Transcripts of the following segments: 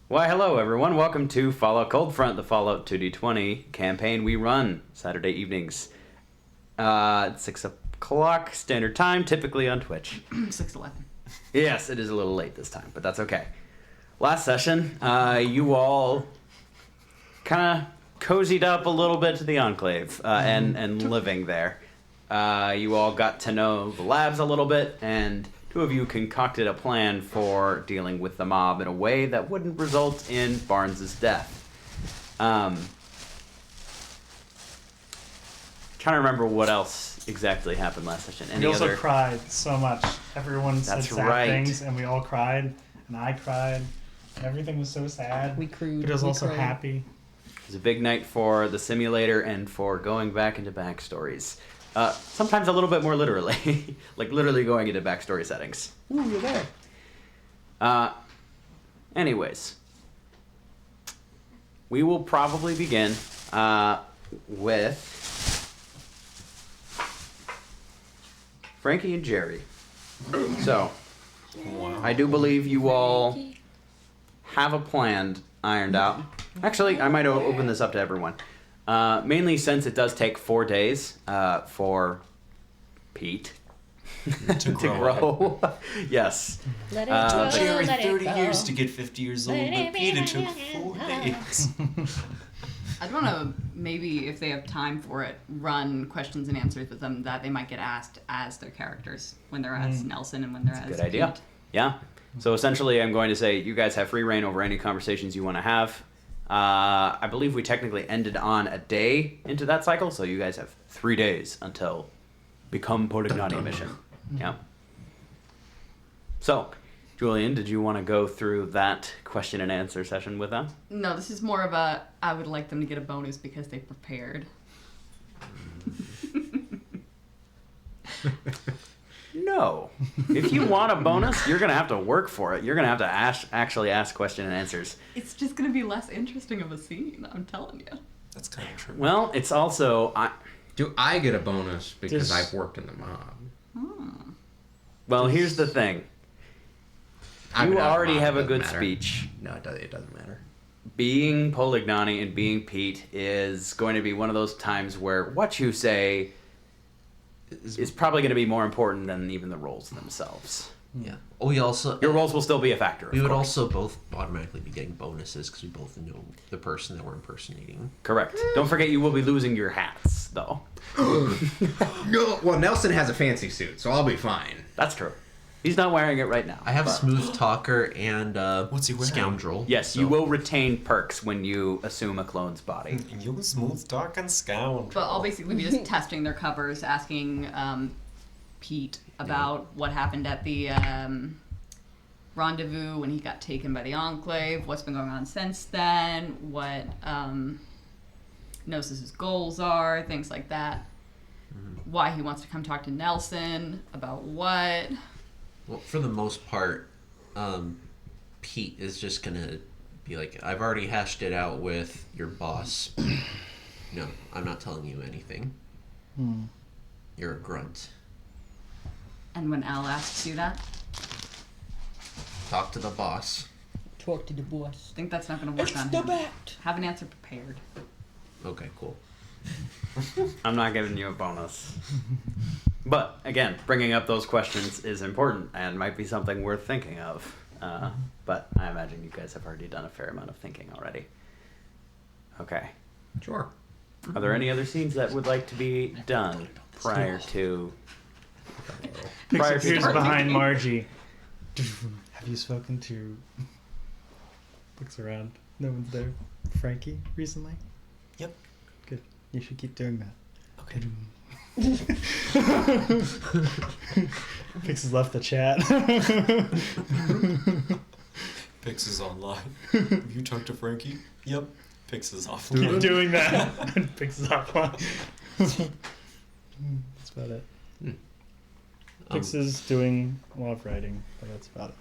Why, hello everyone. Welcome to Fallout Coldfront, the Fallout 2D20 campaign we run Saturday evenings. 6 o'clock standard time, typically on Twitch. 6:11. Yes, it is a little late this time, but that's okay. Last session, you all kind of cozied up a little bit to the Enclave and living there. You all got to know the labs a little bit, and two of you concocted a plan for dealing with the mob in a way that wouldn't result in Barnes' death. Trying to remember what else exactly happened last session. We also cried so much. Everyone said That's sad right. things, and we all cried, and I cried. Everything was so sad. We crewed. But it was we also crowed. happy. It was a big night for the simulator and for going back into backstories. Sometimes a little bit more literally. Like literally going into backstory settings. Ooh, you're there. Anyways. We will probably begin with Frankie and Jerry. So, I do believe you all have a plan ironed out. Actually, I might open this up to everyone. Mainly since it does take 4 days for Pete to grow. Yes. Let it Uh, go, but- Jerry, let it 30 go. years to get 50 years old, but Peter took 4 days. I'd want to maybe, if they have time for it, run questions and answers with them that they might get asked as their characters when they're as Nelson and when they're as Good idea. Pete. Yeah. So essentially, I'm going to say you guys have free reign over any conversations you want to have. I believe we technically ended on a day into that cycle, so you guys have 3 days until Become Polignani mission. Yeah. So, Julian, did you want to go through that question and answer session with them? No, this is more of a, I would like them to get a bonus because they prepared. No. If you want a bonus, you're going to have to work for it. You're going to have to actually ask question and answers. It's just going to be less interesting of a scene, I'm telling you. That's kind of true. Well, it's also... Do I get a bonus because Just- I've worked in the mob? Well, here's the thing. I've You been out of already mob, have a it doesn't good matter. speech. No, it doesn't matter. Being Polignani and being Pete is going to be one of those times where what you say is probably going to be more important than even the roles themselves. Yeah. We also Your roles will still be a factor. we of would course. also both automatically be getting bonuses because we both know the person that we're impersonating. Correct. Don't forget you will be losing your hats, though. No, well, Nelson has a fancy suit, so I'll be fine. That's true. He's not wearing it right now. I have but- smooth talker and What's he wearing? scoundrel. Yes, so- you will retain perks when you assume a clone's body. You smooth talk and scoundrel. But I'll basically be just testing their covers, asking Pete about what happened at the rendezvous when he got taken by the Enclave, what's been going on since then, what Gnosis' goals are, things like that. Why he wants to come talk to Nelson, about what. Well, for the most part, Pete is just gonna be like, I've already hashed it out with your boss. No, I'm not telling you anything. You're a grunt. And when Al asks you that, Talk to the boss. Talk to the boss. I think that's not going to work on him. Have an answer prepared. Okay, cool. I'm not giving you a bonus. But, again, bringing up those questions is important and might be something worth thinking of. But I imagine you guys have already done a fair amount of thinking already. Okay. Sure. Are there any other scenes that would like to be done prior to... Pix appears starting? behind Margie. Have you spoken to... Looks around. No one's there. Frankie, recently? Yep. Good. You should keep doing that. Okay. Pix has left the chat. Pix is online. Have you talked to Frankie? Yep. Pix is Keep offline. doing that. Pix is offline. That's about it. Pix is doing a lot of writing, but that's about it.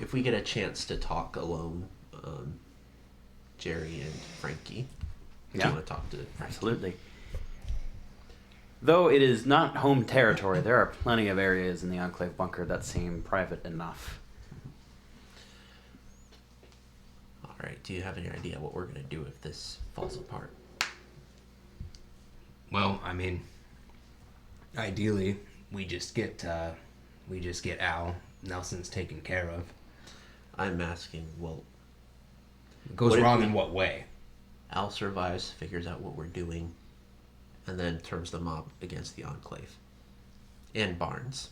If we get a chance to talk alone, Jerry and Frankie, do Yeah. you want to talk to Frankie? Absolutely. Though it is not home territory, there are plenty of areas in the Enclave bunker that seem private enough. Do you have any idea what we're gonna do if this falls apart? Well, I mean, ideally, we just get Al. Nelson's taken care of. I'm asking, well, It goes What if wrong we- in what way? Al survives, figures out what we're doing, and then turns the mob against the Enclave. And Barnes.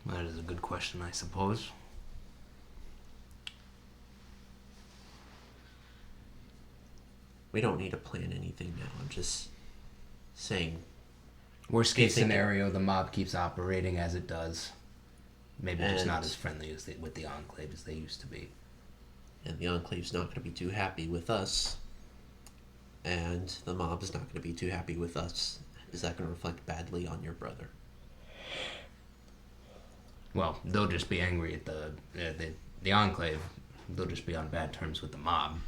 That is a good question, I suppose. We don't need to plan anything now. I'm just saying, Worst Do you case think- scenario, the mob keeps operating as it does. Maybe just And- not as friendly as with the Enclave as they used to be. and the Enclave's not going to be too happy with us, and the mob is not going to be too happy with us. Is that going to reflect badly on your brother? Well, they'll just be angry at the Enclave. They'll just be on bad terms with the mob.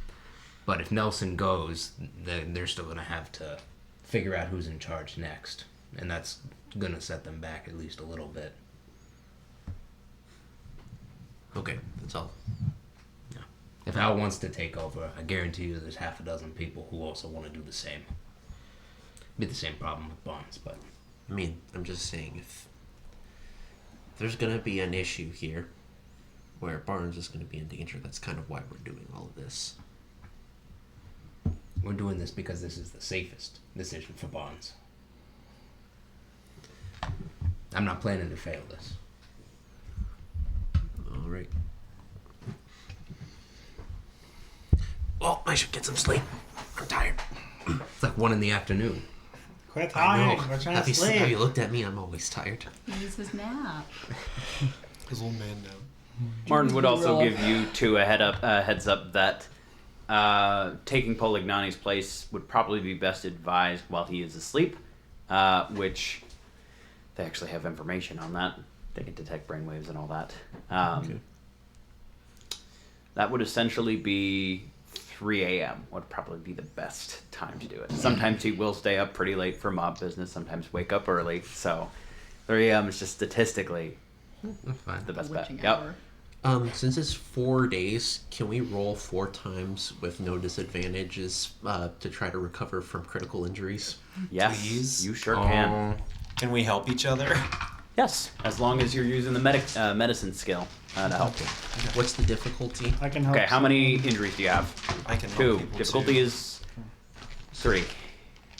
But if Nelson goes, then they're still gonna have to figure out who's in charge next, and that's gonna set them back at least a little bit. Okay, that's all. If Al wants to take over, I guarantee you there's half a dozen people who also want to do the same. Be the same problem with Barnes, but I mean, I'm just saying, if there's going to be an issue here where Barnes is going to be in danger, that's kind of why we're doing all of this. we're doing this because this is the safest decision for Barnes. I'm not planning to fail this. All right. Well, I should get some sleep. I'm tired. It's like 1 PM. Quit I know. talking. We're trying Have to you sleep. looked at me? I'm always tired. Use his nap. His old man now. Martin would also Roll. give you two a heads up that taking Polignani's place would probably be best advised while he is asleep, which they actually have information on that. They can detect brainwaves and all that. Okay. That would essentially be 3 a.m. would probably be the best time to do it. Sometimes he will stay up pretty late for mob business, sometimes wake up early. So 3 a.m. is just statistically That's fine. the best A bet. witching Yep. hour. Since it's 4 days, can we roll 4 times with no disadvantages to try to recover from critical injuries? Yes, Please? you sure can. Can we help each other? Yes, as long as you're using the medicine skill to help. What's the difficulty? I can help. Okay, how many injuries do you have? I can help 2. people Difficulty too. is 3.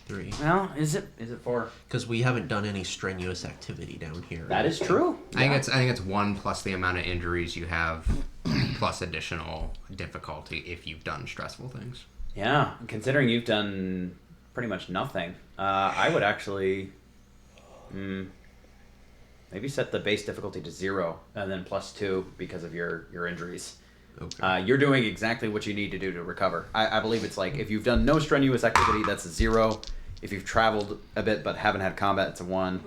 3. Well, is it 4? Because we haven't done any strenuous activity down here. That is true. I think it's 1 plus the amount of injuries you have, plus additional difficulty if you've done stressful things. Yeah, considering you've done pretty much nothing, I would actually maybe set the base difficulty to 0 and then plus 2 because of your injuries. Okay. You're doing exactly what you need to do to recover. I believe it's like if you've done no strenuous activity, that's a 0. If you've traveled a bit but haven't had combat, it's a 1.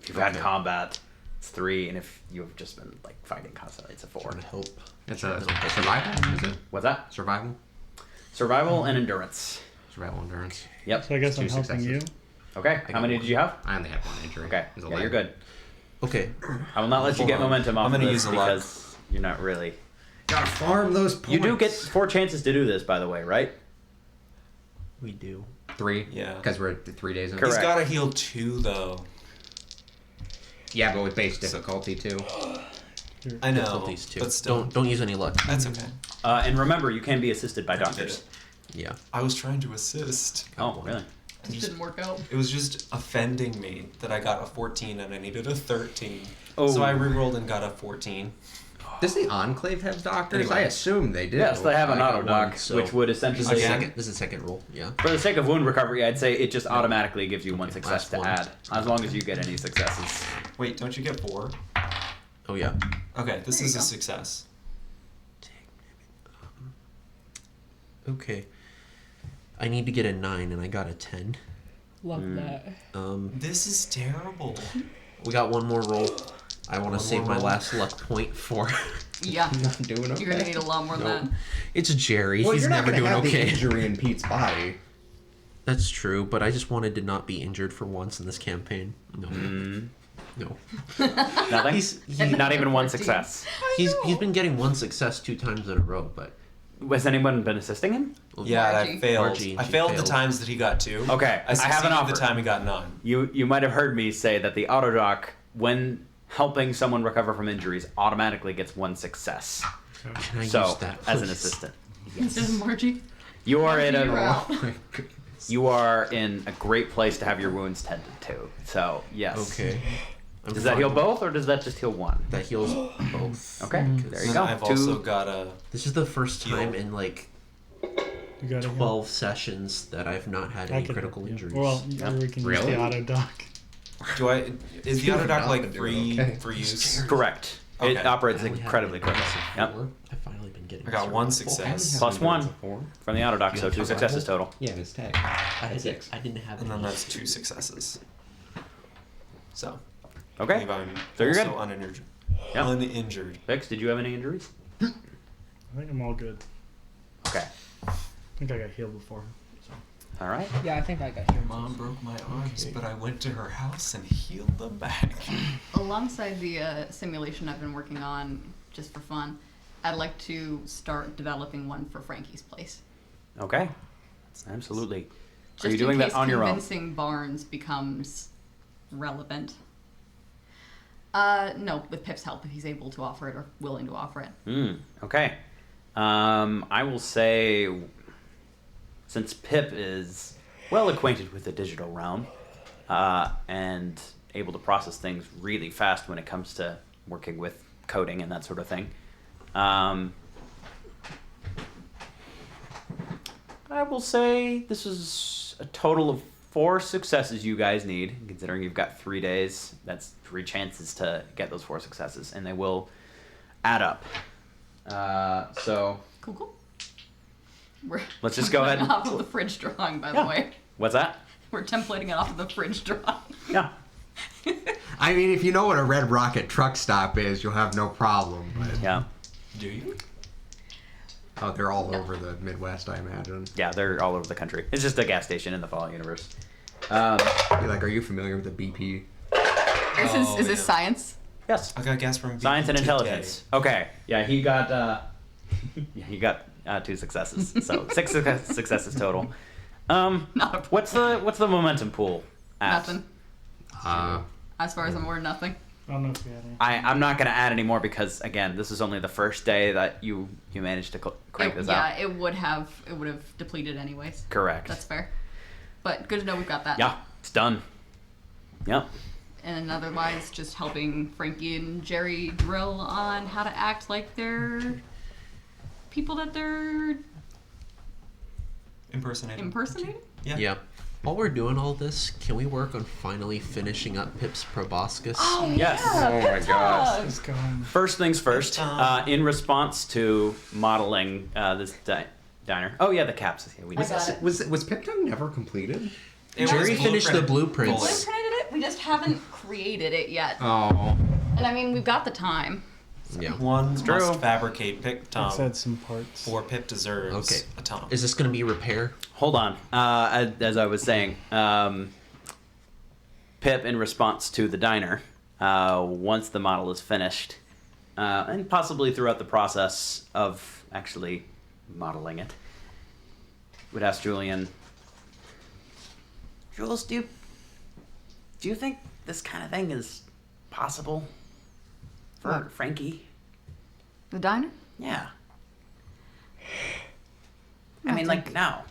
If you've had Okay. combat, it's 3. And if you've just been like fighting constantly, it's a 4. Trying to help. It's a survival, is it? What's that? Survival? Survival and endurance. Survival endurance. Yep. So I guess Two I'm helping successes. you. Okay. got How many one. did you have? I only have 1 injury. Okay. It's Yeah, you're good. Okay. I will not let you Hold get on. momentum off I'm of gonna this use a luck. because you're not really. Gotta farm those points. You do get 4 chances to do this, by the way, right? We do. 3? Yeah. Because we're at 3 days in. Correct. He's gotta heal 2 though. Yeah, but with base difficulty too. I know, Difficulties too. but still, Don't use any luck. that's okay. And remember, you can be assisted by I did doctors. it. Yeah. I was trying to assist. Oh, really? It didn't work out. It was just offending me that I got a 14 and I needed a 13. Oh. So I rerolled and got a 14. Does the Enclave have doctors? Anyway. I assume they do. Yes, they have an I got auto doc, one, so- which would This is, essentially, Again? this is second roll. Yeah. for the sake of wound recovery, I'd say it just automatically gives you 1 Okay, success last to one. add, as long as you get any successes. Wait, don't you get 4? Oh yeah. Okay, this There you is a go. success. Okay. I need to get a 9 and I got a 10. Love that. This is terrible. We got one more roll. I want One to save more my roll? last luck point for. Yeah. Not doing okay. You're gonna need a lot more than that. It's Jerry. Well, He's you're not never gonna doing have the okay. injury in Pete's body. That's true, but I just wanted to not be injured for once in this campaign. No. No. Nothing. He's Not even one 14. success. he's been getting one success 2 times in a row, but Has anyone been assisting him? Yeah, and I Margie. failed. Margie, I she failed the failed. times that he got 2. Okay, I I have an succeeded offer. the time he got none. You might have heard me say that the autodoc, when helping someone recover from injuries, automatically gets 1 success. can I So, use that? as an please? assistant, Instead of Margie. you are in You're a out. you are in a great place to have your wounds tended to. So yes. Okay. I'm Does that heal fine. both, or does that just heal one? That heals both. Okay, there you And go. I've 2. also got a. This is the first time Heal. in like You got 12 sessions that I've not had any critical injuries. Well, Yeah. or we can Really? use the auto dock. Do I? Is the You've autodoc not like been doing free okay. for use? Correct. Okay. It operates I only have incredibly an quickly. aggressive Yep. 4. I've finally been getting. I got zero. 1 success, Plus 1 4. from the autodoc, so You 2 have successes survival? total. Yeah, it's tag. I That's didn't, 6. I didn't have and then any. that's 2 successes. So. I Okay. believe I'm So you're also good. uninjured. Yep. Uninjured. Vix, did you have any injuries? I think I'm all good. Okay. I think I got healed before. So. All right. Yeah, I think I got Your here. mom broke my arms, Okay. but I went to her house and healed them back. Alongside the simulation I've been working on just for fun, I'd like to start developing one for Frankie's place. Okay. Absolutely. Just Are you doing in that case on your own? convincing Barnes becomes relevant. No, with Pip's help, if he's able to offer it or willing to offer it. Okay. I will say, since Pip is well acquainted with the digital realm and able to process things really fast when it comes to working with coding and that sort of thing, I will say this is a total of 4 successes you guys need, considering you've got 3 days. That's 3 chances to get those 4 successes, and they will add up. So Cool. We're Let's just go ahead and- off of the fridge drawing, by the Yeah. way. what's that? We're templating it off of the fridge drawing. Yeah. I mean, if you know what a Red Rocket truck stop is, you'll have no problem. But Yeah. Do you? oh, they're all over the Midwest, I imagine. Yeah, they're all over the country. It's just a gas station in the Fallout universe. You're like, are you familiar with the BP? Is this science? Yes. I got gas from Science and BP intelligence. Okay. Yeah, he got yeah, he got 2 successes. So 6 successes total. Not a What's the momentum pool at? Nothing. Uh, As far as I'm aware, nothing. I don't know if we had any. I'm not going to add any more because again, this is only the first day that you managed to crank this out. It would have depleted anyways. Correct. That's fair. But good to know we've got that. Yeah, it's done. Yep. And otherwise, just helping Frankie and Jerry drill on how to act like they're people that they're Impersonating. impersonating. Yeah. Yeah. While we're doing all this, can we work on finally finishing up Pip's proboscis? Yes. oh my gosh. Let's go on. First things first. In response to modeling this diner. Oh yeah, the caps. Yeah, we I just got it. Was Pip Tongue never completed? It Jerry was finished the blueprints. fully. Imprinted it. We just haven't created it yet. Oh. And I mean, we've got the time. Yeah. One true. must fabricate Pip Let's Tom, add some parts. for Pip deserves Okay. a Tom. Is this going to be repair? Hold on. As I was saying, Pip, in response to the diner, once the model is finished, and possibly throughout the process of actually modeling it, would ask Julian, Jules, do you think this kind of thing is possible for What? Frankie? The diner? Yeah. I I mean, like think- now.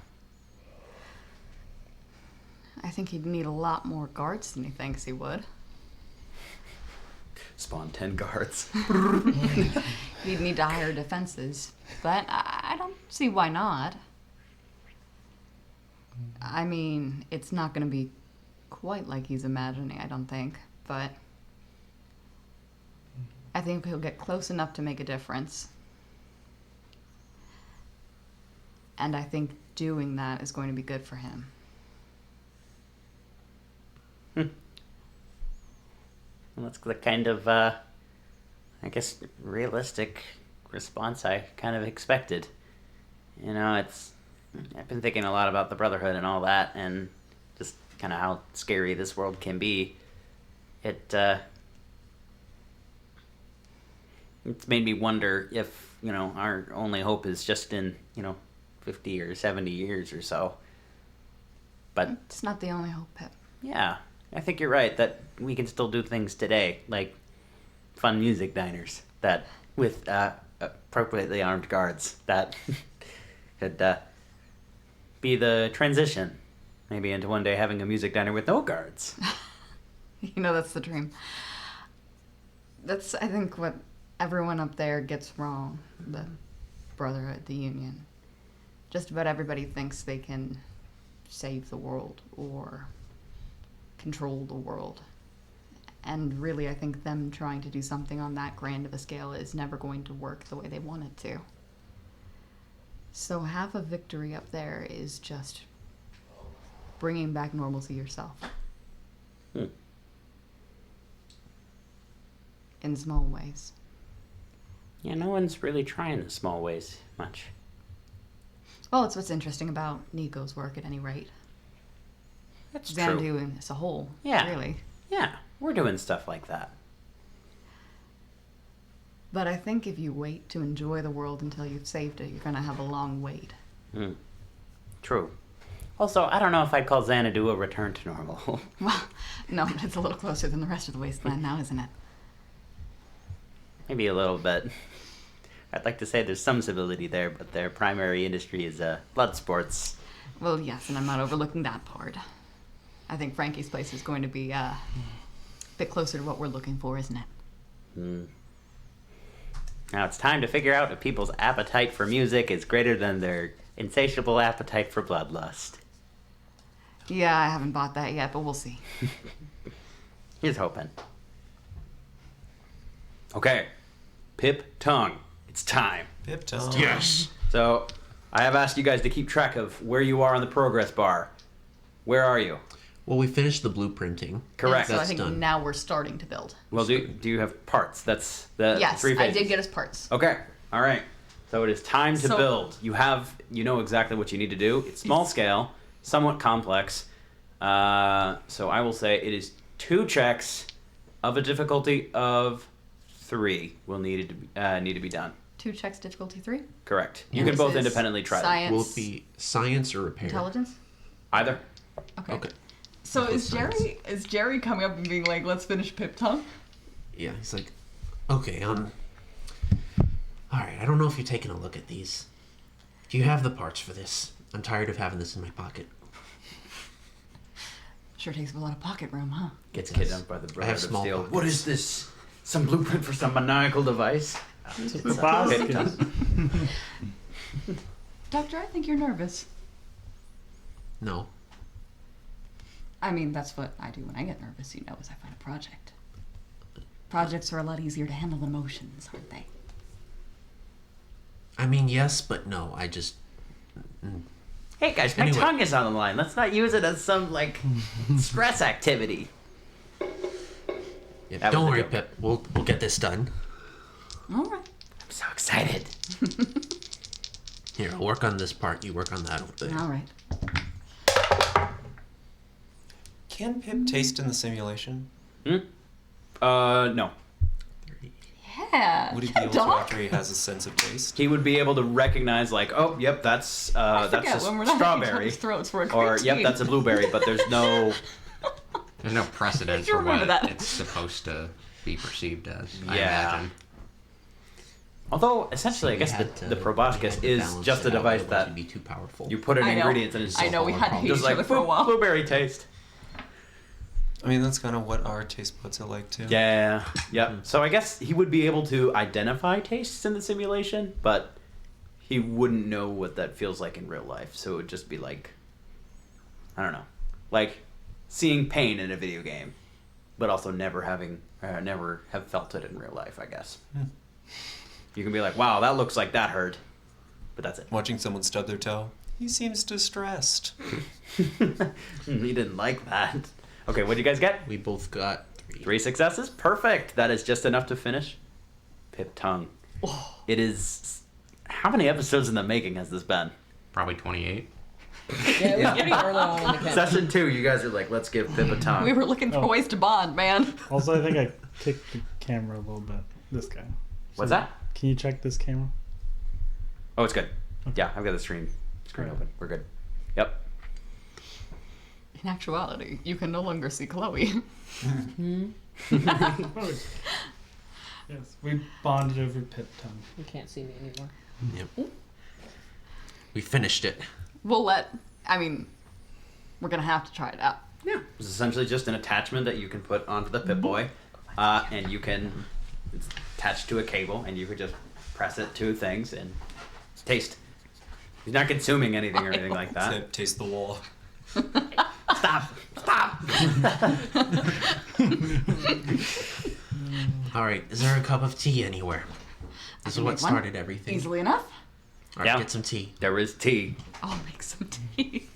I think he'd need a lot more guards than he thinks he would. Spawn 10 guards. He'd need to hire defenses, but I don't see why not. I mean, it's not going to be quite like he's imagining, I don't think, but I think he'll get close enough to make a difference. And I think doing that is going to be good for him. Well, that's the kind of, I guess, realistic response I kind of expected. You know, I've been thinking a lot about the Brotherhood and all that, and just kind of how scary this world can be. It it's made me wonder if, our only hope is just in, 50 or 70 years or so. But It's not the only hope, Pip. yeah, I think you're right that we can still do things today, like fun music diners that with appropriately armed guards that could be the transition, maybe into one day having a music diner with no guards. That's the dream. That's, I think, what everyone up there gets wrong. The Brotherhood, the Union. Just about everybody thinks they can save the world or control the world. And really, I think them trying to do something on that grand of a scale is never going to work the way they want it to. So half of victory up there is just bringing back normalcy yourself. Hmm. In small ways. Yeah, no one's really trying the small ways much. Well, it's what's interesting about Nico's work at any rate. That's Xanadu as a whole, Yeah. really. Yeah, we're doing stuff like that. But I think if you wait to enjoy the world until you've saved it, you're going to have a long wait. Hmm. True. Also, I don't know if I'd call Xanadu a return to normal. Well, no, but it's a little closer than the rest of the wasteland now, isn't it? Maybe a little bit. I'd like to say there's some civility there, but their primary industry is blood sports. Well, yes, and I'm not overlooking that part. I think Frankie's place is going to be a bit closer to what we're looking for, isn't it? Hmm. Now it's time to figure out if people's appetite for music is greater than their insatiable appetite for bloodlust. Yeah, I haven't bought that yet, but we'll see. Here's hoping. Okay, Pip Tongue, it's time. Pip Tongue. Yes. So, I have asked you guys to keep track of where you are on the progress bar. Where are you? Well, we finished the blueprinting. Correct. So I That's think done. now we're starting to build. Well, do you have parts? That's the Yes, three I phases. did get us parts. Okay, all right. So it is time to So- build. You know exactly what you need to do. It's small scale, somewhat complex. So I will say it is 2 checks of a difficulty of 3 will need to be done. 2 checks, difficulty 3. Correct. You And can both this is independently try them. science, Will it be science or repair? intelligence. Either. Okay. Okay. So Both is science. Jerry coming up and being like, "Let's finish Pip Tongue"? Yeah, he's like, okay, all right, I don't know if you're taking a look at these. Do you have the parts for this? I'm tired of having this in my pocket. Sure takes up a lot of pocket room, huh? Gets It does. kidnapped by the I have Brotherhood of small Steel. pockets. What is this? Some blueprint for some maniacal device? It's It's a a basket. Pip Tongue. Doctor, I think you're nervous. No. I mean, that's what I do when I get nervous, as I find a project. Projects are a lot easier to handle than emotions, aren't they? I mean, yes, but no. I just... Hey guys, my Anyway. tongue is on the line. Let's not use it as some stress activity. Yeah, That don't was a worry, joke. Pip. We'll get this done. All right. I'm so excited. Here, I'll work on this part. You work on that over there. All right. Can Pip taste in the simulation? No. Yeah. Would he be yeah, able to Doc. after he has a sense of taste? He would be able to recognize, like, oh, yep, that's I that's forget a when we're not at each strawberry, other's throats for a or quick yep, team. that's a blueberry. But there's no. There's no precedent You for remember what that. it's supposed to be perceived as. I Yeah. imagine. Although essentially, I guess the proboscis is just a device that would be too powerful. you put in I know. ingredients and it's I know we had to hate just each like other for a while. blueberry taste. I mean, that's kind of what our taste buds are like too. Yeah. Yep. So I guess he would be able to identify tastes in the simulation, but he wouldn't know what that feels like in real life. So it would just be like, I don't know, like seeing pain in a video game, but also never have felt it in real life. I guess. You can be like, wow, that looks like that hurt, but that's it. Watching someone stub their toe. He seems distressed. He didn't like that. Okay, what did you guys get? We both got 3. 3 successes? Perfect. That is just enough to finish Pip Tongue. It is... How many episodes in the making has this been? Probably 28. Yeah, it was pretty early on in the campaign. Session 2, you guys are like, let's give Pip a tongue. We were looking for Oh. ways to bond, man. Also, I think I kicked the camera a little bit. This guy. What's that? Can you check this camera? Oh, it's good. Yeah, I've got the screen Alright. open. We're good. Yep. In actuality, you can no longer see Chloe. Oh, yes, we bonded over Pip tongue. You can't see me anymore. Yep. We finished it. We're gonna have to try it out. Yeah. It's essentially just an attachment that you can put onto the Pip-Boy, and you can it's attached to a cable, and you could just press it to things and taste. He's not consuming anything or anything like that. Taste the wall. Stop! All right, is there a cup of tea anywhere? This is can what make one. started everything. Easily enough. All right, Yeah. get some tea. There is tea. I'll make some tea.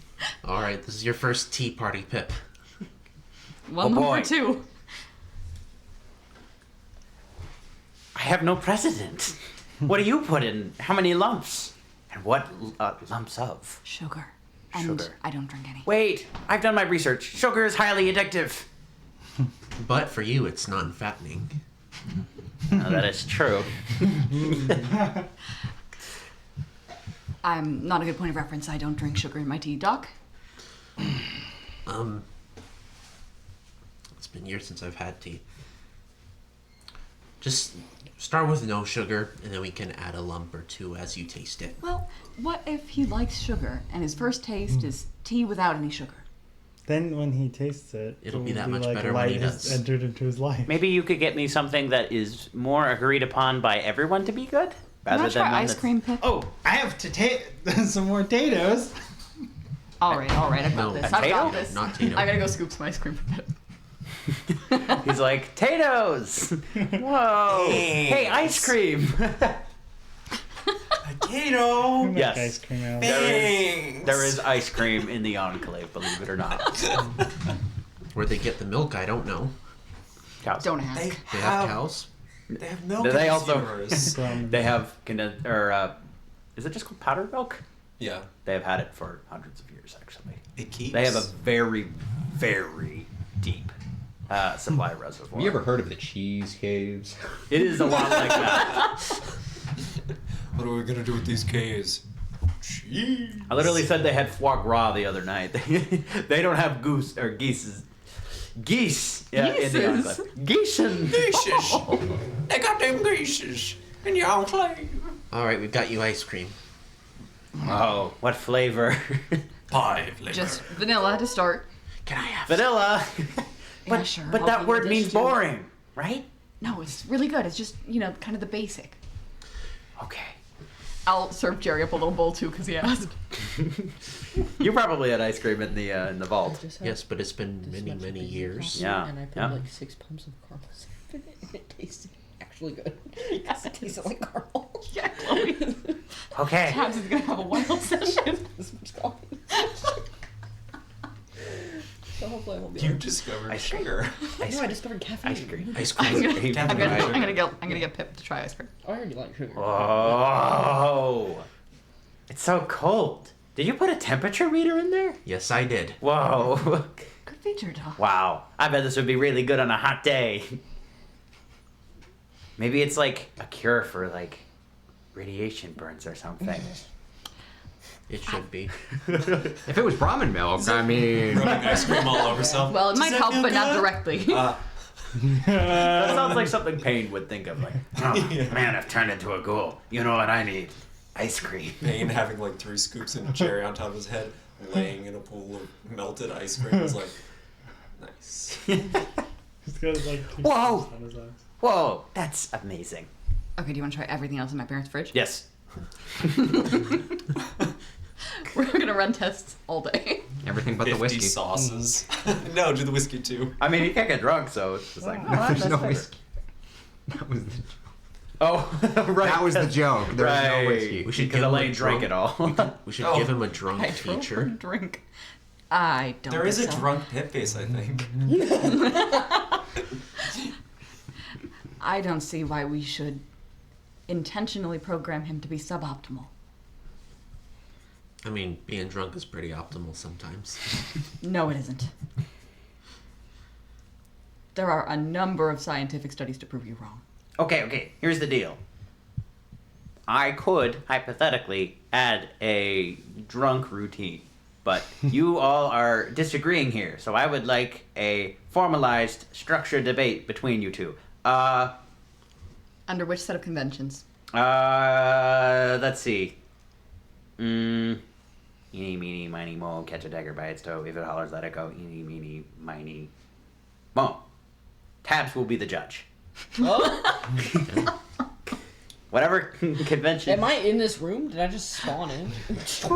All right, this is your first tea party, Pip. One Oh, number boy. 2. I have no precedent. What do you put in? How many lumps? And what lumps of? Sugar. And Sugar. I don't drink any. Wait, I've done my research. Sugar is highly addictive. But for you, it's non-fattening. No, that is true. I'm not a good point of reference. I don't drink sugar in my tea, Doc. It's been years since I've had tea. Just start with no sugar, and then we can add a lump or two as you taste it. Well, what if he likes sugar and his first taste is tea without any sugar? Then when he tastes it, It'll be will that much better when light he has does. entered into his life. Maybe you could get me something that is more agreed upon by everyone to be good, Can I rather than try one ice that's- cream, Pip? Oh, I have some more potatoes. All right, I've got No, this. I've potato? got this. Not Tito. I gotta go scoop some ice cream for Pip. He's like, Tatoes! Whoa! Hey, ice cream! Potato. Make Yes. ice cream out. There is ice cream in the Enclave, believe it or not. Where they get the milk, I don't know. Cows. Don't ask. They have cows. They have milk. Do they in also- this universe. From They have is it just called powdered milk? Yeah. They have had it for hundreds of years, actually. It keeps. They have a very, very deep supply reservoir. Have you ever heard of the cheese caves? It is a lot like that. What are we gonna do with these K's? Cheese. I literally said they had foie gras the other night. They don't have goose or geese. Geese. Yeah, in the Geeses. Enclave. Geeses. Geeses. They got them geeses in the enclave. All right, we've got you ice cream. Oh, what flavor? Pie flavor. Just vanilla to start. Can I have Vanilla. Yeah, sure. But I'll that give word you means this too. boring, right? No, it's really good. It's just, kind of the basic. Okay. I'll serve Jerry up a little bowl too because he asked. You probably had ice cream in the vault. Yes, but it's been many, many years. Yeah, And I put yeah. like 6 pumps of caramel syrup in it, and it tasted actually good. Because it tasted like caramel. Yeah, Chloe. Okay. Tabs is gonna have a wild session. This much coffee. So hopefully I won't be You like, discovered Ice cream. sugar. no, I discovered caffeine. Ice cream. Ice I'm cream. gonna, Cream. I'm gonna get Pip to try ice cream. I already like sugar. Oh, it's so cold. Did you put a temperature meter in there? Yes, I did. Whoa. Good feature, Doc. Wow. I bet this would be really good on a hot day. Maybe it's like a cure for like radiation burns or something. It should be. If it was Brahmin milk, I mean, Rubbing ice cream all over yourself. Well, it Does might that help, feel but not good? directly. That sounds like something Payne would think of. Like, oh, Yeah. man, I've turned into a ghoul. You know what I need? Ice cream. Payne having like 3 scoops and a cherry on top of his head, laying in a pool of melted ice cream was like, nice. He's got like 2 Whoa. spots on his eyes. Whoa, that's amazing. Okay, do you want to try everything else in my parents' fridge? Yes. We're gonna run tests all day. everything but the 50 whiskey. sauces. No, do the whiskey too. I mean, you can't get drunk, so it's just like, Oh, that's There's no better. whiskey. That was the, oh, right. that was the joke. There was no whiskey. We should Because give him a Elaine drank it all. We should Oh. give him a drunk I drove feature. a drink. I don't. There is a think so. drunk pit face, I think. I don't see why we should intentionally program him to be suboptimal. I mean, being drunk is pretty optimal sometimes. No, it isn't. There are a number of scientific studies to prove you wrong. Okay, here's the deal. I could, hypothetically, add a drunk routine. But you all are disagreeing here, so I would like a formalized, structured debate between you two. Under which set of conventions? Let's see. Eeny, meeny, miny, mo, catch a dagger by its toe. If it hollers, let it go. Eeny, meeny, miny, mo. Tabs will be the judge. Oh, Whatever convention. am I in this room? Did I just spawn in?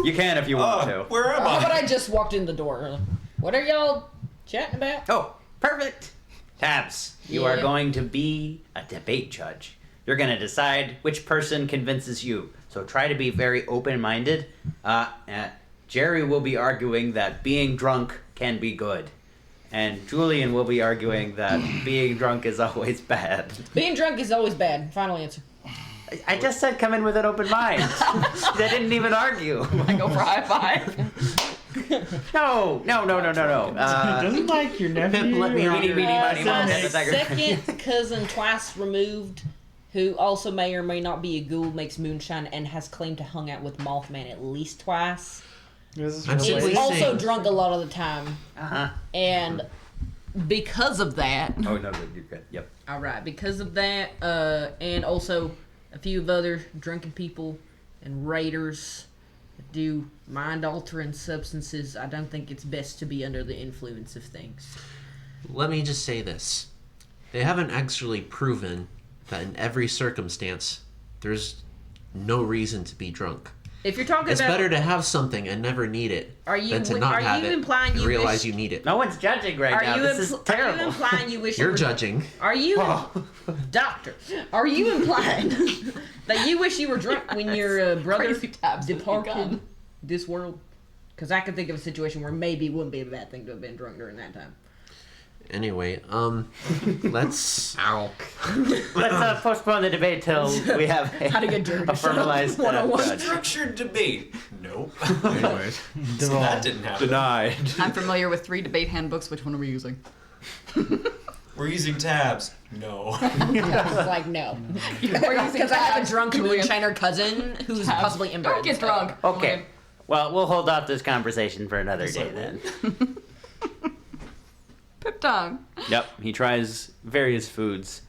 You can if you want to. Where am How about I? I just walked in the door? What are y'all chatting about? Oh, perfect. Tabs, you are Yeah. going to be a debate judge. You're going to decide which person convinces you. So try to be very open-minded. Jerry will be arguing that being drunk can be good. And Julian will be arguing that being drunk is always bad. Being drunk is always bad. Final answer. I just said come in with an open mind. I didn't even argue. I go for high five. No. Doesn't like your nephew? let me or read it, your read it, read it, son- read it. My second cousin twice removed, who also may or may not be a ghoul, makes moonshine and has claimed to hung out with Mothman at least twice. Is this I'm related? simply He's also saying- drunk a lot of the time, Uh-huh. and because of that, Oh, no, you're good. Yep. all right, because of that, and also a few of other drunken people and raiders that do mind-altering substances, I don't think it's best to be under the influence of things. Let me just say this. They haven't actually proven that in every circumstance there's no reason to be drunk. If you're talking It's about, better to have something and never need it Are you- than to not are have you it implying and you realize wish- you need it. No one's judging right are now. you, This is are you terrible. implying you wish You're you were, judging. Are you, Oh. doctor? Are you implying that you wish you were drunk when your brother Crazy tabs with your departed gun. this world? Because I could think of a situation where maybe it wouldn't be a bad thing to have been drunk during that time. Anyway, let's. Ow. Let's postpone the debate till we have How to get Jerry a to shut up. formalized 101. judge. Structured debate. Nope. Anyways. So that didn't happen. Denied. I'm familiar with 3 debate handbooks. Which one are we using? We're using tabs. No. It's like, no. Because I have a drunk Julian. moonshiner cousin who's Tabs. possibly inbred. Don't get so- drunk. Okay. Well, we'll hold off this conversation for another Yes, I day will. then. Pip tongue. Yep, he tries various foods.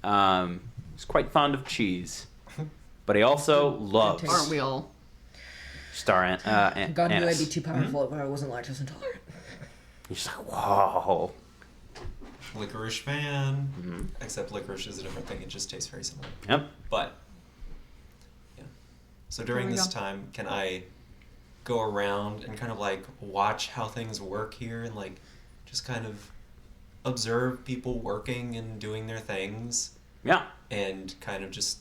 He's quite fond of cheese, but he also loves Aren't we all? God knew I'd anise. be too powerful if I wasn't lactose intolerant. He's just like, whoa. Licorice fan. Except licorice is a different thing. It just tastes very similar. Yep. But yeah. So during There we this go. time, can I go around and kind of like watch how things work here and like just kind of observe people working and doing their things Yeah. and kind of just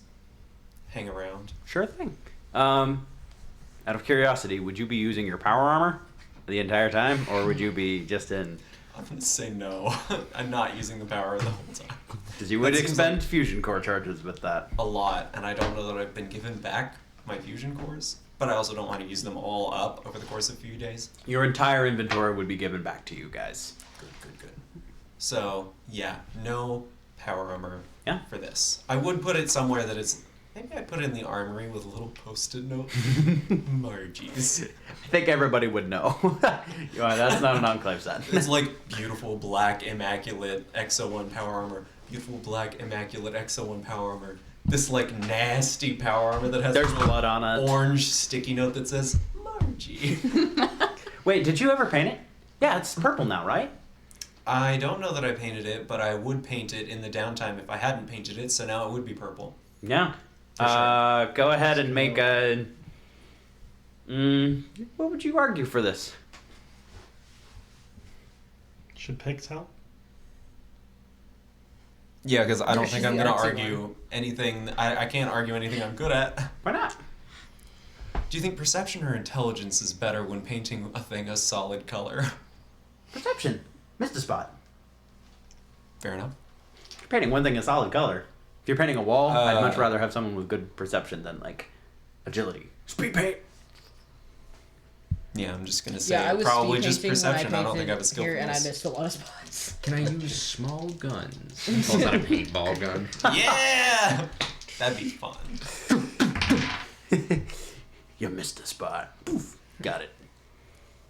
hang around? Sure thing. Out of curiosity, would you be using your power armor the entire time, or would you be just in? I'm gonna say no. I'm not using the power the whole time. Because you would That seems expend like- fusion core charges with that. A lot, and I don't know that I've been given back my fusion cores, but I also don't want to use them all up over the course of a few days. Your entire inventory would be given back to you guys. Good. So, yeah, no power armor Yeah. for this. I would put it somewhere that it's... Maybe I'd put it in the armory with a little post-it note. Margie's. I think everybody would know. Yeah, that's not an enclave set. It's like beautiful black immaculate Exo-1 power armor. Beautiful black immaculate Exo-1 power armor. This like nasty power armor that has There's a little blood on it. orange sticky note that says Margie. Wait, did you ever paint it? Yeah, it's purple now, right? I don't know that I painted it, but I would paint it in the downtime if I hadn't painted it, so now it would be purple. Yeah. For sure. Go ahead and make a. What would you argue for this? Should Pix help? Yeah, because I don't Yeah, think she's I'm the going to artsy argue one. anything. I can't argue anything I'm good at. Why not? Do you think perception or intelligence is better when painting a thing a solid color? Perception. Missed a spot. Fair enough. If you're painting one thing a solid color. If you're painting a wall, I'd much Uh, rather have someone with good perception than like agility. Speed paint. Yeah, I'm just going to say Yeah, I was probably speed just painting when perception. I don't think I painted have a skill here, for and I this. missed a lot of spots. Can I use small guns? Oh, is that a paintball gun? Yeah! That'd be fun. You missed the spot. Poof. Got it.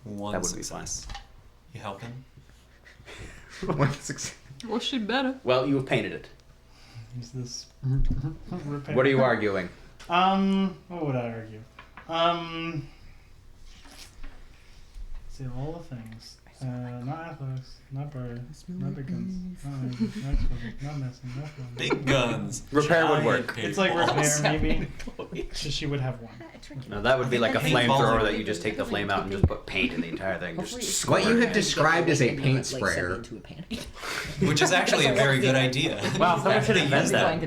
One That would be success. You helping? One success. Well, she better. Well, you have painted it. Use this. Repair. What are you arguing? What would I argue? See all the things. Not athletics, not barter, not big guns, not magic, not explosive, not messing, not fun. Big guns. Repair would giant work. It's like paintballs. repair, maybe. So she would have one. No, that would be like a Paintballs flamethrower are- that you just take the flame out and just put paint in the entire thing. Hopefully Just it's- What you squirt. have described as a paint sprayer. Which is actually a very good idea. Wow, someone should invent that.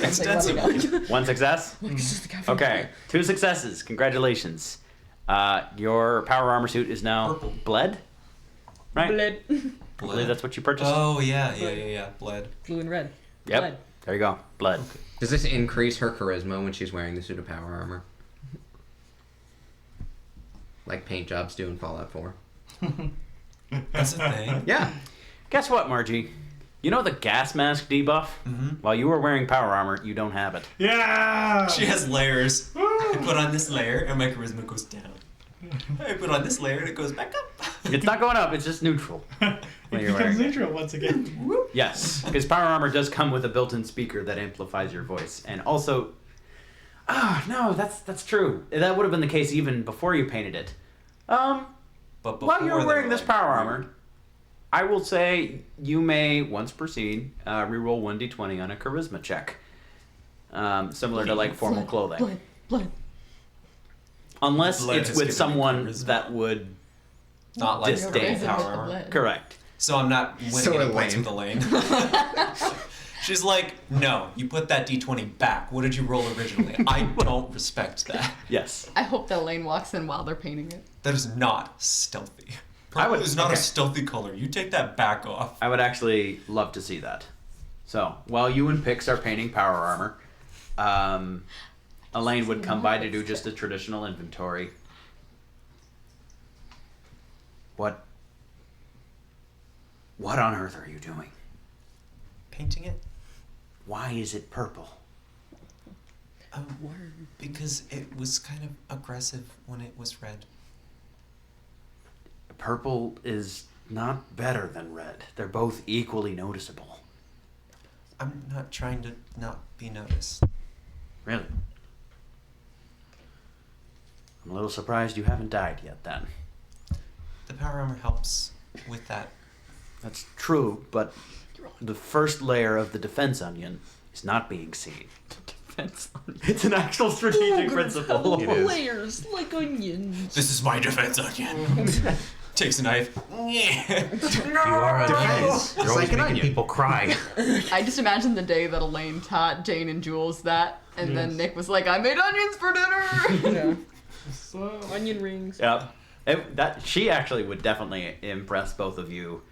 Extensively. One success? Okay, 2 successes. Congratulations. Your power armor suit is now Purple. bled? Right? Blood. I believe that's what you purchased. Oh yeah. Bled. Blue and red. Yep. Blood. There you go. Blood. Does this increase her charisma when she's wearing the suit of power armor? Like paint jobs do in Fallout 4. That's a thing. Yeah. Guess what, Margie? You know the gas mask debuff? Mm-hmm. While you were wearing power armor, you don't have it. Yeah! She has layers. I put on this layer and my charisma goes down. I put on this layer and it goes back up. It's not going up, it's just neutral. It when you're becomes wearing it. neutral once again. Yes, because power armor does come with a built-in speaker that amplifies your voice, and also, no, that's true. That would have been the case even before you painted it. But While you're before wearing they this were power like, armor, I will say you may once per scene reroll 1d20 on a charisma check, similar to like formal clothing. Blood. Unless Blood it's has with given me someone charisma. that would Not like disdain straight power armor. correct. So I'm not winning So any points Elaine. with Elaine. She's like, no, you put that d20 back. What did you roll originally? I don't respect that. Yes. I hope that Lane walks in while they're painting it. That is not stealthy. I Purple would- is not okay. a stealthy color. You take that back off. I would actually love to see that. So, while you and Pix are painting power armor, Elaine would come by to do just a traditional inventory. What on earth are you doing? Painting it? Why is it purple? Because it was kind of aggressive when it was red. Purple is not better than red. They're both equally noticeable. I'm not trying to not be noticed. Really? I'm a little surprised you haven't died yet then. The power armor helps with that. That's true, but the first layer of the defense onion is not being seen. It's an actual strategic principle. It is. Layers like onions. This is my defense onion. Takes a knife. You are a Defense. You're It's always like an making onion. people cry. I just imagine the day that Elaine taught Jane and Jules that, and then Yes. Nick was like, "I made onions for dinner." Yeah. So, Onion rings. Yep. That she actually would definitely impress both of you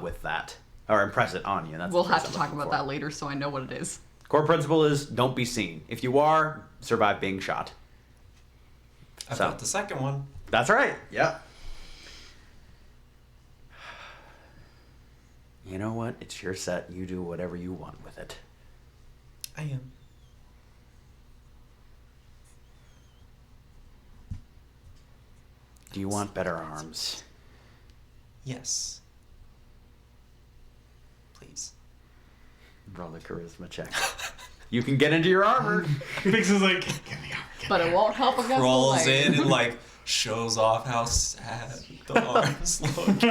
with that, or impress it on you. That's We'll the have phrase to I'm talk looking about for. that later, so I know what it is. Core principle is don't be seen. If you are, survive being shot. I've So. got the second one. That's right. Yep. You know what? It's your set. You do whatever you want with it. I am. Do you want better arms? Yes. Please. Roll the charisma check. You can get into your armor. Pix is like, But it won't help against Crawls Elaine. in and like shows off how sad the arms look.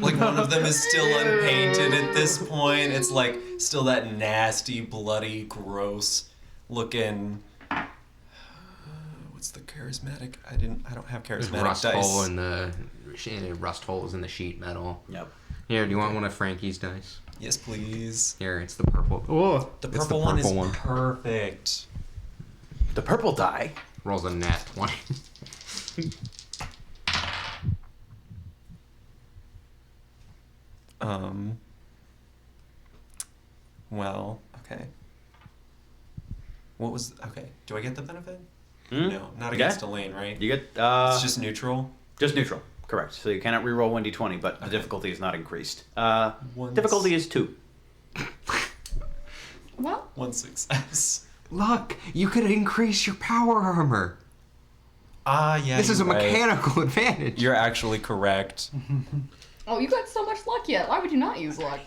Like one of them is still unpainted at this point. It's like still that nasty, bloody, gross looking. What's the charismatic? I don't have There's charismatic rust dice. hole in the rust holes in the sheet metal. Yep. Here, do you want one of Frankie's dice? Yes, please. Here, it's the purple. Oh, The it's purple one is purple one. perfect. The purple die. Rolls a nat 20. Well, okay. What was okay? Do I get the benefit? Hmm? No, not Okay. against Elaine, right? You get It's just neutral. just neutral. Correct. So you cannot reroll 1d20, but the Okay. difficulty is not increased. One Difficulty is 2. Well, one success. Look, you could increase your power armor. Ah, yeah. This is a you're right. mechanical advantage. You're actually correct. Oh, you got so much luck yet. Why would you not use luck?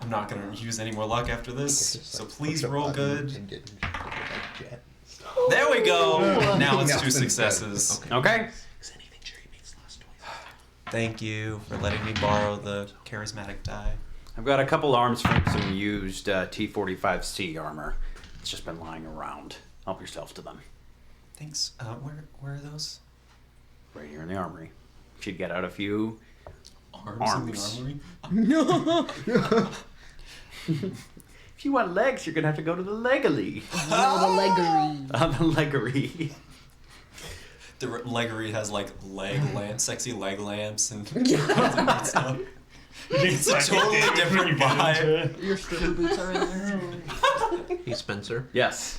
I'm not gonna use any more luck after this, so please roll good. There we go. Now it's 2 successes. Okay. Thank you for letting me borrow the charismatic die. I've got a couple arms from some used T-45C armor. It's just been lying around. Help yourself to them. Thanks. Where are those? Right here in the armory. She'd get out a few Arms. In the armory? If you want legs, you're gonna have to go to the leggery. Oh, the leggery. The leggery. The leggery has like sexy leg lamps and stuff. It's a totally different vibe. Your stripper boots are in there. Hey, Spencer. Yes.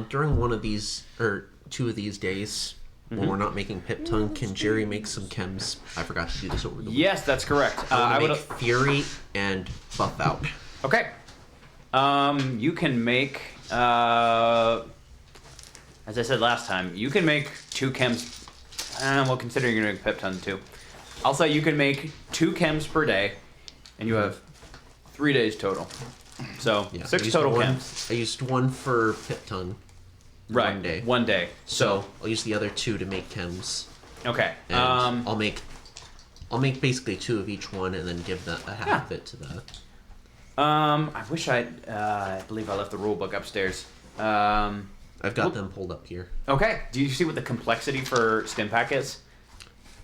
During one of these, or 2 of these days, when we're not making Pip Tongue, can Jerry make some chems? I forgot to do this over the week. Yes, that's correct. I I would would. make Fury and Buff Out. Okay. You can make. As I said last time, you can make 2 chems. Well, considering you're doing Pip Tongue too, I'll say you can make 2 chems per day, and you have 3 days total. So Yeah, I 6 used total one- chems. I used 1 for Pip Tongue. Right. 1 day. 1 day. So I'll use the other 2 to make chems. Okay. And I'll make basically 2 of each one, and then give a half of it to the. I wish I believe I left the rule book upstairs. I've got them pulled up here. Okay. Do you see what the complexity for Stimpack is?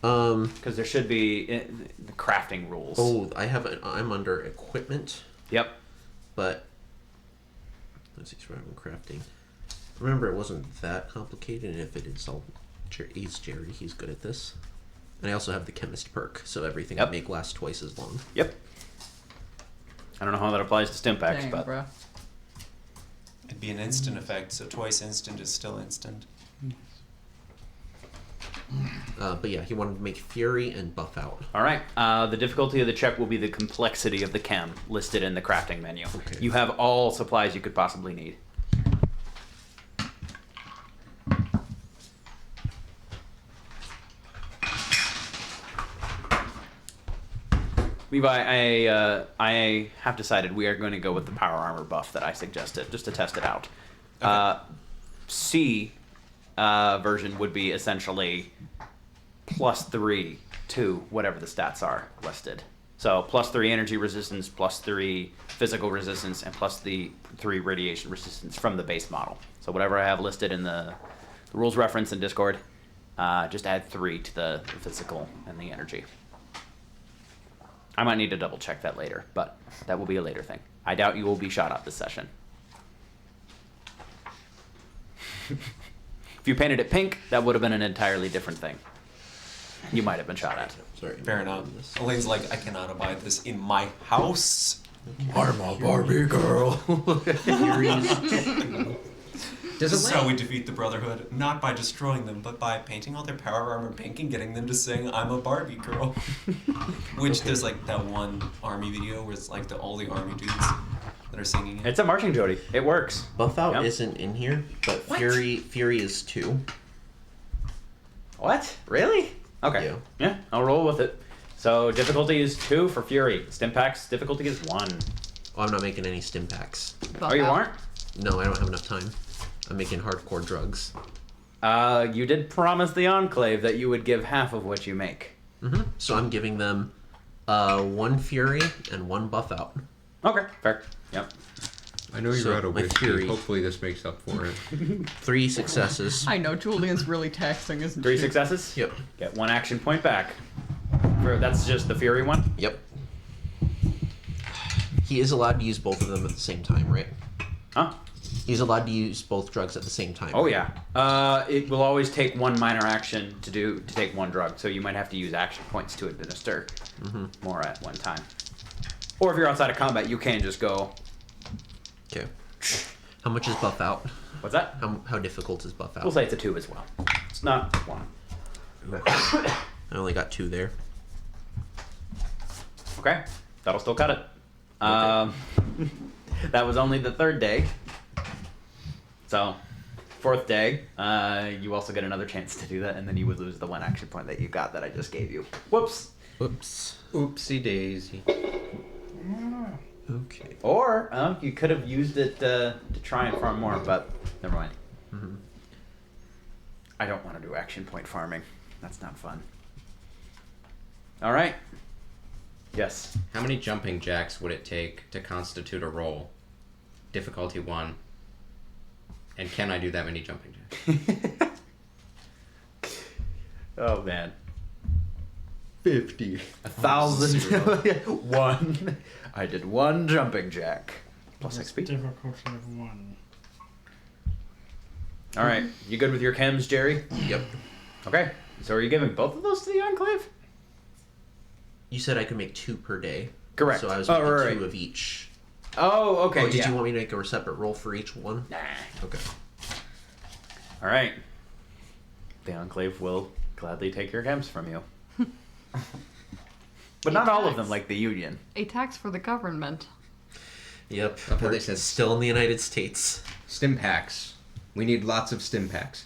Because there should be the crafting rules. Oh, I'm under equipment, Yep. but let's see, survival crafting. Remember, it wasn't that complicated, and if it is, he's Jerry. He's good at this. And I also have the chemist perk, so everything I Yep. make lasts twice as long. Yep. I don't know how that applies to Stimpaks, Dang, but bro. It'd be an instant effect, so twice instant is still instant. But yeah, he wanted to make Fury and Buff Out. all right. The difficulty of the check will be the complexity of the chem listed in the crafting menu. Okay. You have all supplies you could possibly need. Levi, I have decided we are going to go with the power armor buff that I suggested, just to test it out. C version would be essentially +3 to whatever the stats are listed. So +3 energy resistance, +3 physical resistance, and +3 radiation resistance from the base model. So whatever I have listed in the rules reference in Discord, just add 3 to the physical and the energy. I might need to double check that later, but that will be a later thing. I doubt you will be shot at this session. If you painted it pink, that would have been an entirely different thing. You might have been shot at. Sorry. Fair enough. Elaine's like, I cannot abide this in my house. I'm a Barbie girl. This is how we defeat the Brotherhood, not by destroying them, but by painting all their power armor pink and getting them to sing "I'm a Barbie girl." Which there's like that one army video where it's like all the army dudes that are singing it. It's a marching jody. It works. Buff Out Yep. isn't in here, but What? Fury is 2. What? Really? Okay. Yeah. Yeah, I'll roll with it. So difficulty is 2 for Fury. Stimpak's difficulty is 1. Oh, I'm not making any stim packs. Oh, you aren't? No, I don't have enough time. I'm making hardcore drugs. You did promise the Enclave that you would give half of what you make. So I'm giving them 1 Fury and 1 Buff Out. Okay, fair. Yep. I know you're So, out of my whiskey. Fury. Hopefully this makes up for it. 3 successes. I know Julian's really taxing, isn't 3 she? successes? Yep. Get 1 action point back. That's just the Fury one? Yep. He is allowed to use both of them at the same time, right? Huh? He's allowed to use both drugs at the same time. Oh right? yeah. It will always take 1 minor action to take 1 drug, so you might have to use action points to administer more at one time. Or if you're outside of combat, you can just go. Okay. How much is Buff Out? What's that? How difficult is Buff Out? We'll say it's a 2 as well. It's not 1. I only got 2 there. Okay, that'll still cut it. That was only the third day. So, fourth day, you also get another chance to do that, and then you would lose the 1 action point that you got that I just gave you. Whoops. Oops. Oopsie daisy. Okay. Or you could have used it to try and farm more, but never mind. Mhm. I don't want to do action point farming. That's not fun. All right. Yes. How many jumping jacks would it take to constitute a roll? Difficulty 1. And can I do that many jumping jacks? Oh man. 50. 1,000. 1. I did 1 jumping jack. Plus XP. Difficulty of 1. All right. You good with your chems, Jerry? Yep. Okay. So are you giving both of those to the Enclave? You said I could make 2 per day. Correct. So I was Oh, making right. 2 of each. Oh, okay. Oh, did yeah. you want me to make a separate roll for each one? Nah. Okay. All right. The Enclave will gladly take your chems from you. But not all of them, like the Union. A tax for the government. Yep. Okay, We're they said- still in the United States. Stim packs. We need lots of stim packs.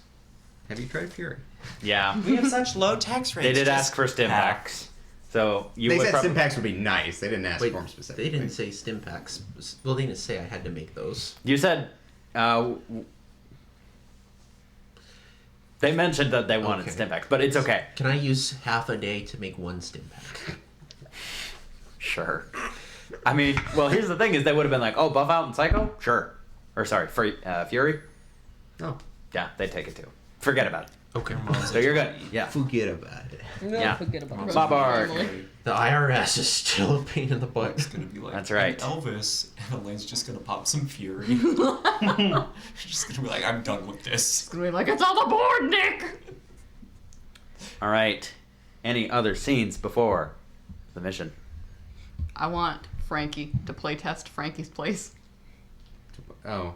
Have you tried Fury? Yeah. We have such low tax rates. They did Just ask for stim packs. So you They would said probably... stim packs would be nice. They didn't ask Wait, for them specifically. they didn't say stim packs. Well, they didn't say I had to make those. You said... they mentioned that they wanted Okay. stim packs, but it's okay. Can I use half a day to make 1 stim pack? Sure. I mean, well, here's the thing: is they would have been like, "Oh, buff out and psycho, sure," or sorry, Fury. Oh. Yeah, they'd take it too. Forget about it. Okay. So you're good. Yeah. Forget about it. No, Yeah. forget about it. Bob Art. The IRS is still a pain in the butt. It's gonna be like That's right. "I'm Elvis, and Elaine's just gonna pop some Fury. She's just gonna be like, I'm done with this. It's gonna be like, it's on the board, Nick! All right. Any other scenes before the mission? I want Frankie to play test Frankie's place. Oh,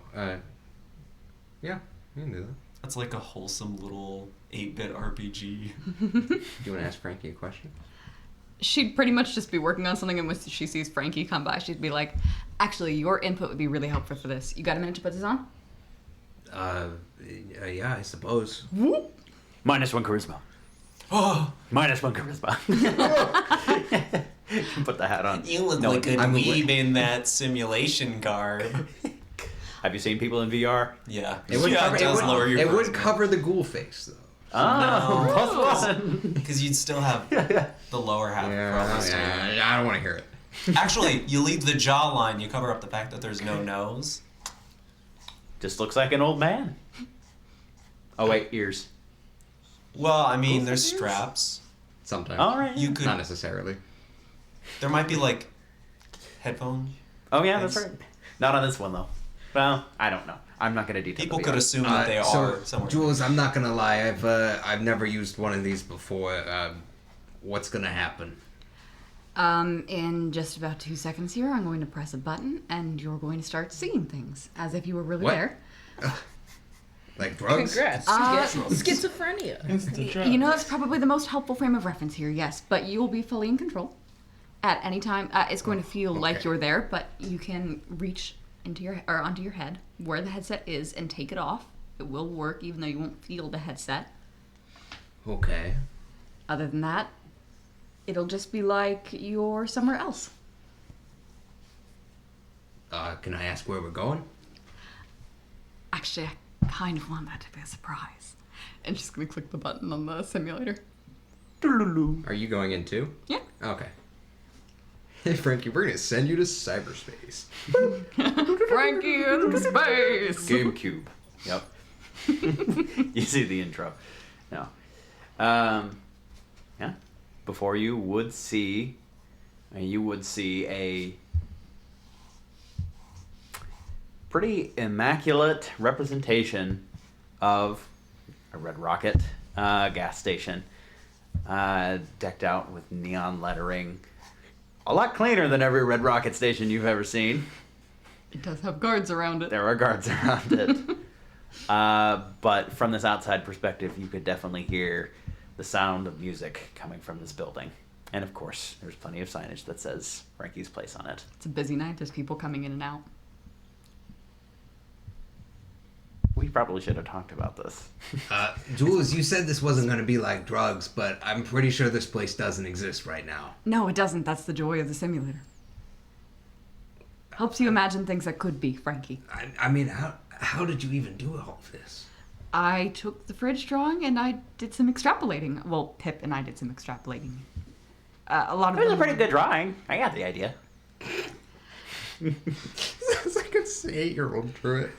yeah, you can do that. That's like a wholesome little 8-bit RPG. Do you want to ask Frankie a question? She'd pretty much just be working on something, and when she sees Frankie come by, she'd be like, actually, your input would be really helpful for this. You got a minute to put this on? Yeah, I suppose. Whoop! -1 charisma. Oh, -1 charisma. You can put the hat on. you look No, like a I'm dweeb in that simulation garb. Have you seen people in VR? Yeah, It would, yeah, cover, it does lower your it would charisma. cover the ghoul face, though. Oh, No. +1. Because you'd still have the lower half. probably still. Yeah, I don't want to hear it. Actually, you leave the jawline. You cover up the fact that there's no nose. Just looks like an old man. Oh wait, ears. Well, I mean, there's straps. Sometimes. All right. You could. Not necessarily. There might be like headphone. Oh yeah, that's Thanks. right. Not on this one though. Well, I don't know. I'm not gonna detail. People the could VR. assume that they are somewhere. Jules, I'm not gonna lie. I've never used one of these before. What's gonna happen? In just about 2 seconds here, I'm going to press a button, and you're going to start seeing things, as if you were really What? there. Like drugs? Congrats. Uh, You get schizophrenia. You know, that's probably the most helpful frame of reference here, yes, but you will be fully in control. At any time, it's going to feel like Okay. you're there, but you can reach into your or onto your head where the headset is and take it off. It will work, even though you won't feel the headset. Okay. Other than that, it'll just be like you're somewhere else. Can I ask where we're going? Actually, I kind of want that to be a surprise. And she's gonna click the button on the simulator. Are you going in too? Yeah. Okay. Hey Frankie, we're gonna send you to cyberspace. Frankie in space. GameCube. Yep. You see the intro. No. Yeah. Before you would see a pretty immaculate representation of a Red Rocket gas station, decked out with neon lettering. A lot cleaner than every Red Rocket station you've ever seen. It does have guards around it. There are guards around it. But from this outside perspective, you could definitely hear the sound of music coming from this building. And of course, there's plenty of signage that says Frankie's Place on it. It's a busy night. There's people coming in and out. We probably should have talked about this. Jules, you said this wasn't going to be like drugs, but I'm pretty sure this place doesn't exist right now. No, it doesn't. That's the joy of the simulator. Helps you imagine things that could be, Frankie. I mean, how did you even do all of this? I took the fridge drawing and I did some extrapolating. Well, Pip and I did some extrapolating. A lot of It was a them- pretty good drawing. I got the idea. It's like a 8-year-old drew it.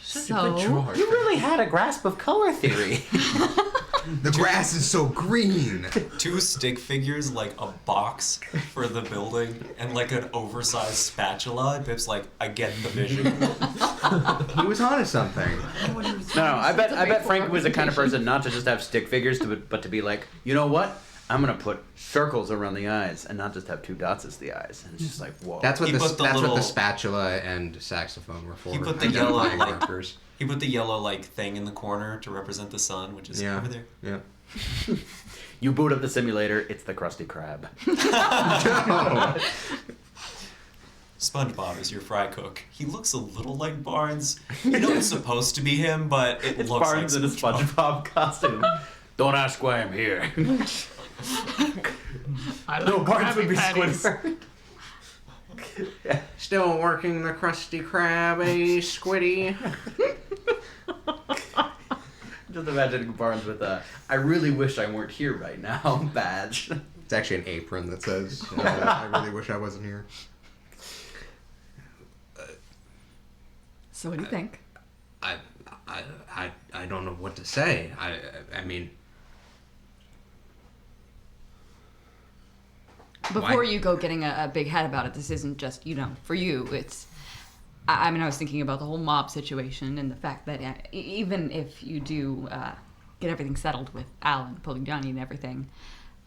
So, You really had a grasp of color theory. The grass is so green. 2 stick figures, like a box for the building, and like an oversized spatula. And Pip's like, I get the vision. He was onto something. No, I bet Frank was the kind of person not to just have stick figures, but to be like, you know what? I'm gonna put circles around the eyes and not just have 2 dots as the eyes. And it's just like, whoa. That's what He the put the that's what little- the spatula and saxophone were for. He put the yellow, identifying like- markers. He put the yellow like thing in the corner to represent the sun, which is Yeah. over there. Yeah. You boot up the simulator, it's the Krusty Krab. SpongeBob is your fry cook. He looks a little like Barnes. You know it's supposed to be him, but it It's looks Barnes in a like SpongeBob. SpongeBob costume. Don't ask why I'm here. No, Barnes would be Squidward. Still working the Krusty Krab, Squiddy. Just imagining Barnes with a "I really wish I weren't here right now" badge. It's actually an apron that says, I really wish I wasn't here. so what do you think? I don't know what to say. I mean, Before Why- you go getting a big head about it, this isn't just, for you. It's, I mean, I was thinking about the whole mob situation and the fact that even if you do get everything settled with Alan, Pugliani and everything,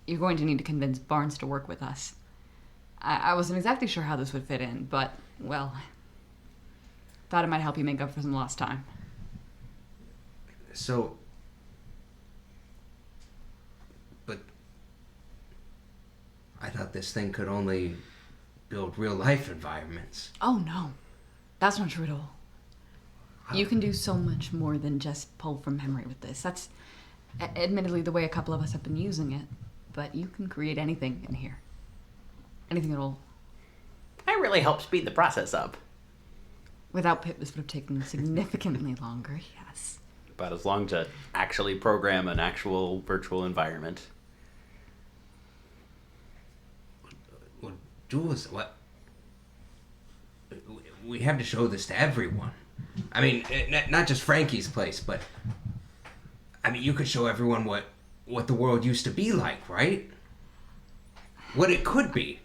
you're going to need to convince Barnes to work with us. I wasn't exactly sure how this would fit in, but, well, thought it might help you make up for some lost time. so. But I thought this thing could only build real life environments. Oh, no. That's not true at all. You can do so much more than just pull from memory with this. That's admittedly the way a couple of us have been using it, but you can create anything in here. Anything at all. That really helped speed the process up. Without Pip, this would have taken significantly longer, yes. About as long to actually program an actual virtual environment. Well, Jules, what? We have to show this to everyone. I mean, not just Frankie's Place, but I mean, you could show everyone what the world used to be like, right? What it could be.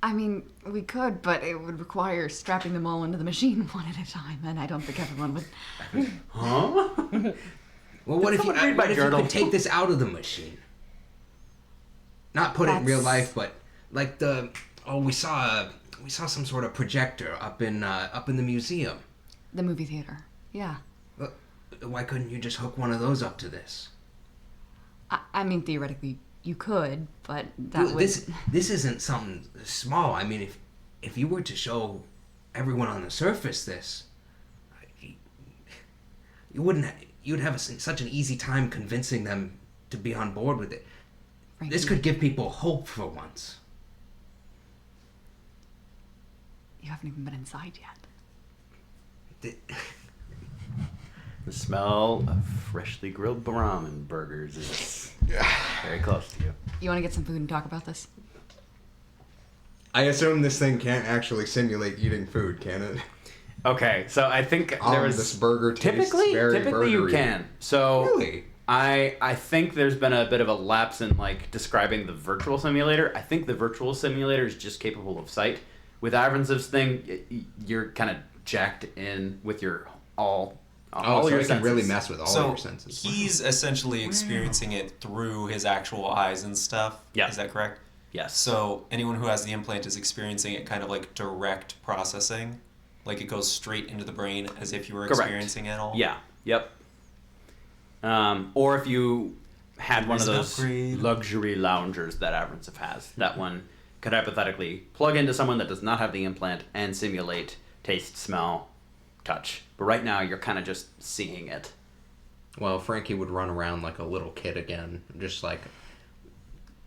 I mean, we could, but it would require strapping them all into the machine one at a time, and I don't think everyone would. Huh? Well, what if you, someone read my what if you journal? could take this out of the machine? Not put it in real That's- life, but like we saw some sort of projector up in the museum. The movie theater. Yeah. Why couldn't you just hook one of those up to this? I mean, theoretically, you could, but that Dude, would. this isn't something small. I mean, if you were to show everyone on the surface this, you'd have such an easy time convincing them to be on board with it. Frankie, This could give people hope for once. You haven't even been inside yet. The smell of freshly grilled ramen burgers is very close to you. You want to get some food and talk about this? I assume this thing can't actually simulate eating food, can it? Okay, so I think there was This burger tastes typically you burgery. can. So Really? I think there's been a bit of a lapse in like describing the virtual simulator. I think the virtual simulator is just capable of sight. With Ivransov's thing, you're kind of jacked in with your all so your it can really senses. mess with all So your senses. he's essentially experiencing it through his actual eyes and stuff. Yeah. Is that correct? Yes. So anyone who has the implant is experiencing it kind of like direct processing. Like it goes straight into the brain as if you were Correct. experiencing it all. Yeah. Yep. Or if you had one of There's an those upgrade. luxury loungers that Avransif has. That one could hypothetically plug into someone that does not have the implant and simulate taste, smell, touch. But right now, you're kind of just seeing it. Well, Frankie would run around like a little kid again, just like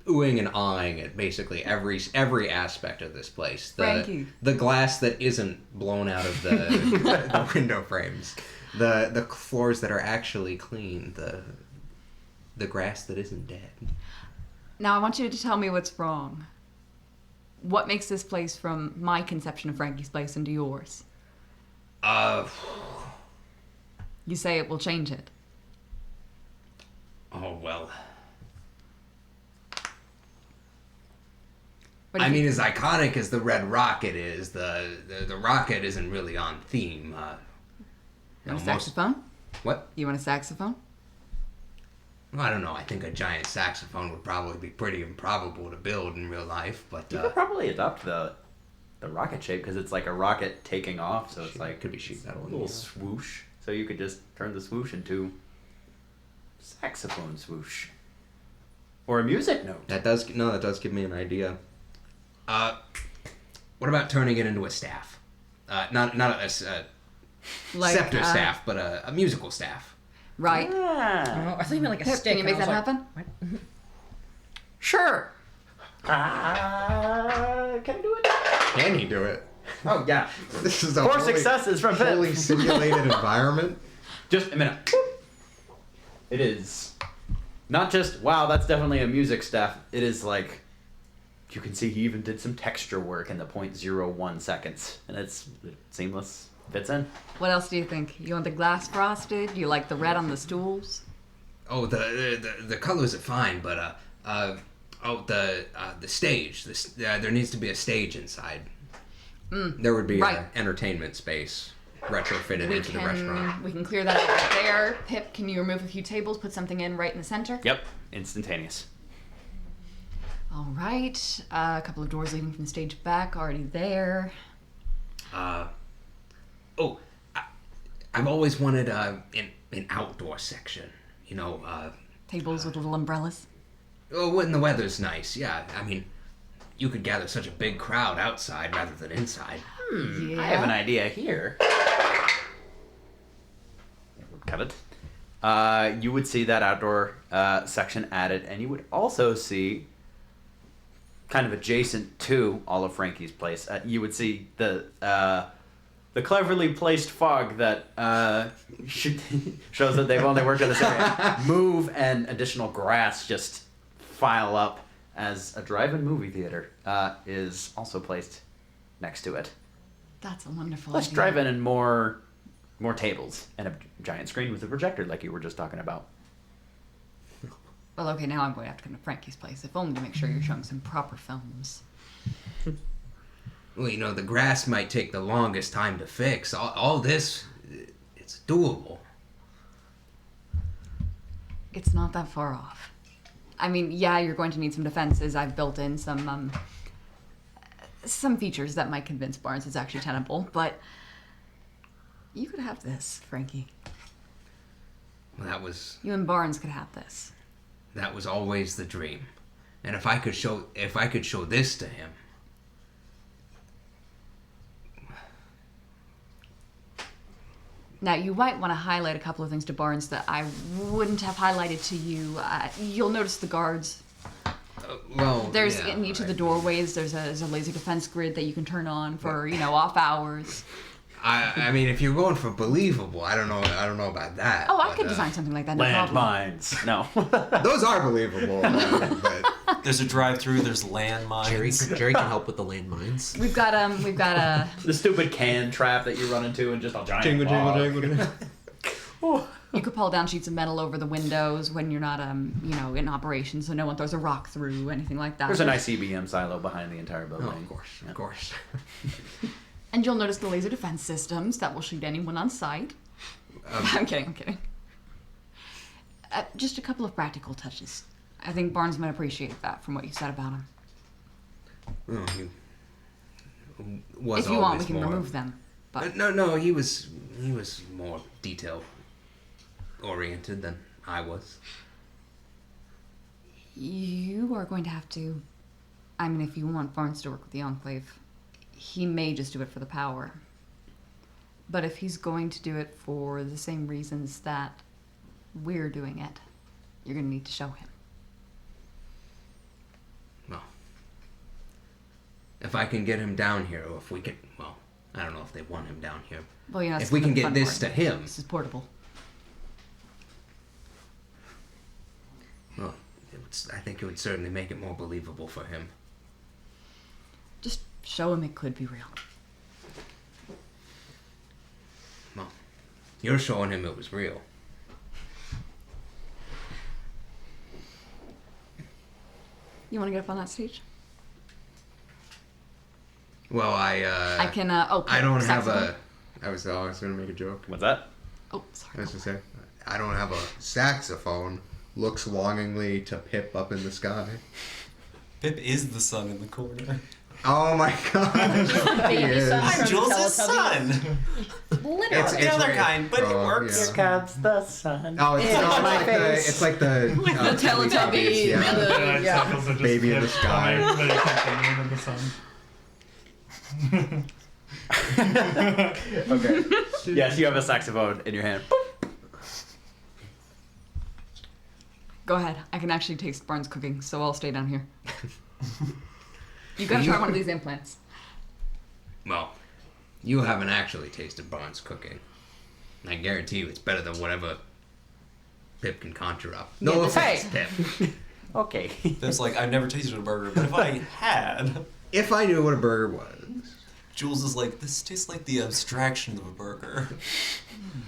oohing and ahhing at basically every aspect of this place. Frankie. The glass that isn't blown out of the window frames, the floors that are actually clean, the grass that isn't dead. Now I want you to tell me what's wrong. What makes this place from my conception of Frankie's place into yours? You say it will change it. Oh well. What do I you mean, think? as iconic as the Red Rocket is, the rocket isn't really on theme. You want a saxophone? What? You want a saxophone? Well, I don't know. I think a giant saxophone would probably be pretty improbable to build in real life, but You could probably adopt the rocket shape because it's like a rocket taking off, so it's like could be sheet metal a in little the air. swoosh. So you could just turn the swoosh into saxophone swoosh or a music note. that does give me an idea. What about turning it into a staff? Not a scepter staff, but a musical staff. Right. Ah, Oh, I think like a Pip, stick. can you make and I that was like, happen? sure. Can I do it? Can he do it? Oh yeah. This is a Four successes from Pip. fully simulated environment. Just a minute. It is not just wow. That's definitely a music staff. It is like you can see he even did some texture work in the 0.01 seconds, and it's seamless. Fits in. What else do you think? You want the glass frosted? You like the red on the stools? Oh, the colors are fine, but the stage. There needs to be a stage inside. There would be right. an entertainment space retrofitted into the restaurant. We can clear that out right there. Pip, can you remove a few tables, put something in right in the center? Yep. Instantaneous. All right. A couple of doors leading from the stage back, already there. I've always wanted an outdoor section. You know, Tables with little umbrellas. when the weather's nice. Yeah, I mean, you could gather such a big crowd outside rather than inside. Yeah. I have an idea here. Cut it. You would see that outdoor section added, and you would also see, kind of adjacent to all of Frankie's place, you would see the cleverly placed fog that shows that they've only worked in this area move, and additional grass just file up as a drive-in movie theater is also placed next to it. That's a wonderful Less idea. drive-in and more tables and a giant screen with a projector like you were just talking about. Well, okay, now I'm going to have to come to Frankie's place, if only to make sure you're showing some proper films. Well, you know, the grass might take the longest time to fix. All this, it's doable. It's not that far off. I mean, yeah, you're going to need some defenses. I've built in some features that might convince Barnes it's actually tenable, but you could have this, Frankie. Well, You and Barnes could have this. that was always the dream. And if I could show this to him, Now, you might want to highlight a couple of things to Barnes that I wouldn't have highlighted to you. You'll notice the guards. There's in each of the doorways. There's a laser defense grid that you can turn on for off hours. I mean, if you're going for believable, I don't know about that. Oh, I but, could design something like that. No problem. Landmines. No. Those are believable, but There's a drive-through. There's landmines. Jerry can help with the landmines. We've got a The stupid can trap that you run into and just a giant log. You could pull down sheets of metal over the windows when you're not in operation, so no one throws a rock through, anything like that. There's a nice EBM silo behind the entire building. of course. And you'll notice the laser defense systems that will shoot anyone on sight. I'm kidding. Just a couple of practical touches. I think Barnes might appreciate that from what you said about him. Well, he was If you want, we always can more- remove them. But No, he was more detail oriented than I was. are going to have to. I mean, if you want Barnes to work with the Enclave, he may just do it for the power. But if he's going to do it for the same reasons that we're doing it, you're going to need to show him. Well, if I can get him down here, or if we can, well, I don't know if they want him down here. Well, you know, If we can get this to him, This is portable. well, I think it would certainly make it more believable for him. Just show him it could be real. Well, you're showing him it was real. You want to get up on that stage? Well, I can. Oh, I don't have saxophone? I was gonna make a joke. What's that? Oh, I sorry. was gonna say, I don't have a saxophone. Looks longingly to Pip up in the sky. Pip is the sun in the corner. Oh my gosh. He is. I'm Jules' son. Literally. It's the other right. kind, but it Oh, works. yeah. comes the sun. Oh, it's, on my like the, face. it's like the Teletubbies, Yeah. the- Yeah, yeah. examples are just Baby in the Pip sky. telling everybody something in the sun. Okay. Yes, you have a saxophone in your hand. Go ahead. I can actually taste Barnes cooking, so I'll stay down here. You gotta try one of these implants. Well, you haven't actually tasted Barnes cooking. I guarantee you it's better than whatever Pip can conjure up. No Yeah, offense, hey. Pip. Okay. Pip's like, I've never tasted a burger, but if I had, If I knew what a burger was. Jules is like, this tastes like the abstraction of a burger.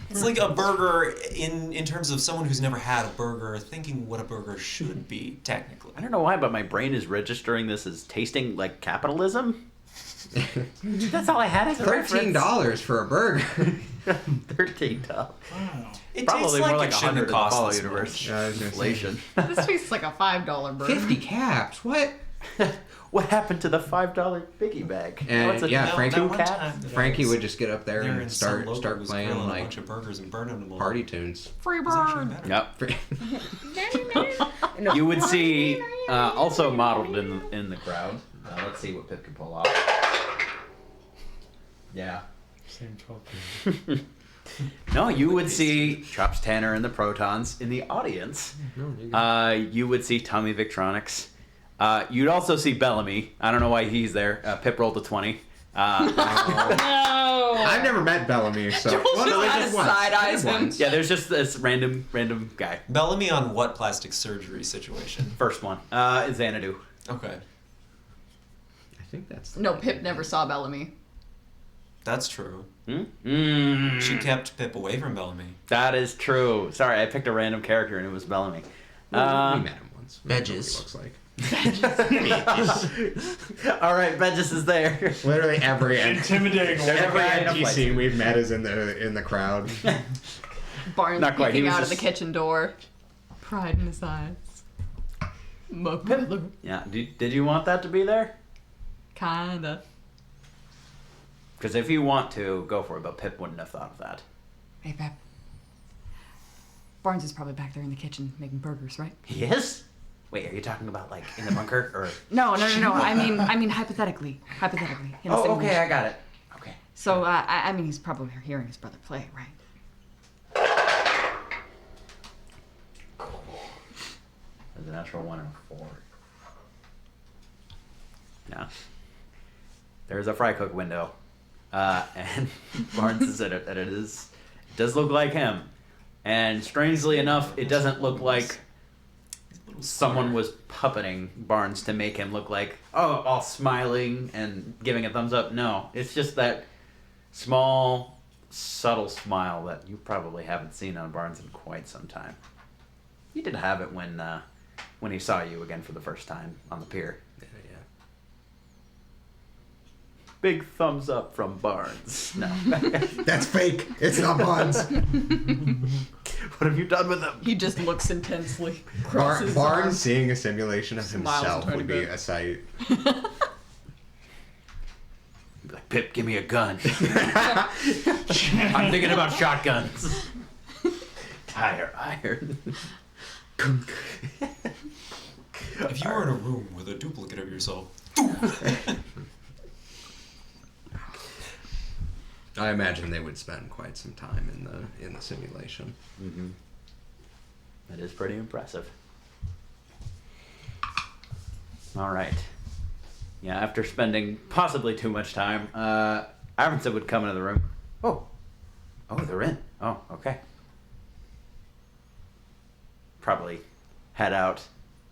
It's like a burger in terms of someone who's never had a burger, thinking what a burger should be, technically. I don't know why, but my brain is registering this as tasting like capitalism. That's all I had as a $13 for a burger. $13. Wow. It Probably tastes more like like it shouldn't 100 in have the cost Follow this universe. much. Yeah, I was gonna say. Inflation. This tastes like a $5 burger. 50 caps. What? What happened to the $5 biggie bag? And, What's a yeah, No, Frankie- that two one cats? time that I Frankie was would just get up there there and in start Sun Loco was playing grilling a like bunch of burgers and burning them all. party tunes. Free It was actually bird. better. Yep. You would see also modeled in the crowd. Let's see what Pip can pull off. Yeah. Same 12 people. No, you would see Chops Tanner and the Protons in the audience. You would see Tommy Victronics. You'd also see Bellamy. I don't know why he's there. Pip rolled a 20. I've never met Bellamy, so Jules well, no, just I did once. side I did eyes him. once. Yeah, there's just this random guy. Bellamy on what plastic surgery situation? First one. Xanadu. Okay. I think that's No, Pip never saw Bellamy. That's true. Hmm? She kept Pip away from Bellamy. That is true. Sorry, I picked a random character and it was Bellamy. We met him once. We know what he Bedges. looks like. All right, Bedges is there. literally every Intimidating. Every every item NPC we've met is in the crowd. Barnes Not quite, he peeking was out of the just- kitchen door. Pride in his eyes. My brother. Yeah. Did you want that to be there? Kinda. Because if you want to, go for it. But Pip wouldn't have thought of that. Hey, Pip. Barnes is probably back there in the kitchen making burgers, right? He is? Wait, are you talking about like in the bunker or? No. I mean hypothetically. Hypothetically. in a Oh, okay, simulation. I got it. Okay. So, I mean, he's probably hearing his brother play, right? There's a natural 1 and a 4. Yeah. There's a fry cook window, and Barnes is in it, and it does look like him. And strangely enough, it doesn't look like someone was puppeting Barnes to make him look like, oh, all smiling and giving a thumbs up. No, it's just that small, subtle smile that you probably haven't seen on Barnes in quite some time. He did have it when he saw you again for the first time on the pier. Yeah. Big thumbs up from Barnes. No. That's fake. It's not Barnes. What have you done with him? He just looks intensely. Barnes seeing a simulation of Smiles a himself tiny would be bit. a sight. Like, Pip, give me a gun. I'm thinking about shotguns. Tire iron. If you were in a room with a duplicate of yourself, I imagine they would spend quite some time in the simulation. Mm-hmm. That is pretty impressive. All right. Yeah, after spending possibly too much time, Iverson would come into the room. Oh, they're in. Oh, okay. Probably head out.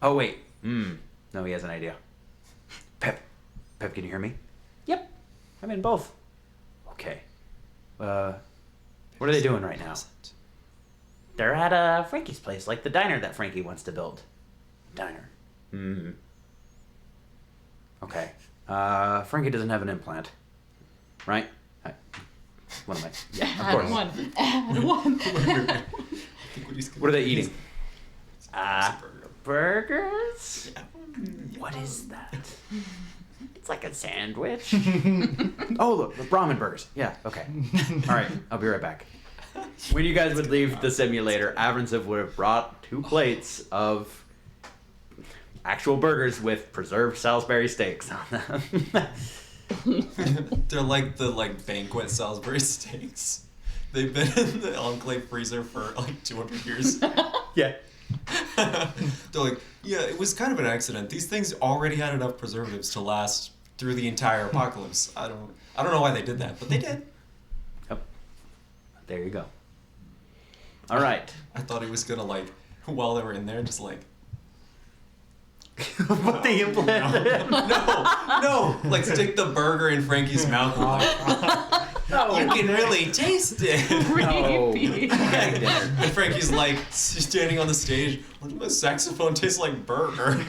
Oh wait. No, he has an idea. Pep, can you hear me? Yep, I'm in both. Okay. What are they doing right now? They're at Frankie's place, like the diner that Frankie wants to build. Diner. Okay. Frankie doesn't have an implant, right? What am I? Yeah, of course. Add one. What are they eating? Burgers? What is that? It's like a sandwich. Oh, look, the ramen burgers. Yeah, okay. All right, I'll be right back. When you guys would leave the simulator, Avransov would have brought 2 plates of actual burgers with preserved Salisbury steaks on them. they're like the banquet Salisbury steaks. They've been in the Enclave freezer for like 200 years. Yeah. They're like, yeah, it was kind of an accident. These things already had enough preservatives to last through the entire apocalypse. I don't know why they did that, but they did. Yep. There you go. All right. I thought he was gonna while they were in there, just like Put the implant in. no, stick the burger in Frankie's mouth. And you can really taste it. No. Creepy. And Frankie's standing on the stage. Why does my saxophone taste like burger?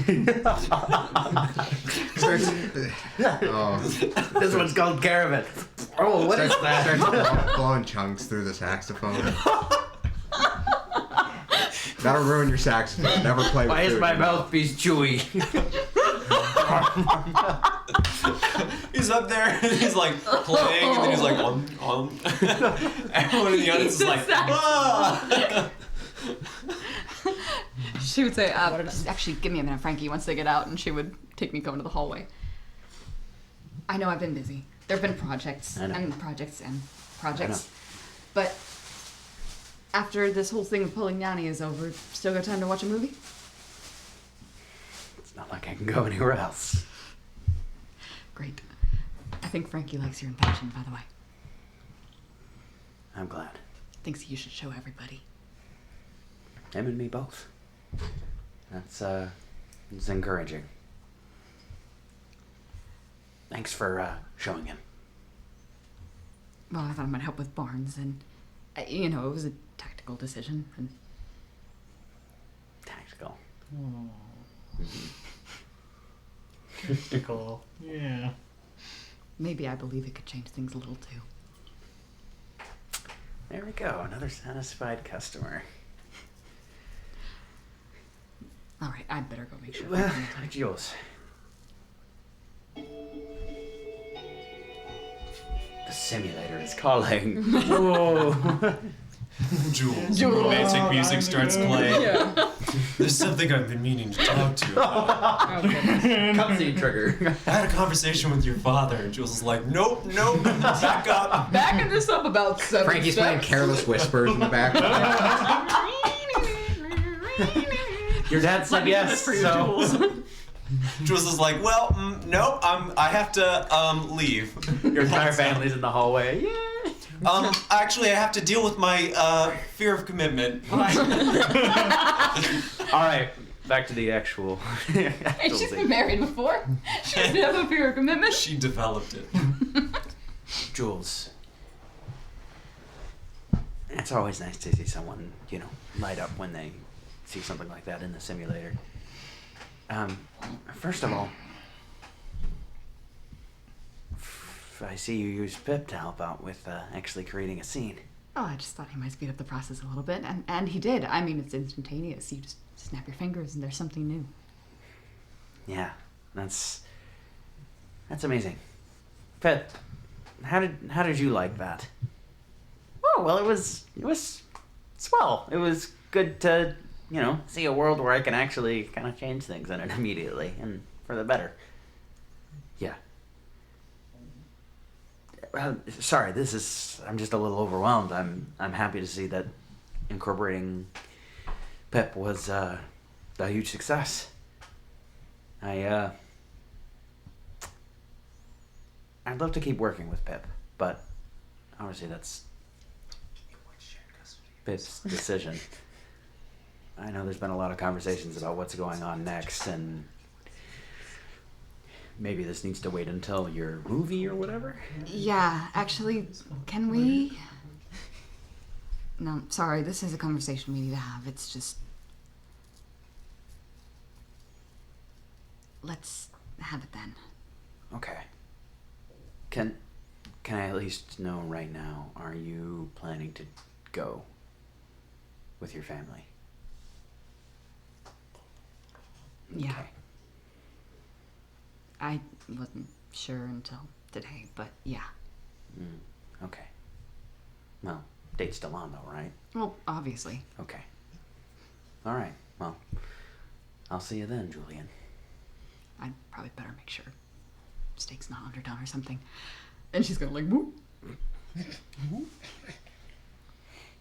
This one's called Caravan. Oh, what is that? Starts blowing chunks through the saxophone. That'll ruin your saxophone. Never play with Why is food. my mouthpiece chewy? He's up there and he's playing and then he's like, Everyone in the audience is like, ah! She would say, actually, give me a minute, Frankie, once they get out, and she would take me going to the hallway. I know I've been busy. There have been projects and projects. But after this whole thing of Polignani is over, still got time to watch a movie? It's not like I can go anywhere else. Great. I think Frankie likes your invention, by the way. I'm glad. Thinks you should show everybody. Him and me both. That's it's encouraging. Thanks for showing him. Well, I thought it might help with Barnes, and it was a tactical decision. And Tactical. Tactical. Yeah. maybe I believe it could change things a little too. There we go. Another satisfied customer. All right, I'd better go make sure. Well, Jules. The simulator is calling. Whoa. Jules, romantic music starts playing. Yeah. There's something I've been meaning to talk to you about. Cutscene trigger. I had a conversation with your father, and Jules is like, nope, back up. Backing this up about 7 Frankie's playing steps. Careless Whispers in the background. Your dad said yes, so Jules is like, well, nope, I have to leave. your entire family's in the hallway. Yeah. Actually, I have to deal with my fear of commitment. All right, back to the actual. Hey, she's been married before. She doesn't have a fear of commitment. She developed it. Jules. It's always nice to see someone, light up when they see something like that in the simulator. First of all, I see you use Pip to help out with actually creating a scene. Oh, I just thought he might speed up the process a little bit, and he did. I mean, it's instantaneous. You just snap your fingers and there's something new. Yeah, that's amazing. Pip, how did you like that? Oh well, it was swell. It was good to see a world where I can actually kind of change things in it immediately and for the better. Yeah. Sorry, I'm just a little overwhelmed. I'm happy to see that incorporating Pip was a huge success. I'd love to keep working with Pip, but obviously that's Pip's decision. I know there's been a lot of conversations about what's going on next, and maybe this needs to wait until your movie or whatever. Yeah, actually, can we? No, sorry, this is a conversation we need to have. It's just. Let's have it then. Okay. Can I at least know right now, are you planning to go with your family? Yeah. Okay. I wasn't sure until today, but yeah. Okay. Well, date's still on though, right? Well, obviously. Okay. All right. Well, I'll see you then, Julian. I'd probably better make sure steak's not underdone or something. And she's gonna like, whoop.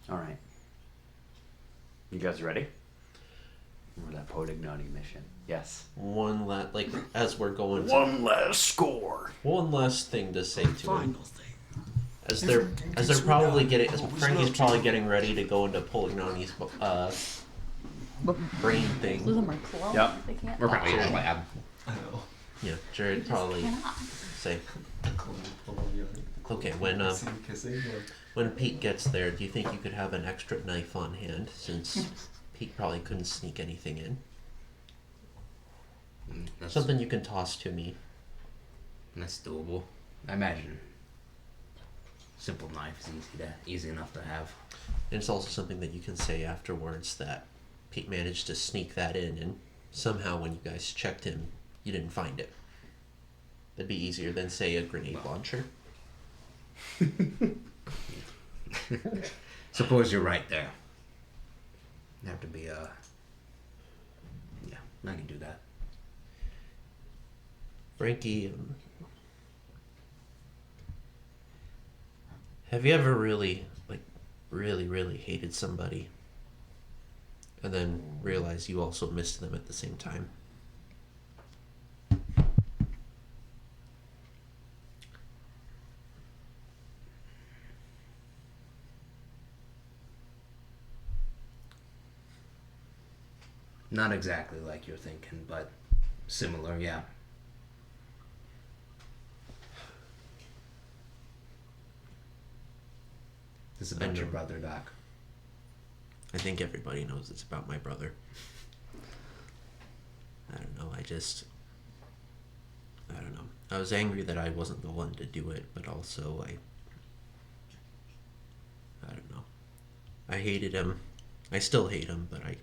All right. You guys ready? For that Podignani mission? Yes. One last, as we're going. One last score. One last thing to say to him. As they're probably getting, as Frankie's probably getting ready to go into Polignani's brain thing. Yep. We're probably in a lab. I know. Yeah, Jared probably say, okay, when Pete gets there, do you think you could have an extra knife on hand, since Pete probably couldn't sneak anything in? That's, Something you can toss to me. that's doable. I imagine. Simple knife is easy enough to have. And it's also something that you can say afterwards that Pete managed to sneak that in, and somehow when you guys checked him, you didn't find it. That'd be easier than, say, a grenade launcher. Suppose you're right there. You have to be yeah, I can do that. Frankie, have you ever really hated somebody and then realized you also missed them at the same time? Not exactly like you're thinking, but similar, yeah. This is about your brother, Doc. I think everybody knows it's about my brother. I don't know, I don't know. I was angry that I wasn't the one to do it, but also I don't know. I hated him. I still hate him, but I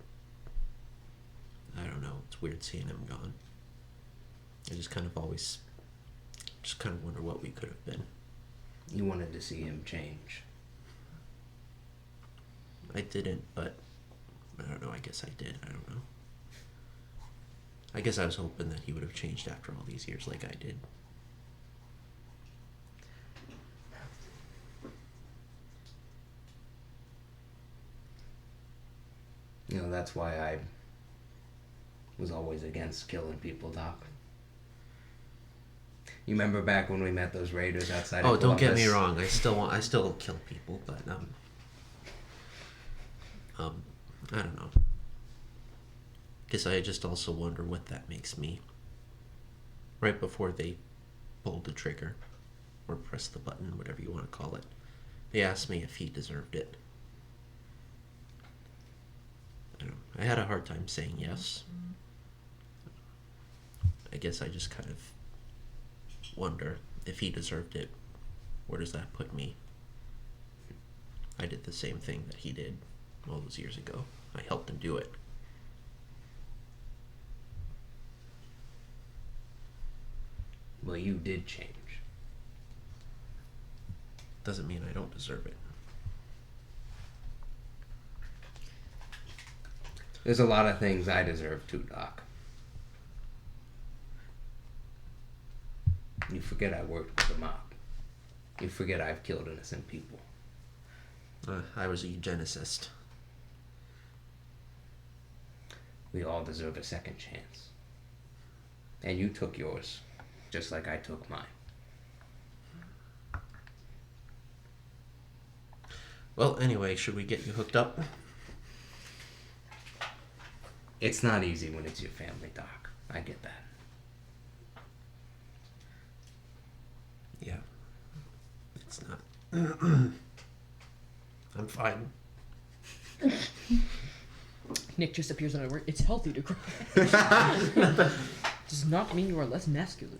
don't know. It's weird seeing him gone. I just kind of wonder what we could have been. You wanted to see him change. I didn't, but I don't know. I guess I did. I don't know. I guess I was hoping that he would have changed after all these years like I did. You know, that's why I was always against killing people, Doc. You remember back when we met those raiders outside of Don't get me Columbus? wrong. I still kill people, but I don't know. Guess I just also wonder what that makes me. Right before they pulled the trigger, or pressed the button, whatever you want to call it, they asked me if he deserved it. I had a hard time saying yes. I guess I just kind of wonder if he deserved it, where does that put me? I did the same thing that he did all those years ago. I helped him do it. Well, you did change. Doesn't mean I don't deserve it. There's a lot of things I deserve too, Doc. You forget I worked with the mob. You forget I've killed innocent people. I was a eugenicist. We all deserve a second chance. And you took yours, just like I took mine. Well, anyway, should we get you hooked up? It's not easy when it's your family, Doc. I get that. Yeah. It's not. I'm fine. Nick just appears on a word. It's healthy to cry. Does not mean you are less masculine.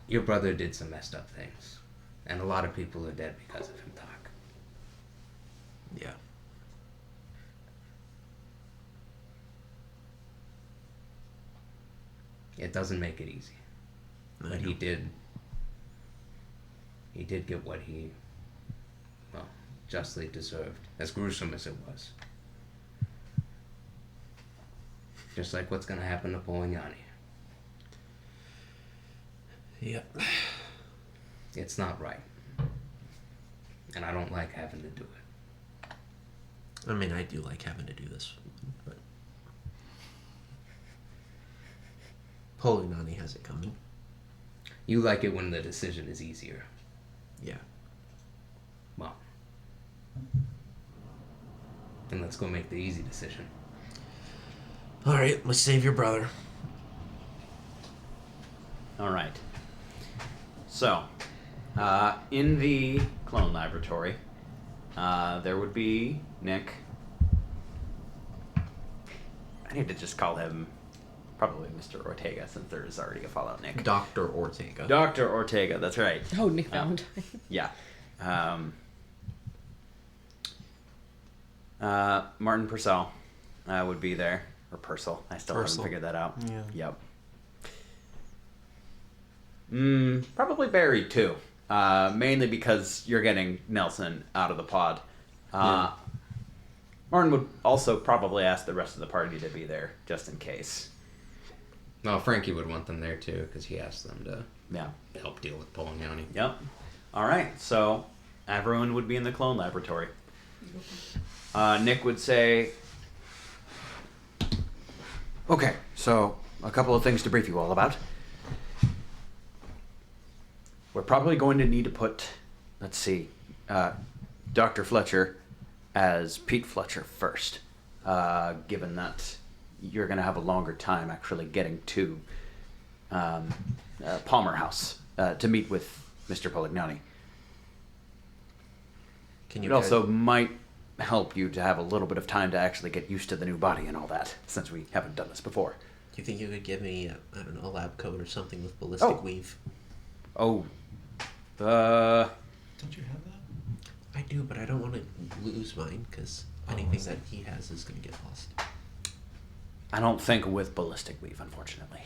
Your brother did some messed up things. And a lot of people are dead because of him, Doc. Yeah. It doesn't make it easy. I But know. he did get what he, well, justly deserved, as gruesome as it was. Just like what's gonna happen to Polignani. Yeah. It's not right. And I don't like having to do it. I mean, I do like having to do this, but Polignani has it coming. You like it when the decision is easier. Yeah. Well. Then let's go make the easy decision. All right, let's save your brother. All right. So, in the clone laboratory, there would be Nick. I need to just call him probably Mr. Ortega, since there is already a Fallout Nick. Dr. Ortega. Dr. Ortega, that's right. Oh, Nick Valentine. Yeah. Martin Purcell would be there. Or Purcell. I still Purcell. haven't figured that out. Yeah. Yep. Probably Barry, too. Mainly because you're getting Nelson out of the pod. Martin would also probably ask the rest of the party to be there, just in case. Well, Frankie would want them there too, because he asked them to Yeah. help deal with Polignani. Yep. All right. So everyone would be in the clone laboratory. Nick would say, "Okay, so a couple of things to brief you all about. We're probably going to need to put, let's see, Dr. Fletcher as Pete Fletcher first, given that you're going to have a longer time actually getting to Palmer House to meet with Mr. Polignani. Can It you also might help you to have a little bit of time to actually get used to the new body and all that, since we haven't done this before." Do you think you could give me, I don't know, a lab coat or something with ballistic weave? Oh, Don't you have that? I do, but I don't want to lose mine because anything that he has is going to get lost. I don't think with ballistic weave, unfortunately.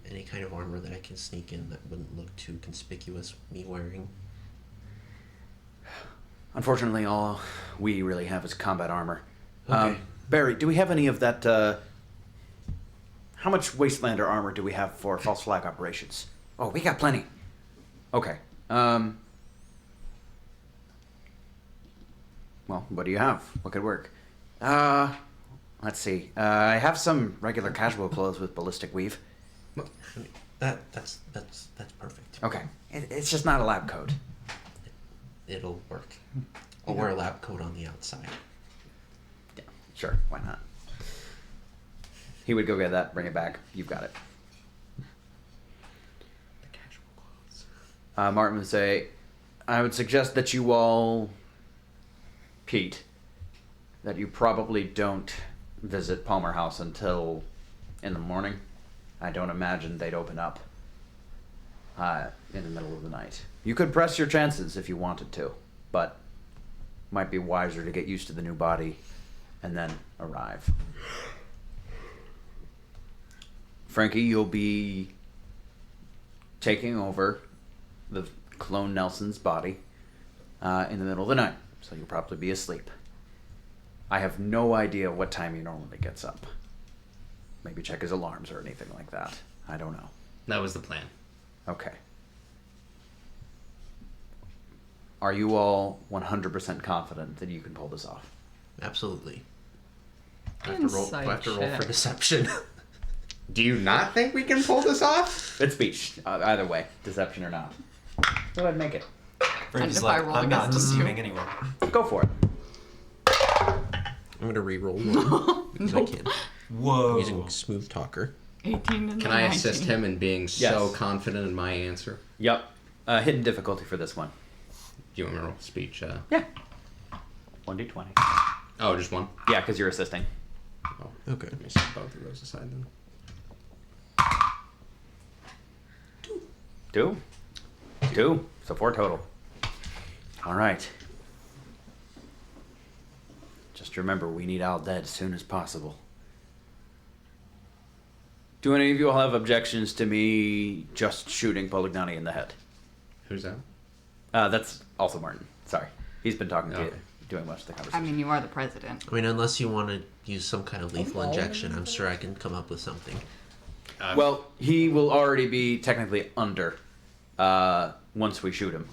Any kind of armor that I can sneak in that wouldn't look too conspicuous, me wearing. Unfortunately, all we really have is combat armor. Okay. Barry, do we have any of that? How much Wastelander armor do we have for false flag operations? Oh, we got plenty. Okay. Well, what do you have? What could work? Let's see. I have some regular casual clothes with ballistic weave. I mean, that's perfect. Okay. It's just not a lab coat. It'll work. I'll wear a lab coat on the outside. Yeah, sure. Why not? He would go get that, bring it back. You've got it. The casual clothes. Martin would say, "I would suggest that you all, Pete, that you probably don't visit Palmer House until in the morning. I don't imagine they'd open up in the middle of the night. You could press your chances if you wanted to, but might be wiser to get used to the new body and then arrive. Frankie, you'll be taking over the clone Nelson's body in the middle of the night. so you'll probably be asleep. I have no idea what time he normally gets up. Maybe check his alarms or anything like that. I don't know. That was the plan. Okay. Are you all 100% confident that you can pull this off? Absolutely. I have to roll, do I have to roll for check. deception. Do you not think we can pull this off? It's speech, either way, deception or not. Go ahead and make it. Brady's if I like, roll I'm not against deceiving anyone. Go for it. I'm gonna re-roll one because I can. Whoa. I'm using smooth talker. 18 and Can I assist 19. him in being so Yes. confident in my answer? Yep. Hidden difficulty for this one. Do you want me to roll speech? Yeah. 1d20. Oh, just one? Yeah, because you're assisting. Oh, Okay. let me set both of those aside then. 2? 2. So 4 total. All right. Just remember, we need Al dead as soon as possible. Do any of you all have objections to me just shooting Polignani in the head? Who's that? That's also Martin. Sorry. He's been talking to you, Okay. doing much of the I conversation. mean, you are the president. I mean, unless you want to use some kind of lethal injection, I'm sure I can come up with something. Well, he will already be technically under once we shoot him.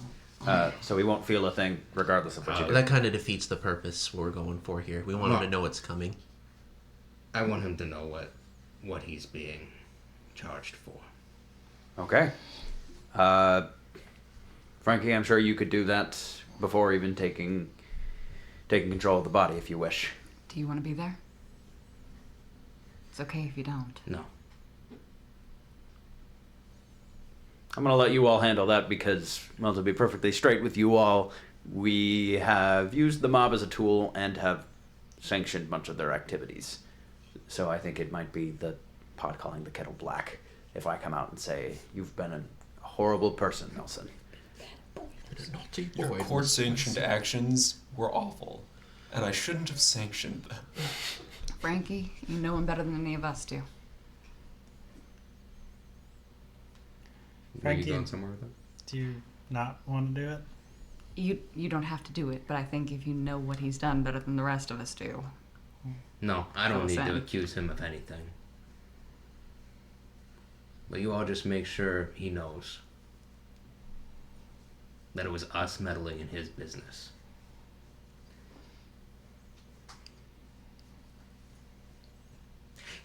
So he won't feel a thing regardless of what you do. That kind of defeats the purpose we're going for here. We want him to Well- know it's coming. I want him to know what he's being charged for. Okay. Frankie, I'm sure you could do that before even taking control of the body if you wish. Do you want to be there? It's okay if you don't. No. I'm going to let you all handle that because, well, to be perfectly straight with you all, we have used the mob as a tool and have sanctioned much of their activities. So I think it might be the pot calling the kettle black if I come out and say, you've been a horrible person, Nelson. Your court-sanctioned actions were awful, and I shouldn't have sanctioned them. Frankie, you know him better than any of us do. Are Frankie- you going somewhere with it? Do you not want to do it? You don't have to do it, but I think if you know what he's done better than the rest of us do. No, I don't need to Consent. accuse him of anything. But you all just make sure he knows that it was us meddling in his business.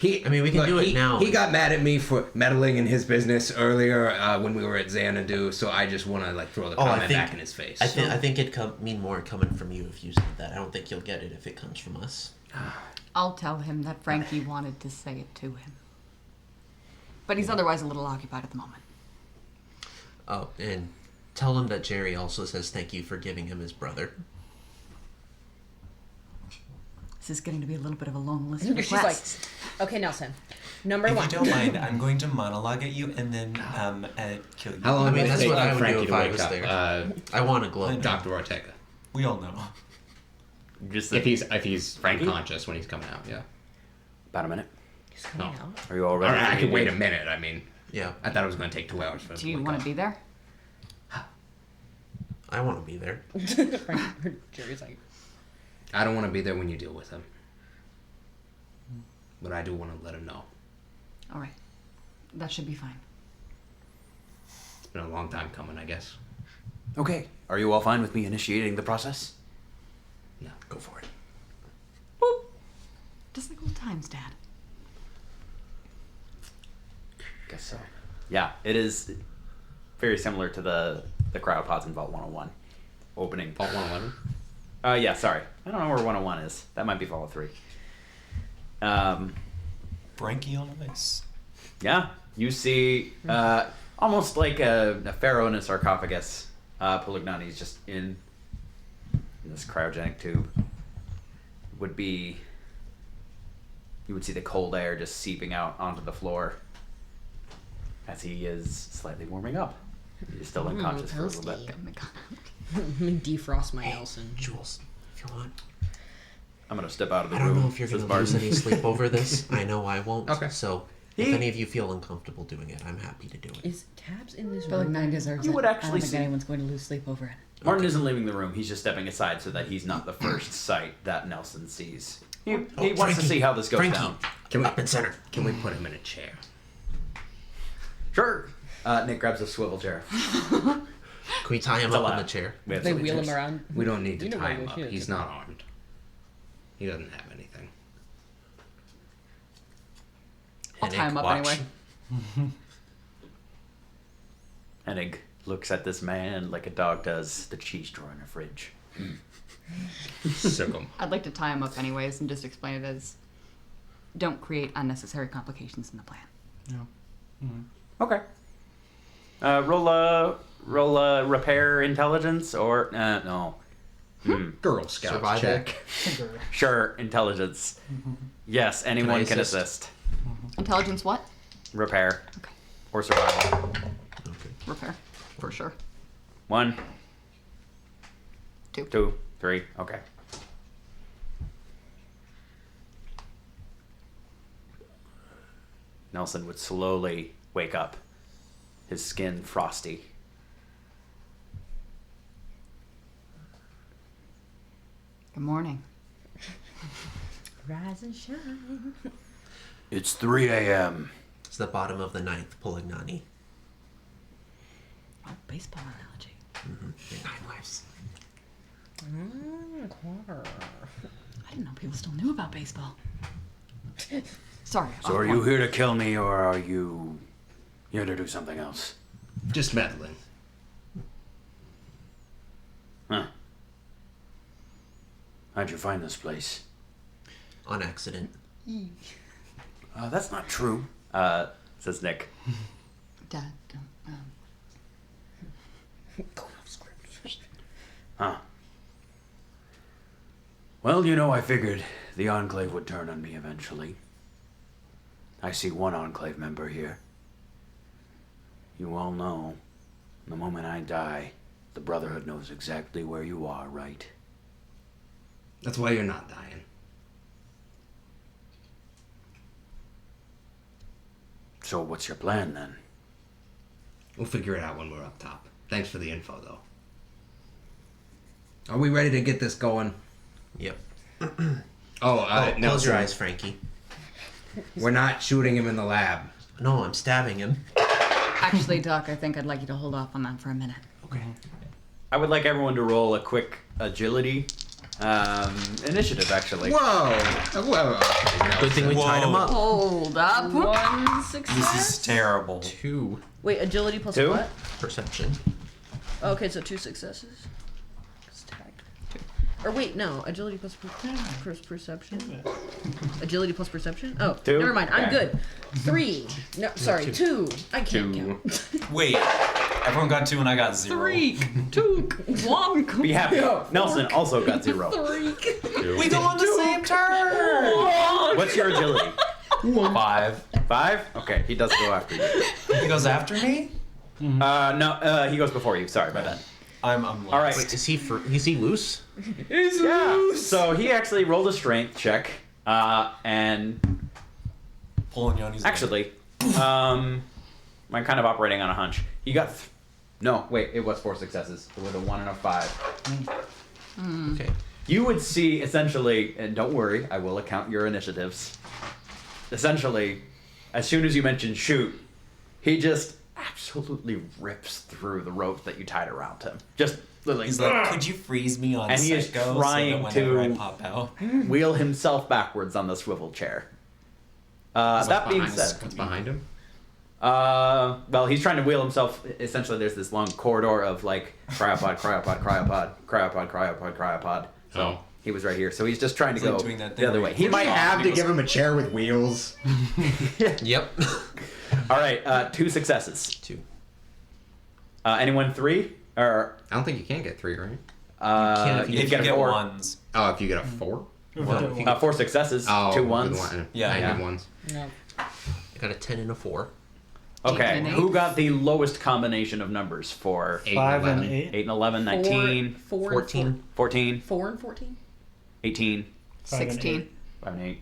I mean, we can do it now. He got mad at me for meddling in his business earlier when we were at Xanadu, so I just want to throw the comment back in his face. I think it'd mean more coming from you if you said that. I don't think you'll get it if it comes from us. I'll tell him that Frankie wanted to say it to him. But he's otherwise a little occupied at the moment. Oh, and tell him that Jerry also says thank you for giving him his brother. This is getting to be a little bit of a long list of She's like, requests. okay, Nelson. Number If one. you don't mind, I'm going to monologue at you and then kill you. How long I mean, would it that's take what I would do Frankie if to I wake was up? there. I want a glow. Dr. Ortega. We all know. Just If he's Frankie? unconscious when he's coming out, yeah. about a minute. He's coming No. out. Are you all All ready? right, for I the can wait a evening? minute. I mean, Yeah, I thought it was going to take 2 hours for him Do you wake want up. to be there? I want to be there. Jerry's like, I don't want to be there when you deal with him. But I do want to let him know. All right. That should be fine. It's been a long time coming, I guess. Okay. Are you all fine with me initiating the process? No. Go for it. Just like old times, Dad. Guess so. Yeah, it is very similar to the cryopods in Vault 101. Opening. Vault 111? Yeah, sorry. I don't know where 101 is. That might be Vault 3. Frankie on ice. Yeah, you see almost like a pharaoh in a sarcophagus. Polignani's just in this cryogenic tube. You would see the cold air just seeping out onto the floor as he is slightly warming up. He's still unconscious for a little bit. Oh my God. let me defrost my Nelson. Jules, if you want. I'm gonna step out of the I room. don't know if you're says going to lose Martin. any sleep over this. I know I won't. Okay. So if any of you feel uncomfortable doing it, I'm happy to do it. Is Tabs in this I feel like room? 9 deserves You it. would I actually don't think see- anyone's going to lose sleep over it. Martin isn't leaving the room. He's just stepping aside so that he's not the first sight that Nelson sees. He wants to Frankie, see how this goes Frankie. down. Can we, Up and center. can we put him in a chair? Sure. Nick grabs a swivel chair. Can we tie him It's up in allowed. the chair? We have They swivel wheel chairs. him around. We don't need to You know tie where him we up. should. He's not armed. He doesn't have anything. I'll tie him up watch. anyway. Hennig looks at this man like a dog does the cheese drawer in a fridge. Sick him. I'd like to tie him up anyways and just explain it as don't create unnecessary complications in the plan. Okay. Roll a repair intelligence or no. Girl Scouts Survival. check. Sure, intelligence. Yes, anyone can assist? assist. Intelligence what? Repair. Okay. Or survival. Repair. For sure. 1, Two. 2, 3. Okay. Nelson would slowly wake up, his skin frosty. Good morning. Rise and shine. It's 3 a.m. It's the bottom of the ninth, Polignani. Oh, baseball analogy. Nine lives. I didn't know people still knew about baseball. Sorry. So are you here to kill me or are you here to do something else? Just meddling. Huh. How'd you find this place? On accident. That's not true, says Nick. Dad, Huh. Well, you know, I figured the Enclave would turn on me eventually. I see one Enclave member here. You all know, the moment I die, the Brotherhood knows exactly where you are, right? That's why you're not dying. So what's your plan then? We'll figure it out when we're up top. Thanks for the info, though. Are we ready to get this going? Yep. Oh, Close Nelson, your eyes, Frankie. we're not shooting him in the lab. No, I'm stabbing him. Actually, Doc, I think I'd like you to hold off on that for a minute. Okay. I would like everyone to roll a quick agility initiative, actually. Whoa! Good thing we tied him up. Hold up. One success. This is terrible. 2 Wait, agility plus 2? what? perception. Okay, so 2 successes. It's tagged. Or wait, no, agility plus perception. Agility plus perception. Oh, 2? never mind. I'm Okay. good. 3. No, sorry, 2. I can't 2. count. Wait, everyone got 2 and I got 0. 3, 2, 1. Be happy. Nelson also got 0. 3. We go on the same turn. What's your agility? 5. 5? Okay, he does go after you. He goes after me. No, he goes before you. Sorry about that. I'm All right. Wait, is he loose? Yeah. So he actually rolled a strength check, and pulling Yoni's. actually, I'm kind of operating on a hunch. He got, no, wait, it was 4 successes. So with a 1 and a 5. Okay. You would see essentially, and don't worry, I will account your initiatives. Essentially, as soon as you mention shoot, he just absolutely rips through the rope that you tied around him. Just literally. He's like, could you freeze me on And he is Psycho trying so that whenever to- I pop out? wheel himself backwards on the swivel chair. That being said, What's behind him? well, he's trying to wheel himself. Essentially, there's this long corridor of like cryopod, cryopod, cryopod, cryopod, cryopod, cryopod. So Oh. he was right here. So he's just trying to It's like go doing that the thing other where way. you He might have to give him. a chair with wheels. Yep. All right, 2 successes. 2. Anyone 3 or I don't think you can get 3, right? can't you If you get a get 4. ones. Oh, if you get a 4? 4 successes, Oh, 2 good ones. one. Yeah. I Yeah. did ones. No. I got a 10 and a 4. Okay, 8 and 8. who got the lowest combination of numbers for 8 5 and and 11. 8. 8 and 11, 19, 4 14. 14, 4 and 14. 18, 5 and 16. 5 and 8.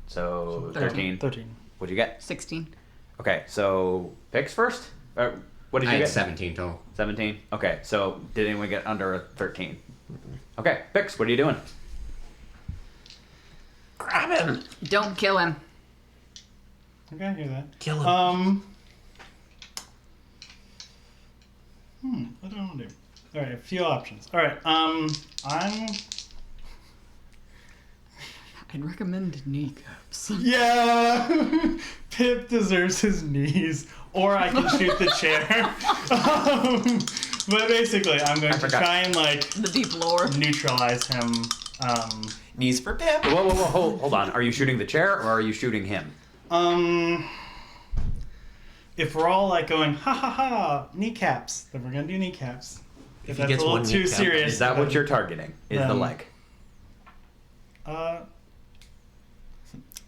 So 13. 13. 13. What'd you get? 16. Okay, so picks first? What What did I you had get? 17 total. 17? Okay, so did anyone get under a 13? Okay, Bix, what are you doing? Grab him. Don't kill him. Okay, I hear that. Kill him. What do I want to do? All right, a few options. All right, I'd recommend kneecaps. yeah. Pip deserves his knees, or I can shoot the chair. But basically, I'm going to forgot. try and like The deep lore. neutralize him. Knees for Pip. Whoa, hold on. Are you shooting the chair or are you shooting him? If we're all like going ha ha ha kneecaps, then we're gonna do kneecaps. If If he that's gets a little one too kneecap, serious, Is that what you're targeting? Is the Um, leg?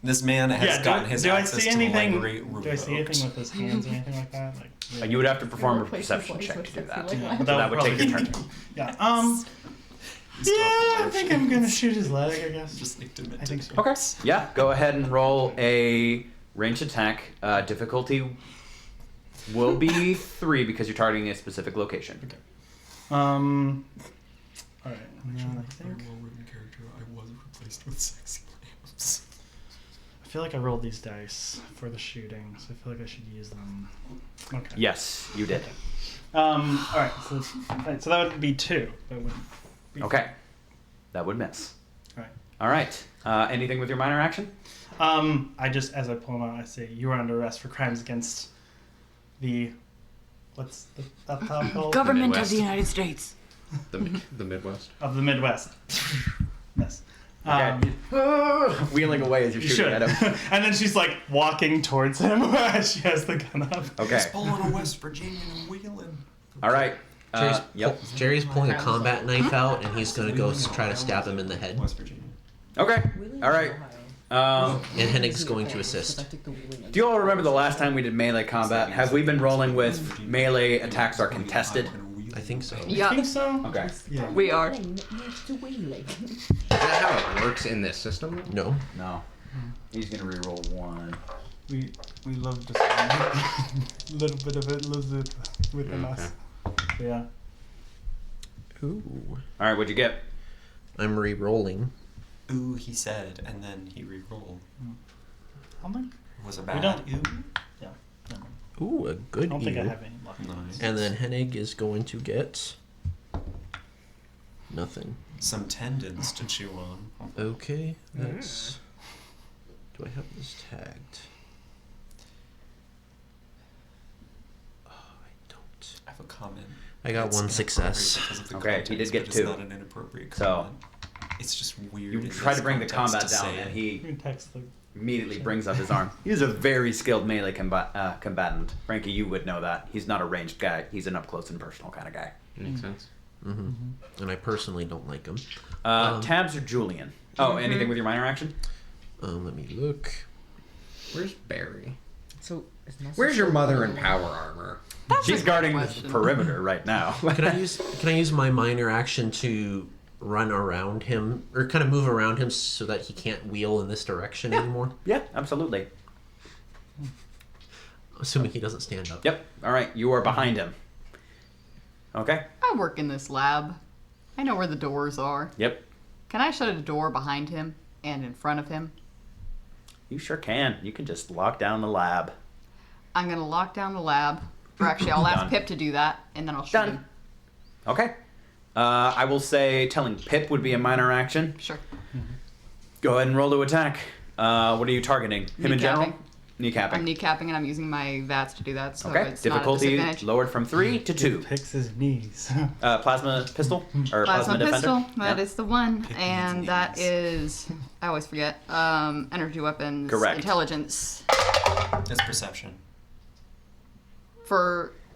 This man has Yeah. gotten Do, his do I access see to the anything? leg revoked. Do I see anything with his hands or anything like that? Like, You would have to perform a Replace perception his check legs to do with that. sexy leg but So that would take your probably- turn. Yeah. Still Yeah, have I the think motion. I'm gonna shoot his leg. I guess. Just like I think so. Okay. Yeah, go ahead and roll a ranged attack. Difficulty will be 3 because you're targeting a specific location. Okay. All right. Now I think. character, I was replaced with sexy lambs. I feel like I rolled these dice for the shooting, so I feel like I should use them. Okay. Yes, you did. All right. So that would be 2. That would. Be Okay. That would miss. All right. All right. Anything with your minor action? I just, as I pull them out, I say, you are under arrest for crimes against the, what's that town called? Government of Midwest. the United States. The Midwest. Of the Midwest. Yes. Okay. Wheeling away as you're You shooting should. at him. And then she's like walking towards him as she has the gun up. Okay. Pulling a West Virginia and wheeling. All right. Yep. Jerry's pulling a combat knife out, and he's gonna go try to stab him in the head. West Virginia. Okay. All right. And Hennig's going to assist. Do you all remember the last time we did melee combat? Have we been rolling with melee attacks are contested? I think so. I Yeah, think so. Okay. Yeah. we are. Is that how it works in this system? No. No. He's gonna reroll 1. We love just a little bit of it lives it within us. Yeah. Ooh. All right. What'd you get? I'm re-rolling. Ooh, he said, and then he re-rolled. How much? Was a We bad don't. ooh. Yeah. Never mind. Ooh, a I good don't think I ew. have any luck. Nice. And then Hennig is going to get nothing. Some tendons to chew on. Okay, that's. Do I have this tagged? Oh, I don't. I have a comment. I got It's one inappropriate success. because of the Okay, he context, did get but 2. It's not an inappropriate So, comment. It's just weird. You in try this to bring the context combat to down, say and it. he You can text the. immediately brings up his arm. He's a very skilled melee combatant. Frankie, you would know that. He's not a ranged guy. He's an up close and personal kind of guy. Makes sense. And I personally don't like him. Tabs or Julian? Oh, anything with your minor action? Let me look. Where's Barry? So it's not Where's your mother in power armor? She's guarding the question. perimeter right now. Can I use my minor action to run around him or kind of move around him so that he can't wheel in this direction anymore? Yeah, absolutely. Assuming he doesn't stand up. Yep. All right, you are behind him. Okay. I work in this lab. I know where the doors are. Yep. Can I shut a door behind him and in front of him? You sure can. You can just lock down the lab. I'm gonna lock down the lab. Or actually, I'll ask Done. Pip to do that, and then I'll shoot Done. him. Okay. I will say telling Pip would be a minor action. Sure. Go ahead and roll to attack. What are you targeting? Him in general? Kneecapping. I'm kneecapping, and I'm using my VATS to do that, so Okay. it's not a Difficulty disadvantage. lowered from 3 to 2. Picks his knees. Plasma pistol or Plasma defender. pistol, that Yeah. is the one, Pick and these that knees. is, I always forget, energy weapons, Correct. intelligence. It's perception.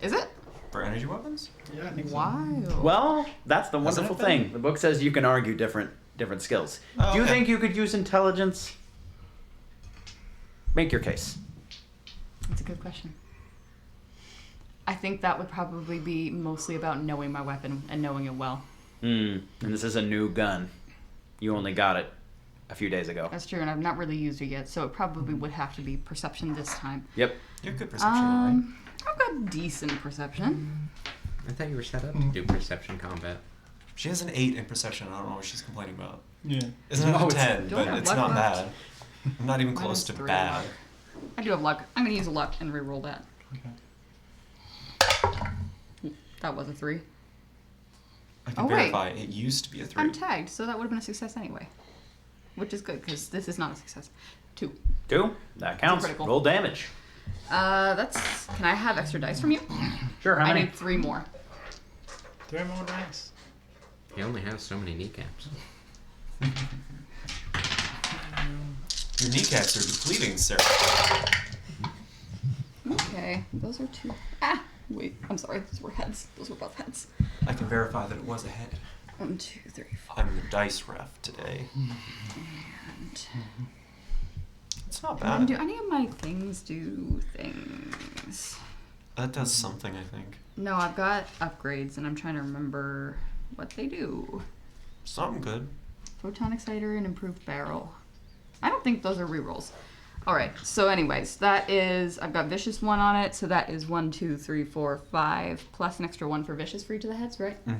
Is it? For energy weapons? Yeah, I think so. Wow. Well, that's the Hasn't wonderful it been? thing. The book says you can argue different skills. Oh, Do you okay. think you could use intelligence? Make your case. That's a good question. I think that would probably be mostly about knowing my weapon and knowing it well. And this is a new gun. You only got it a few days ago. That's true, and I've not really used it yet, so it probably would have to be perception this time. Yep. You have good perception, right? I've got decent perception. I thought you were set up to do perception combat. She has an 8 in perception. I don't know what she's complaining about. Yeah. It's not No, a it's- 10, Do I but have it's luck not left? bad. I'm not even Mine close is to 3 bad. luck. I do have luck. I'm gonna use luck and re-roll that. Okay. That was a 3. I can Oh, wait. verify it used to be a 3. I'm tagged, so that would have been a success anyway. Which is good, because this is not a success. 2. 2. That counts. critical. Roll damage. That's... Can I have extra dice from you? Sure, how I many? need 3 more. 3 more dice. He only has so many kneecaps. Your kneecaps are depleting, sir. Okay, those are 2. Ah! Wait, I'm sorry, those were heads. Those were both heads. I can verify that it was a head. 1, 2, 3, 4. I'm the dice ref today. And... It's not And do bad. any of my things do things? That does something, I think. No, I've got upgrades, and I'm trying to remember what they do. Something good. Photon Exciter and Improved Barrel. I don't think those are rerolls. Alright, so anyways, that is... I've got Vicious 1 on it, so that is 1, 2, 3, 4, 5, plus an extra 1 for Vicious for each of the heads, right? Mm.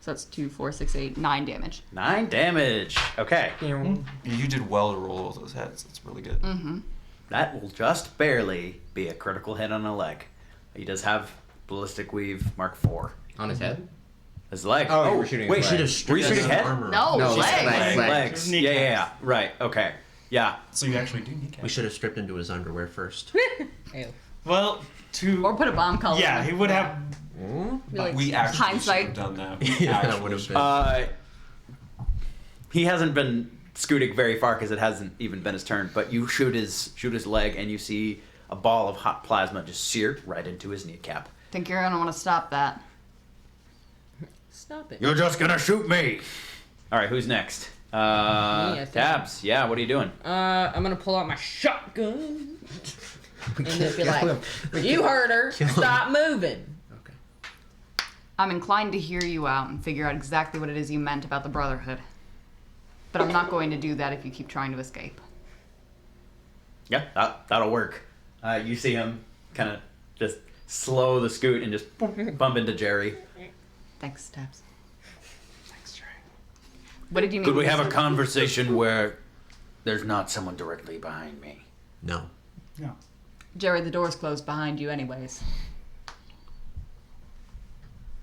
So that's 2, 4, 6, 8, 9 damage. 9 damage. Okay. You did well to roll all those heads. That's really good. Mm-hmm. That will just barely be a critical hit on a leg. He does have Ballistic Weave Mark IV. On his head? His leg. Oh, you were shooting his wait, leg. were you shooting head? armor. No, No, legs! legs. Legs. Kneecaps. Yeah. Right. Okay. Yeah. So you actually do kneecaps. We should have stripped into his underwear first. Ew. Well, to Or put a bomb collar yeah, on it. he would have. Be like, We actually hindsight. should have done that. We Yeah, that actually would have should. been. He hasn't been scooting very far because it hasn't even been his turn. But you shoot his leg, and you see a ball of hot plasma just seared right into his kneecap. Think you're gonna want to stop that. Stop it. You're just gonna shoot me. All right, who's next? I think. Tabs. Yeah, what are you doing? I'm gonna pull out my shotgun and then be like, "You heard her. Stop moving." Okay. I'm inclined to hear you out and figure out exactly what it is you meant about the Brotherhood. But I'm not going to do that if you keep trying to escape. Yeah, that'll work. You see him kind of just slow the scoot and just bump into Jerry. Thanks, Tabs. Thanks, Jerry. What did you mean? Could we have a conversation where there's not someone directly behind me? No. No. Jerry, the door's closed behind you anyways.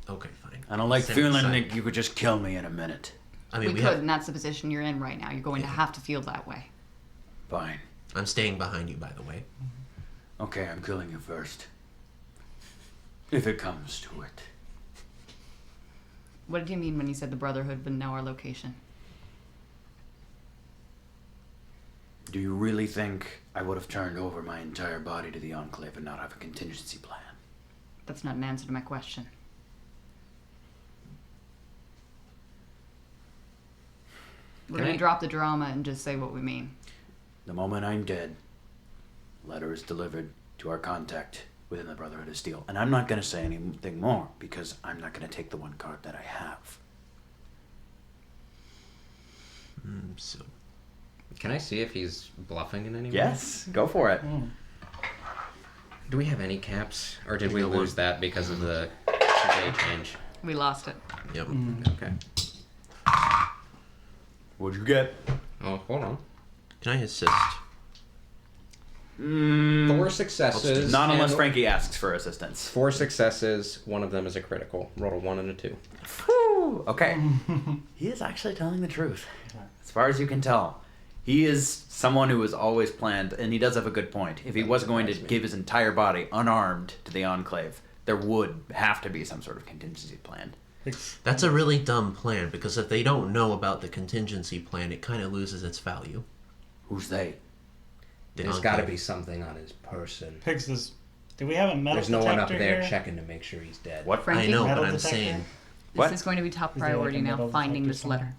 Okay, fine. I don't like Set it feeling aside. like you could just kill me in a minute. I mean, we we could, have. and that's the position you're in right now. You're going to have to feel that way. Fine. I'm staying behind you, by the way. Okay, I'm killing you first. If it comes to it. What did you mean when you said the Brotherhood would know our location? Do you really think I would have turned over my entire body to the Enclave and not have a contingency plan? That's not an answer to my question. We're Can going I- to drop the drama and just say what we mean. The moment I'm dead, letter is delivered to our contact within the Brotherhood of Steel. And I'm not going to say anything more because I'm not going to take the one card that I have. So Can I see if he's bluffing in any way? Yes, go for it. Do we have any caps, or did we No one. lose that because of the day change? We lost it. Yep. Okay. What'd you get? Oh, hold on. Can I assist? 4 successes. Not unless and Frankie asks for assistance. 4 successes. One of them is a critical. Roll a 1 and a 2. Whew, okay. He is actually telling the truth. As far as you can tell. He is someone who has always planned, and he does have a good point. If he was going to give his entire body unarmed to the Enclave, there would have to be some sort of contingency plan. That's a really dumb plan because if they don't know about the contingency plan, it kind of loses its value. Who's they? The There's got to Enclave. be something on his person. Pigs this. Do we have a metal There's no one up detector there here? checking to make sure he's dead. What? Frankie, I know, Metal but I'm detector? saying This What? is going to be top Is there, like, priority a now, metal finding detector this somewhere?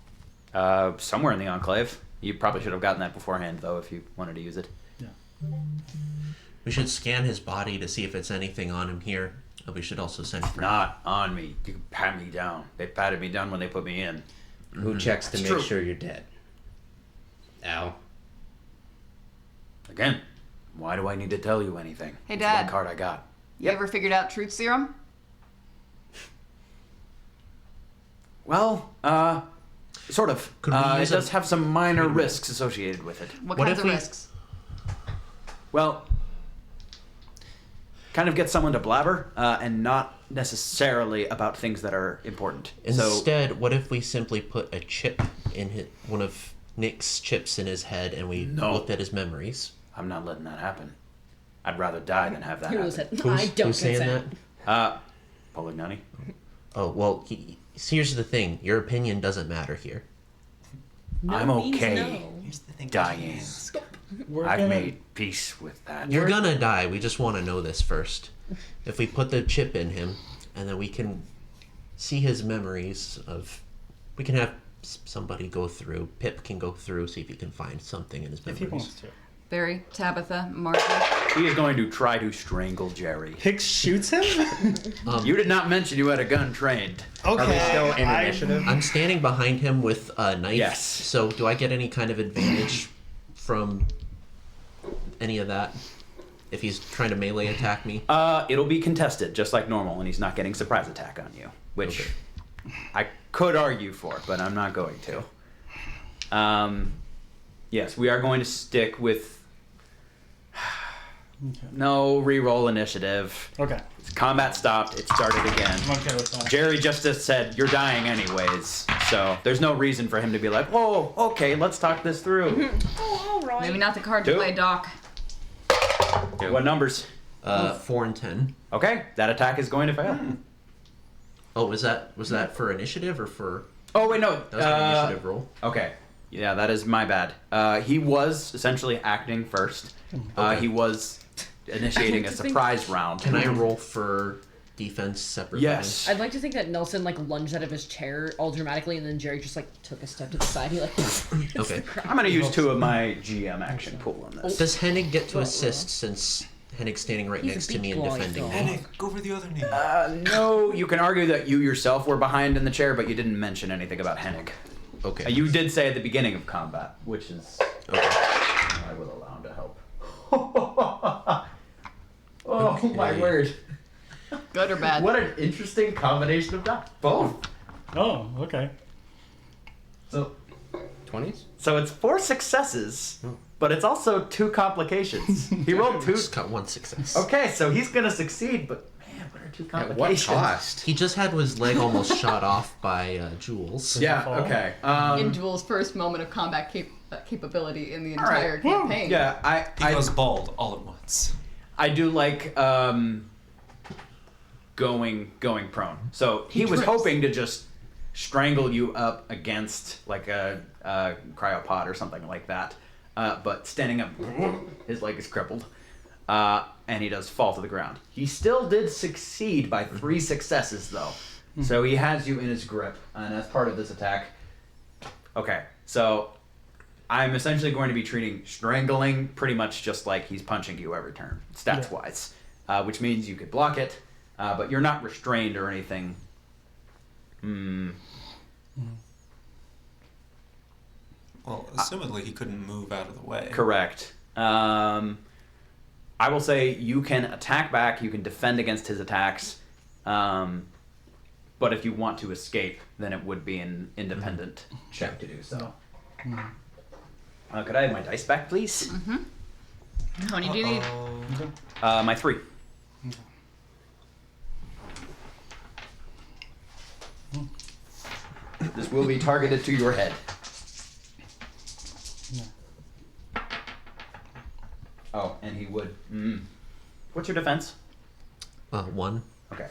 letter. Somewhere in the Enclave. You probably should have gotten that beforehand, though, if you wanted to use it. we should scan his body to see if it's anything on him here. And we should also send Frank. Not on me. You can pat me down. They patted me down when they put me in. Who checks to That's make true. sure you're dead? Al. Again, why do I need to tell you anything? Hey, It's Dad. one card I got. You ever figured out truth serum? Well, sort of. Could we It use does a- have some minor risks associated with it. What What kinds if of we- risks? Well, kind of get someone to blabber, and not necessarily about things that are important. So, Instead, what if we simply put a chip in one of Nick's chips in his head, and we No. looked at his memories? I'm not letting that happen. I'd rather die than have that Who happen. was it? Who's, I don't who's saying consent. that? Polignani? Oh well. Here's the thing. Your opinion doesn't matter here. No I'm means okay. no. Here's the thing. Dying. We're I've gonna, made peace with that. You're gonna die. We just want to know this first. If we put the chip in him, and then we can see his memories of, we can have somebody go through. Pip can go through, see if he can find something in his if he memories. wants to. Barry, Tabitha, Martha. He is going to try to strangle Jerry. Pix shoots him? You did not mention you had a gun trained. Okay. Are we still in initiative? I'm standing behind him with a knife. Yes. So do I get any kind of advantage from any of that? If he's trying to melee attack me? It'll be contested, just like normal, and he's not getting surprise attack on you, which I could argue for, but I'm not going to. Yes, we are going to stick with no reroll initiative. Okay. Combat stopped. It started again. I'm okay with that. Jerry just said, "You're dying anyways," so there's no reason for him to be like, "Oh, okay, let's talk this through." Oh, all right. Maybe not the card to Two. play, Doc. What numbers? 4 and 10. Okay, that attack is going to fail. Oh, was that for initiative or for? Oh wait, no. That was an initiative roll. Okay. Yeah, that is my bad. He was essentially acting first. Okay. He was initiating a surprise round. Can I roll for defense separate? Yes. I'd like to think that Nelson like lunged out of his chair all dramatically, and then Jerry just like took a step to the side. He like. Thing? Okay. I'm going to use 2 of my GM action pool on this. Does Hennig get to assist since Hennig's standing right He's a next to me and big boy, defending though. me? Hennig, go for the other knee. No, you can argue that you yourself were behind in the chair, but you didn't mention anything about Hennig. Okay. You did say at the beginning of combat, which is Okay. I will allow him to help. Oh my Okay. word! Good or bad? What an interesting combination of that. Both. Oh, okay. So 20s? So it's 4 successes, but it's also 2 complications. He rolled 2. Just got 1 success. Okay, so he's gonna succeed, but man, what are 2 At what complications? cost? He just had his leg almost shot off by Jules. Yeah. Fall? Okay. In Jules' first moment of combat capability in the All right. entire campaign. Yeah, He goes bald all at once. I do like going prone. So he was trips. hoping to just strangle you up against like a cryopod or something like that. But standing up, his leg is crippled, and he does fall to the ground. He still did succeed by 3 successes though, so he has you in his grip, and as part of this attack. Okay, so I'm essentially going to be treating strangling pretty much just like he's punching you every turn, stats wise, which means you could block it, but you're not restrained or anything. Well, assumedly he couldn't move out of the way. Correct. I will say you can attack back, you can defend against his attacks, but if you want to escape, then it would be an independent check to do so. Could I have my dice back, please? How many do you need? My 3. This will be targeted to your head. Oh, and he would. What's your defense? 1. Okay.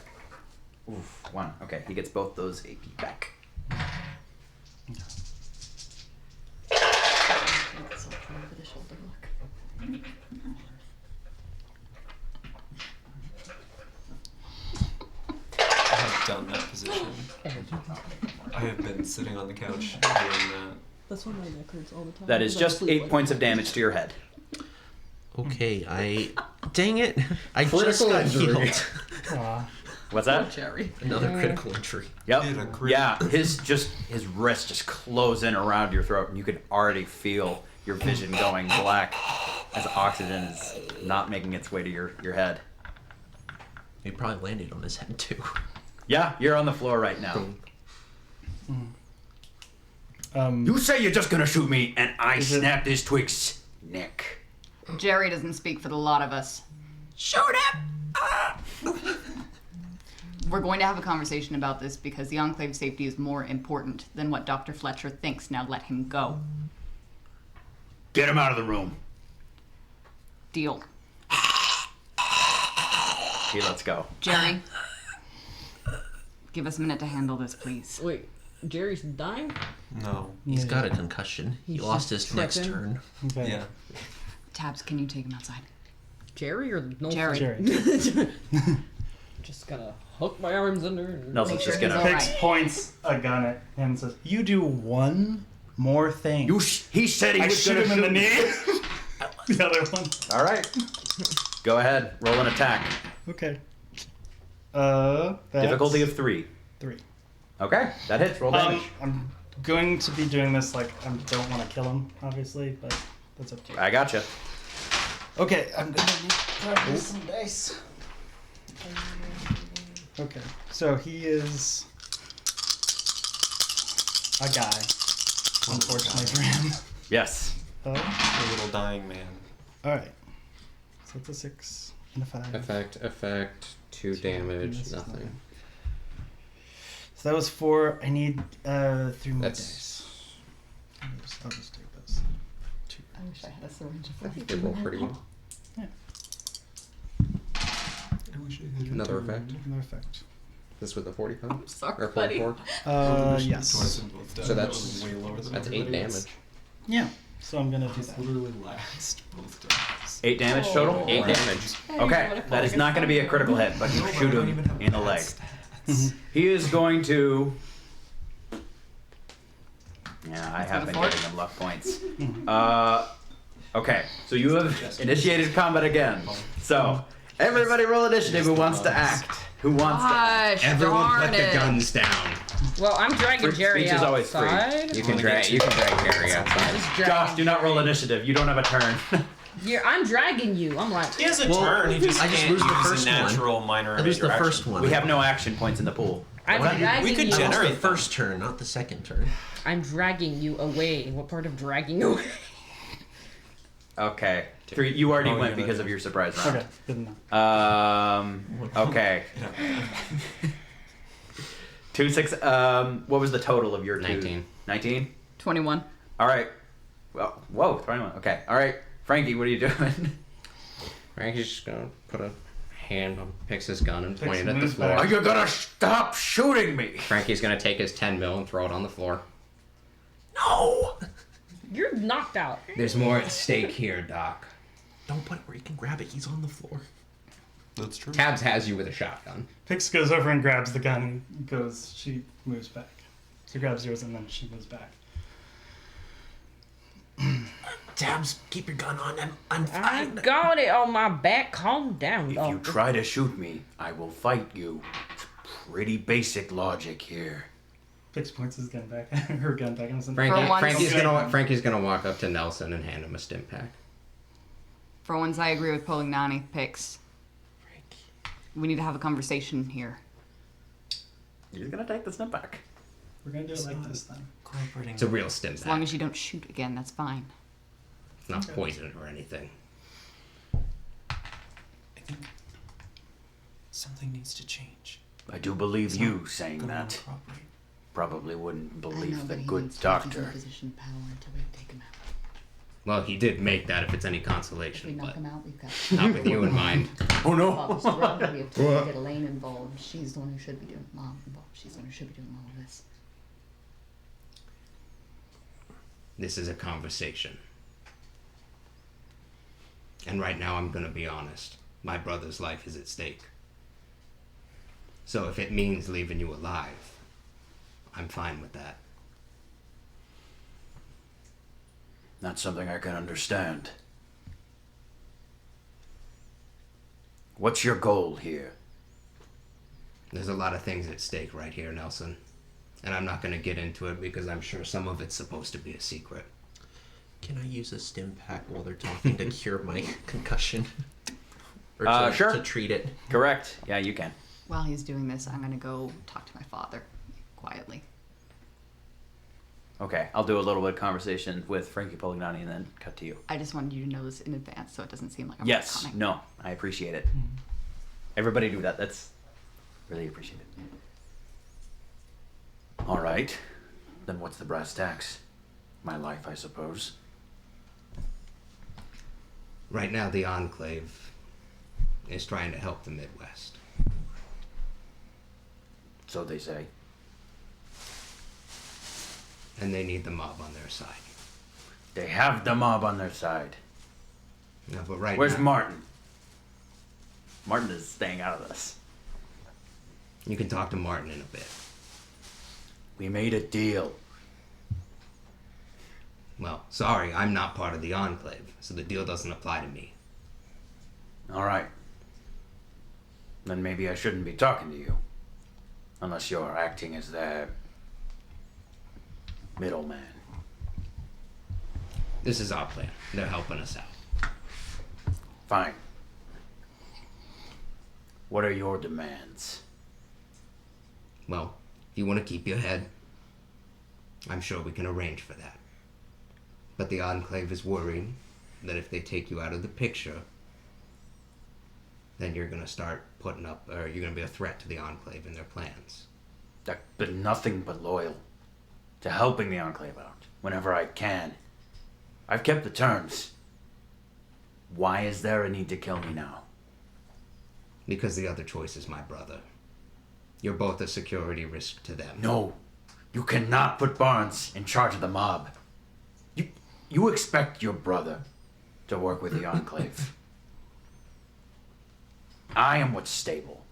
Oof, 1. Okay, he gets both those AP back. I have done that position. I have been sitting on the couch doing that. That's why my neck hurts all the time. That is just 8 points of damage to your head. Okay, dang it. I just Critical got injury. healed. Aw. What's that? Jerry. Another critical injury. Yep. Did a crit. Yeah, his wrist just close in around your throat, and you can already feel your vision going black as oxygen is not making its way to your head. He probably landed on his head too. Yeah, you're on the floor right now. You say you're just gonna shoot me, and I Is it- snap this twig's neck. Jerry doesn't speak for the lot of us. Shoot him! We're going to have a conversation about this because the Enclave safety is more important than what Dr. Fletcher thinks. Now let him go. Get him out of the room. Deal. He lets go. Jerry, give us a minute to handle this, please. Wait, Jerry's dying? No. He's got a concussion. He He's lost just his next stepping. turn. Okay. Yeah. Tabs, can you take him outside? Jerry or Nelson? Jerry. Jerry. Just gonna hook my arms under and Nelson's Make just sure gonna. he's Pix points a gun at him and says, "You do one more thing." He said he I was shoot gonna him in the shoot me. knee. The other one. All right. Go ahead. Roll an attack. Okay. That's Difficulty of 3. 3. Okay, that hits. Roll damage. I'm going to be doing this like I don't want to kill him, obviously, but that's up to you. I gotcha. Okay, I'm gonna grab some dice. Okay, so he is a guy, unfortunately for him. Yes. Oh, The little dying man. all right. So it's a 6 and a 5. Effect, 2 This damage, is nothing. So that was 4. I need 3 more That's- dice. I'll just take those. 2. I wish I had a syringe I think they roll pretty well. Another effect. Another effect. This with the 45? I'm sorry, Or buddy. 44? Yes. So that's that's 8 damage. Yeah. So I'm gonna do He's that. literally last both times. 8 damage total? 8 damage. Okay, that is not going to be a critical hit, but you shoot him in the leg. He is going to. Yeah, I have been fort. giving him luck points. Okay, so you have initiated combat again. So, everybody roll initiative who wants to act. Who wants to act? Gosh, Everyone darn put the it. guns down. Well, I'm dragging Free Jerry speech is always free. outside. You can drag Jerry outside. Just dragging Josh, do not Jerry. roll initiative. You don't have a turn. I'm dragging you. I'm like, He has a Well, turn. He just I just can't lose the use first a one. natural minor I lose the interaction. first one. We have no action points in the pool. I'm dragging We could you. I lost the generate them. first turn, not the second turn. I'm dragging you away. What part of dragging away? Okay. 3. You already Oh, went yeah, because that- of your surprise round. Okay. Good enough. Okay. 2, 6. What was the total of your 2? 19. 19? 21. All right. Well, whoa, 21. Okay. All right. Frankie, what are you doing? Frankie's just gonna put a hand on Pix's gun and Pix point it at the moves floor. back. Are you gonna stop shooting me? Frankie's gonna take his 10 mil and throw it on the floor. No! You're knocked out. There's more at stake here, Doc. Don't put it where you can grab it. He's on the floor. That's true. Tabs has you with a shotgun. Pix goes over and grabs the gun and goes. She moves back. She grabs yours and then she moves back. Tabs, keep your gun on. I'm I fine. got it on my back. Calm down, If dog. you try to shoot me, I will fight you. It's pretty basic logic here. Pix points his gun back. Her gun back. And For once- Frankie's gonna walk up to Nelson and hand him a stim pack. For once, I agree with Polignani. Pix. We need to have a conversation here. He's gonna take the snip back. We're gonna do it like this then. Cooperating. It's a real stim As long pack. as you don't shoot again, that's fine. It's not poison or anything. I think something needs to change. I do believe you saying Gonna that. cooperate. Probably wouldn't I know, believe the but he good needs to keep his doctor. position of power until we take him out. Well, he did make that if it's any If we consolation, knock but him out, we've got. not with you in mind. Oh Bob's no! around. We have to get Elaine involved. She's the one who should be doing Mom involved. She's the one who should be doing all of this. This is a conversation. And right now, I'm gonna be honest. My brother's life is at stake. So if it means leaving you alive, I'm fine with that. Not something I can understand. What's your goal here? There's a lot of things at stake right here, Nelson. And I'm not gonna get into it because I'm sure some of it's supposed to be a secret. Can I use a stim pack while they're talking to cure my concussion? Or to, Sure. to treat it. Correct. Yeah, you can. While he's doing this, I'm gonna go talk to my father quietly. Okay, I'll do a little bit of conversation with Frankie Polignani and then cut to you. I just wanted you to know this in advance so it doesn't seem like I'm Yes. coming. No, I appreciate it. Everybody do that. That's really appreciated. All right. Then what's the brass tacks? My life, I suppose. Right now, the Enclave is trying to help the Midwest. So they say. And they need the mob on their side. They have the mob on their side. No, but right Where's now, Martin? Martin is staying out of this. you can talk to Martin in a bit. We made a deal. Well, sorry, I'm not part of the Enclave, so the deal doesn't apply to me. All right. Then maybe I shouldn't be talking to you. Unless you're acting as their middleman. This is our plan. They're helping us out. Fine. What are your demands? Well, if you want to keep your head, I'm sure we can arrange for that. But the Enclave is worried that if they take you out of the picture, then you're going to start putting up, or you're going to be a threat to the Enclave and their plans. I've been nothing but loyal to helping the Enclave out whenever I can. I've kept the terms. Why is there a need to kill me now? Because the other choice is my brother. You're both a security risk to them. No, you cannot put Barnes in charge of the mob. You expect your brother to work with the Enclave. I am what's stable.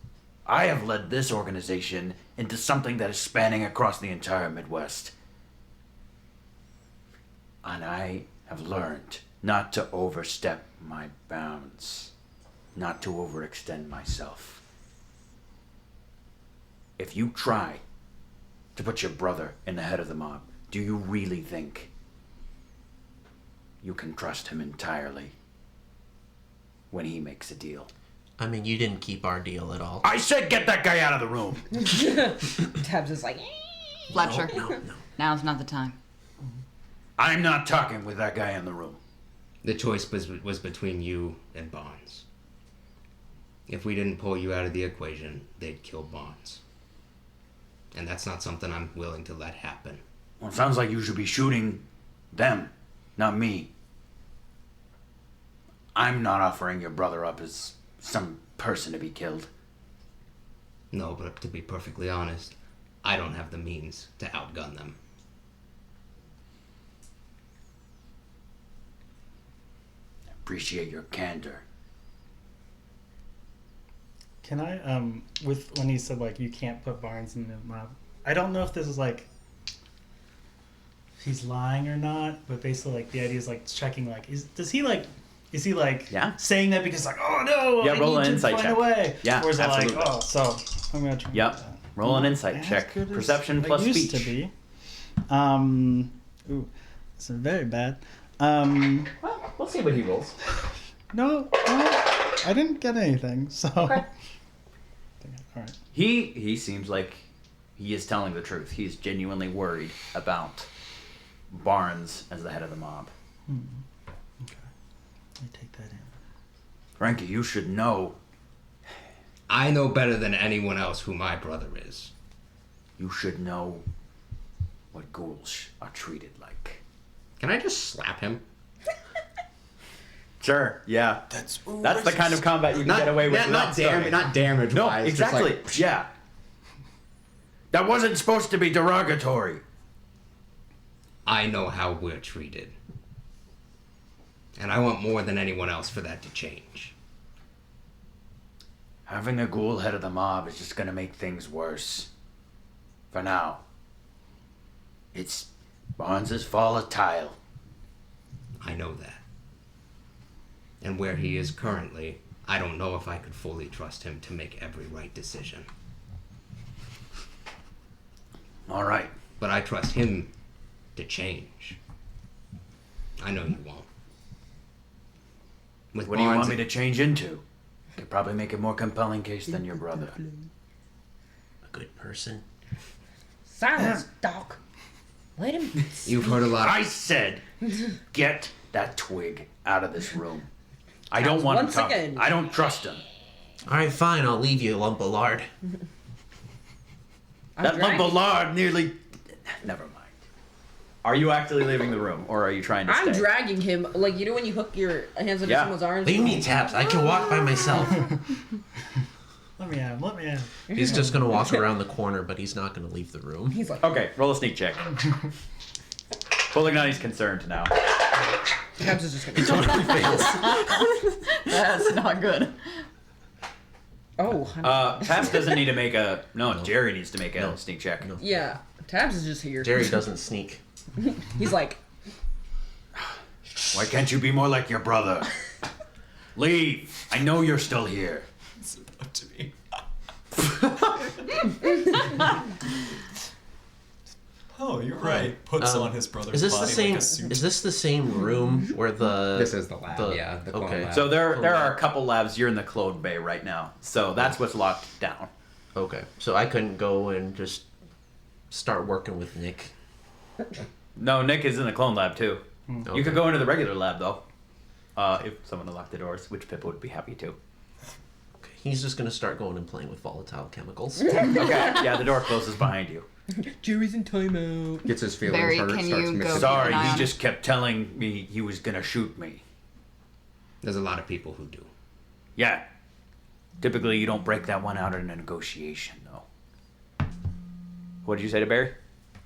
I have led this organization into something that is spanning across the entire Midwest. And I have learned not to overstep my bounds, not to overextend myself. If you try to put your brother in the head of the mob, do you really think you can trust him entirely when he makes a deal? I mean, you didn't keep our deal at all. I said get that guy out of the room! Tabs is like, Fletcher, No. now's not the time. I'm not talking with that guy in the room. The choice was between you and Barnes. If we didn't pull you out of the equation, they'd kill Barnes. And that's not something I'm willing to let happen. Well, it sounds like you should be shooting them, not me. I'm not offering your brother up as some person to be killed. No, but to be perfectly honest, I don't have the means to outgun them. Appreciate your candor. Can I, with when he said like you can't put Barnes in the mob, I don't know if this is like if he's lying or not, but basically like the idea is like checking like is he like Yeah. saying that because like oh no Yeah, I roll need an to insight find check. a way, Yeah, or is it like absolutely. oh so I'm gonna try. Yep. That. Roll an Not insight as check. good as Perception it plus used speech. to be. Ooh, this is very bad. Well, we'll see what he rolls. No, I didn't get anything. So. Okay. All right. He seems like he is telling the truth. He's genuinely worried about Barnes as the head of the mob. Okay. Let me take that in. Frankie, you should know. I know better than anyone else who my brother is. You should know what ghouls are treated like. Can I just slap him? Sure. Yeah. That's the kind of combat you can get away with. Not without starting. damage. No, wise, just exactly. like- Yeah. That wasn't supposed to be derogatory. I know how we're treated. And I want more than anyone else for that to change. Having a ghoul head of the mob is just gonna make things worse. For now. It's Barnes's volatile. I know that. And where he is currently, I don't know if I could fully trust him to make every right decision. All right. But I trust him to change. I know you won't. With What do you want Barnes- me to change into? Could probably make a more compelling case than your brother. A good person. Silence, Doc. Let him. You've heard a lot. I said, get that twig out of this room. I don't want him Once talking. again. I don't trust him. All right, fine. I'll leave you, lump of lard. That lump of lard nearly. Never mind. Are you actually leaving the room, or are you trying to I'm stay? dragging him, like, you know when you hook your hands under Yeah. someone's arms? Leave me, Taps. I can walk by myself. Let me at him. He's just gonna walk around the corner, but he's not gonna leave the room. He's like, Okay, roll a sneak check. Bullinghnani's concerned now. Tabs is just gonna. Totally fails. That's not good. Oh, Tabs doesn't need to make a. No, Jerry needs to make a No. sneak check. No. yeah. Tabs is just here. Jerry doesn't sneak. He's like, Why can't you be more like your brother? Leave. I know you're still here. It's up to me. Oh, you're right. Puts on his brother's Is this body the same? like a suit. Is this the same room where the? This is the lab. Yeah, the clone okay. lab. So there are a couple labs. You're in the clone bay right now. So that's what's locked down. Okay, so I couldn't go and just start working with Nick. No, Nick is in the clone lab too. You Okay. could go into the regular lab though. If someone unlocked the doors, which Pippa would be happy to. Okay, he's just gonna start going and playing with volatile chemicals. Okay. Yeah, the door closes behind you. Jerry's in timeout. Gets his feelings Barry, hurt. can Starts you missing. go- Sorry, keep an eye he on- just kept telling me he was gonna shoot me. There's a lot of people who do. Yeah. Typically, you don't break that one out in a negotiation, though. What did you say to Barry?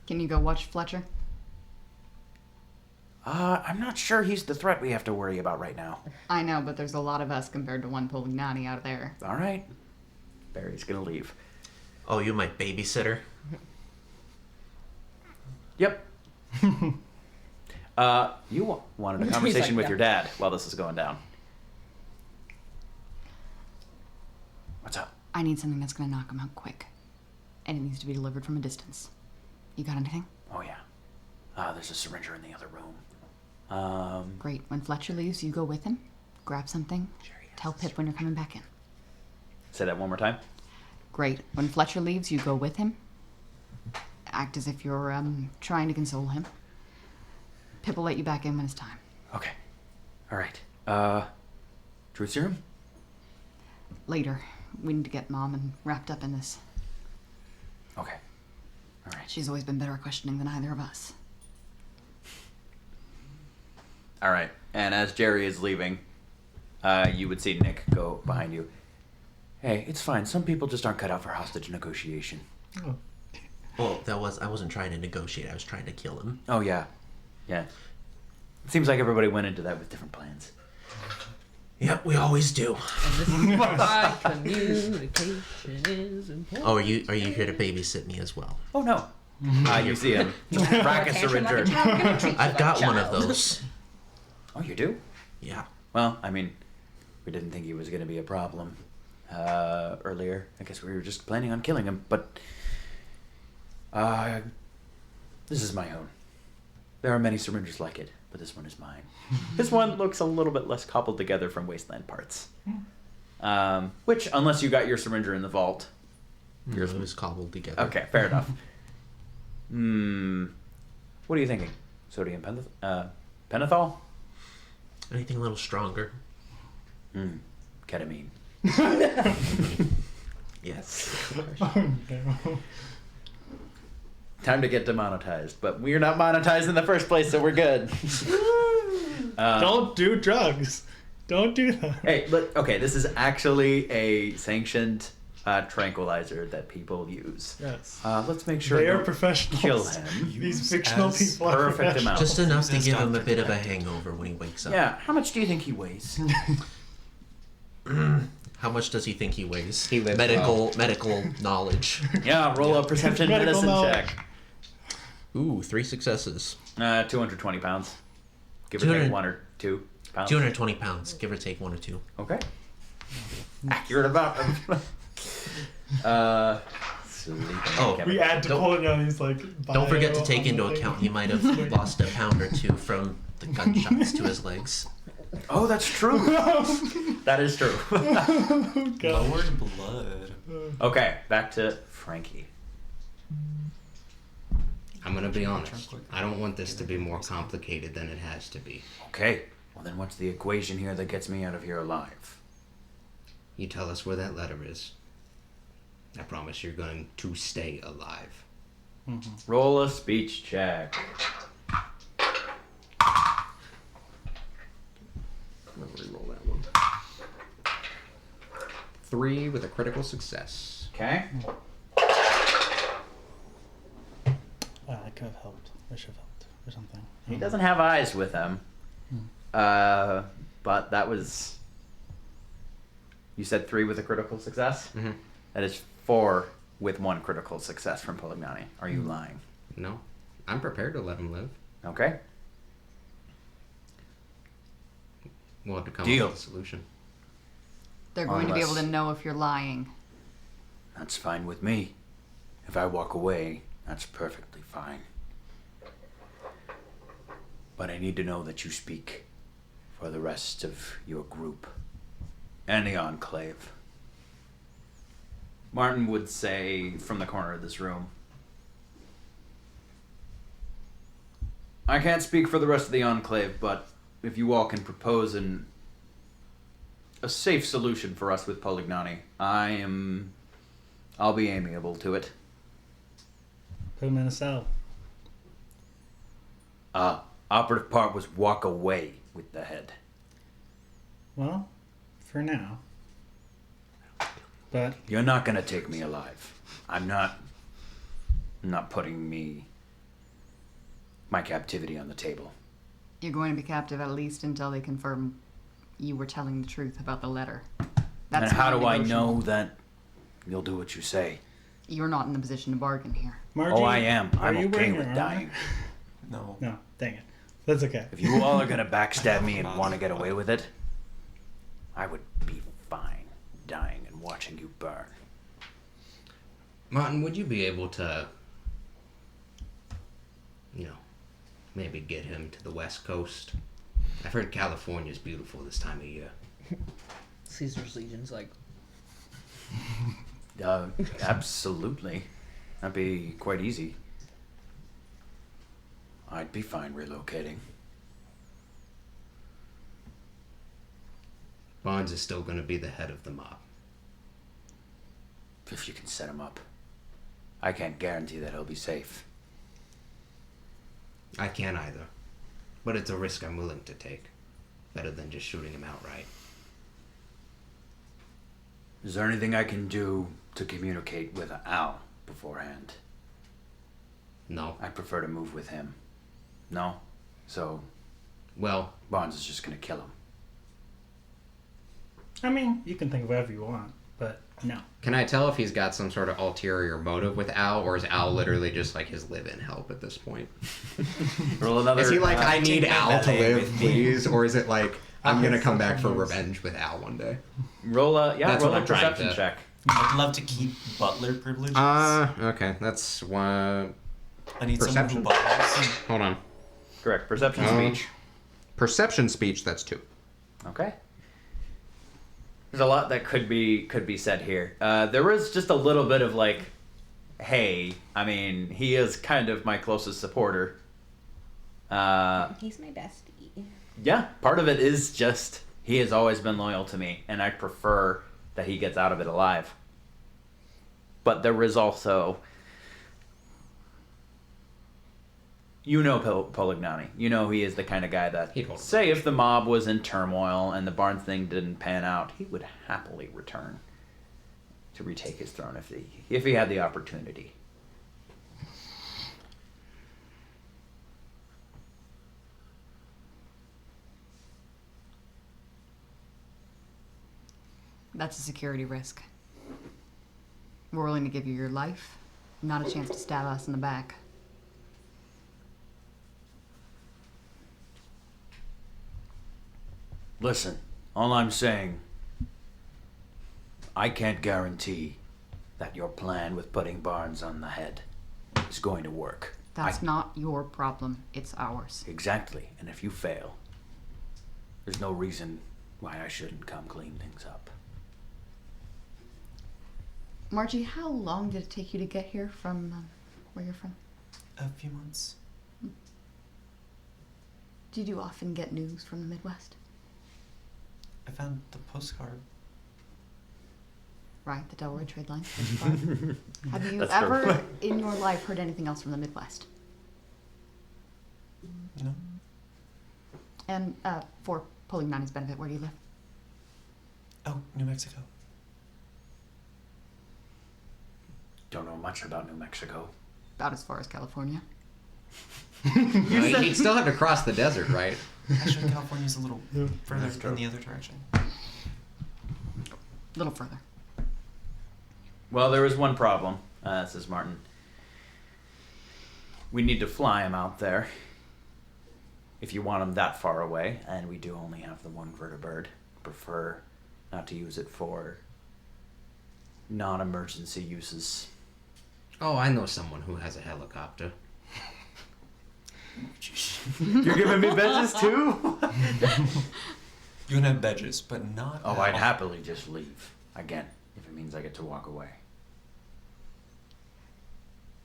Can you go watch Fletcher? I'm not sure he's the threat we have to worry about right now. I know, but there's a lot of us compared to one Puglignani out there. All right. Barry's gonna leave. Oh, you my babysitter? Yep. You wanted a conversation with yeah. your dad while this is going down. What's up? I need something that's gonna knock him out quick. And it needs to be delivered from a distance. You got anything? Oh, yeah. There's a syringer in the other room. Great. When Fletcher leaves, you go with him, grab something, tell Pip when you're coming back in. Say that one more time. Great. When Fletcher leaves, you go with him. Act as if you're trying to console him. Pip will let you back in when it's time. Okay. All right. Truth serum? Later. We need to get Mom and wrapped up in this. Okay. All right. She's always been better at questioning than either of us. All right. And as Jerry is leaving, you would see Nick go behind you. Hey, it's fine. Some people just aren't cut out for hostage negotiation. Oh. Well, I wasn't trying to negotiate. I was trying to kill him. Oh, yeah. Yeah. It seems like everybody went into that with different plans. Yep, we always do. And this is why communication is important. Oh, are you here to babysit me as well? Oh, no. You see him crack a syringer. I've got one of those. Oh, you do? Yeah. Well, I mean, we didn't think he was going to be a problem earlier. I guess we were just planning on killing him, but this is my own. There are many syringes like it, but this one is mine. This one looks a little bit less cobbled together from wasteland parts. Which, unless you got your syringer in the vault. Yours was cobbled together. Okay, fair enough. What are you thinking? Sodium pentothal? Anything a little stronger? Ketamine. Yes. Oh, no. Time to get demonetized, but we're not monetized in the first place, so we're good. Don't do drugs. Don't do that. Hey, look, okay, this is actually a sanctioned tranquilizer that people use. Yes. Let's make sure They we are don't professionals. kill him. These fictional as people are perfect professionals. amount. Just enough to As give him a Dr. bit of a Death. hangover when he wakes up. Yeah, how much do you think he weighs? How much does he think he weighs? He lives medical knowledge. Yeah, roll a perception Medical medicine knowledge. check. Ooh, 3 successes. 220 pounds. Give or 200 take 1 or 2 pounds. 220 pounds, give or take 1 or 2. Okay. Accurate about sleeping. Oh, We add to Don't- pulling out these like. Don't forget to bio take on into the thing. account he might have lost a pound or 2 from the gunshots to his legs. Oh, that's true. That is true. Lowered blood. Okay, back to Frankie. I'm gonna be honest. I don't want this to be more complicated than it has to be. Okay, well then what's the equation here that gets me out of here alive? You tell us where that letter is. I promise you're going to stay alive. Roll a speech check. I'm gonna re-roll that one. 3 with a critical success. Okay. I could have helped. I should have helped or something. He doesn't have eyes with him. But that was. You said 3 with a critical success? Mhm. That is 4 with 1 critical success from Polignani. Are you lying? No, I'm prepared to let him live. Okay. We'll have to come Deal. up with a solution. They're going to be able Unless- to know if you're lying. That's fine with me. If I walk away, that's perfectly fine. But I need to know that you speak for the rest of your group and the Enclave. Martin would say from the corner of this room, I can't speak for the rest of the Enclave, but if you all can propose a safe solution for us with Polignani, I'll be amiable to it. Put him in a cell. Operative part was walk away with the head. Well, for now. But You're not gonna take me alive. I'm not putting my captivity on the table. You're going to be captive at least until they confirm you were telling the truth about the letter. And how do I non-negotiable. know that you'll do what you say? You're not in the position to bargain here. Margie, Oh, I am. are I'm you okay wearing with your armor? dying. No. No, dang it. That's okay. If you all are gonna backstab me and want to get away with it, I would be fine dying and watching you burn. Martin, would you be able to, maybe get him to the West Coast? I've heard California's beautiful this time of year. Caesar's Legion's like, Absolutely. That'd be quite easy. I'd be fine relocating. Barnes is still going to be the head of the mob. If you can set him up. I can't guarantee that he'll be safe. I can't either. But it's a risk I'm willing to take. Better than just shooting him outright. Is there anything I can do to communicate with Al beforehand? No. I prefer to move with him. No? So Well, Barnes is just gonna kill him. I mean, you can think of whatever you want, but no. Can I tell if he's got some sort of ulterior motive with Al, or is Al literally just like his live-in help at this point? Roll another. Is he like, I need take my Al to valet live, with me." please? Or is it like, I'm Okay, gonna come back for something else. revenge with Al one day? Roll a That's roll what a I'm trying perception to- check. I'd love to keep butler privileges. Okay, that's one. I need someone who perception. butlers. Hold on. Correct. Perception speech. Perception speech, that's 2. Okay. There's a lot that could be said here. There was just a little bit of like, hey, I mean, he is kind of my closest supporter. he's my bestie. Yeah, part of it is just he has always been loyal to me, and I prefer that he gets out of it alive. But there is also, Polignani. You know he is the kind of guy that, He'd hold say if the mob was in turmoil and the Barnes thing didn't pan out, he would happily return to retake his throne if he had the opportunity. That's a security risk. We're willing to give you your life, not a chance to stab us in the back. Listen, all I'm saying, I can't guarantee that your plan with putting Barnes on the head is going to work. That's not your problem, it's ours. Exactly, and if you fail, there's no reason why I shouldn't come clean things up. Margie, how long did it take you to get here from where you're from? A few months. Did you often get news from the Midwest? I found the postcard. Right, the Delaware Trade Line. Have you That's ever true. in your life heard anything else from the Midwest? No. And for Polignani's benefit, where do you live? Oh, New Mexico. Don't know much about New Mexico. About as far as California. He'd still have to cross the desert, right? Actually, California's a little further That's true. in the other direction. A little further. Well, there is one problem, says Martin. We need to fly him out there. If you want him that far away, and we do only have the one vertibird, prefer not to use it for non-emergency uses. Oh, I know someone who has a helicopter. You're giving me bitches too? You can have badges, but not. Oh, I'd now. happily just leave. Again, if it means I get to walk away.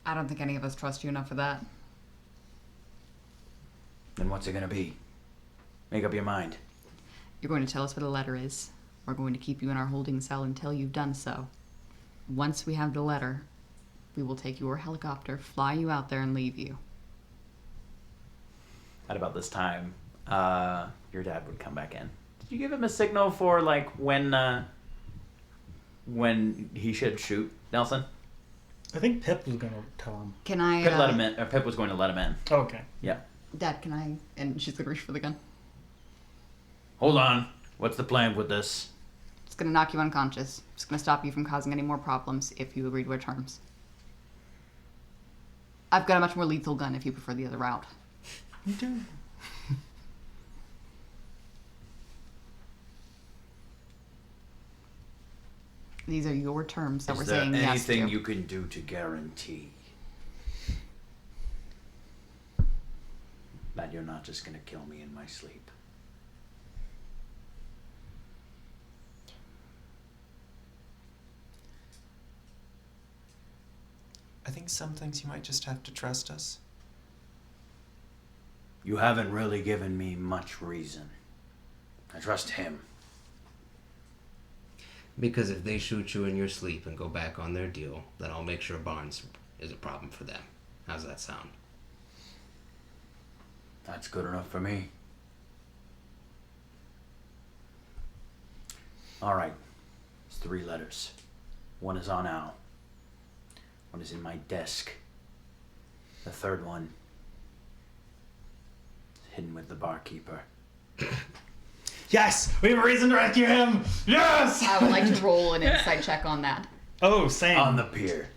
I don't think any of us trust you enough for that. Then what's it gonna be? Make up your mind. You're going to tell us what a letter is. We're going to keep you in our holding cell until you've done so. Once we have the letter, we will take your helicopter, fly you out there, and leave you. At about this time, your dad would come back in. Did you give him a signal for like when he should shoot Nelson? I think Pip was gonna tell him. Can I? Pip let him in. Or Pip was going to let him in. Oh, okay. Yeah. Dad, can I? And she's gonna reach for the gun. Hold on. What's the plan with this? It's gonna knock you unconscious. It's gonna stop you from causing any more problems if you agree to our terms. I've got a much more lethal gun if you prefer the other route. You do. These are your terms that we're Is there saying yes to. anything you can do to guarantee that you're not just gonna kill me in my sleep? I think some things you might just have to trust us. You haven't really given me much reason. I trust him. Because if they shoot you in your sleep and go back on their deal, then I'll make sure Barnes is a problem for them. How's that sound? That's good enough for me. All right. It's 3 letters. One is on Al. One is in my desk. The third one is hidden with the barkeeper. Yes, we have a reason to rescue him. Yes. I would like to roll an insight check on that. Oh, same. On the pier.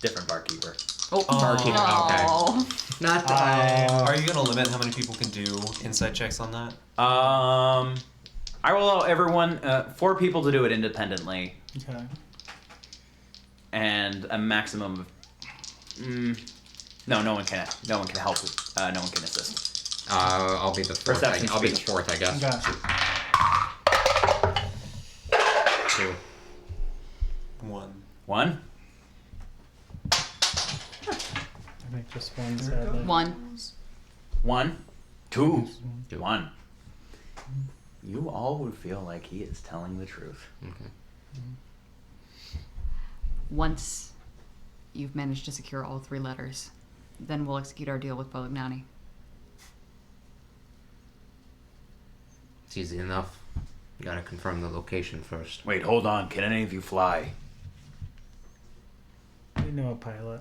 Different barkeeper. Oh, Barkeeper, no. Not Are you gonna limit how many people can do inside checks on that? I will allow everyone, 4 people to do it independently, Okay. and a maximum of. No one can help. No one can assist. I'll be the fourth. Perception I'll be the speech. fourth, I guess. Okay. 2. 1. 1. I think just one sadly. 1. 1. 2. Two. 1. You all would feel like he is telling the truth. Okay. Once you've managed to secure all 3 letters, then we'll execute our deal with Polignani. It's easy enough. You gotta confirm the location first. Wait, hold on. Can any of you fly? We know a pilot.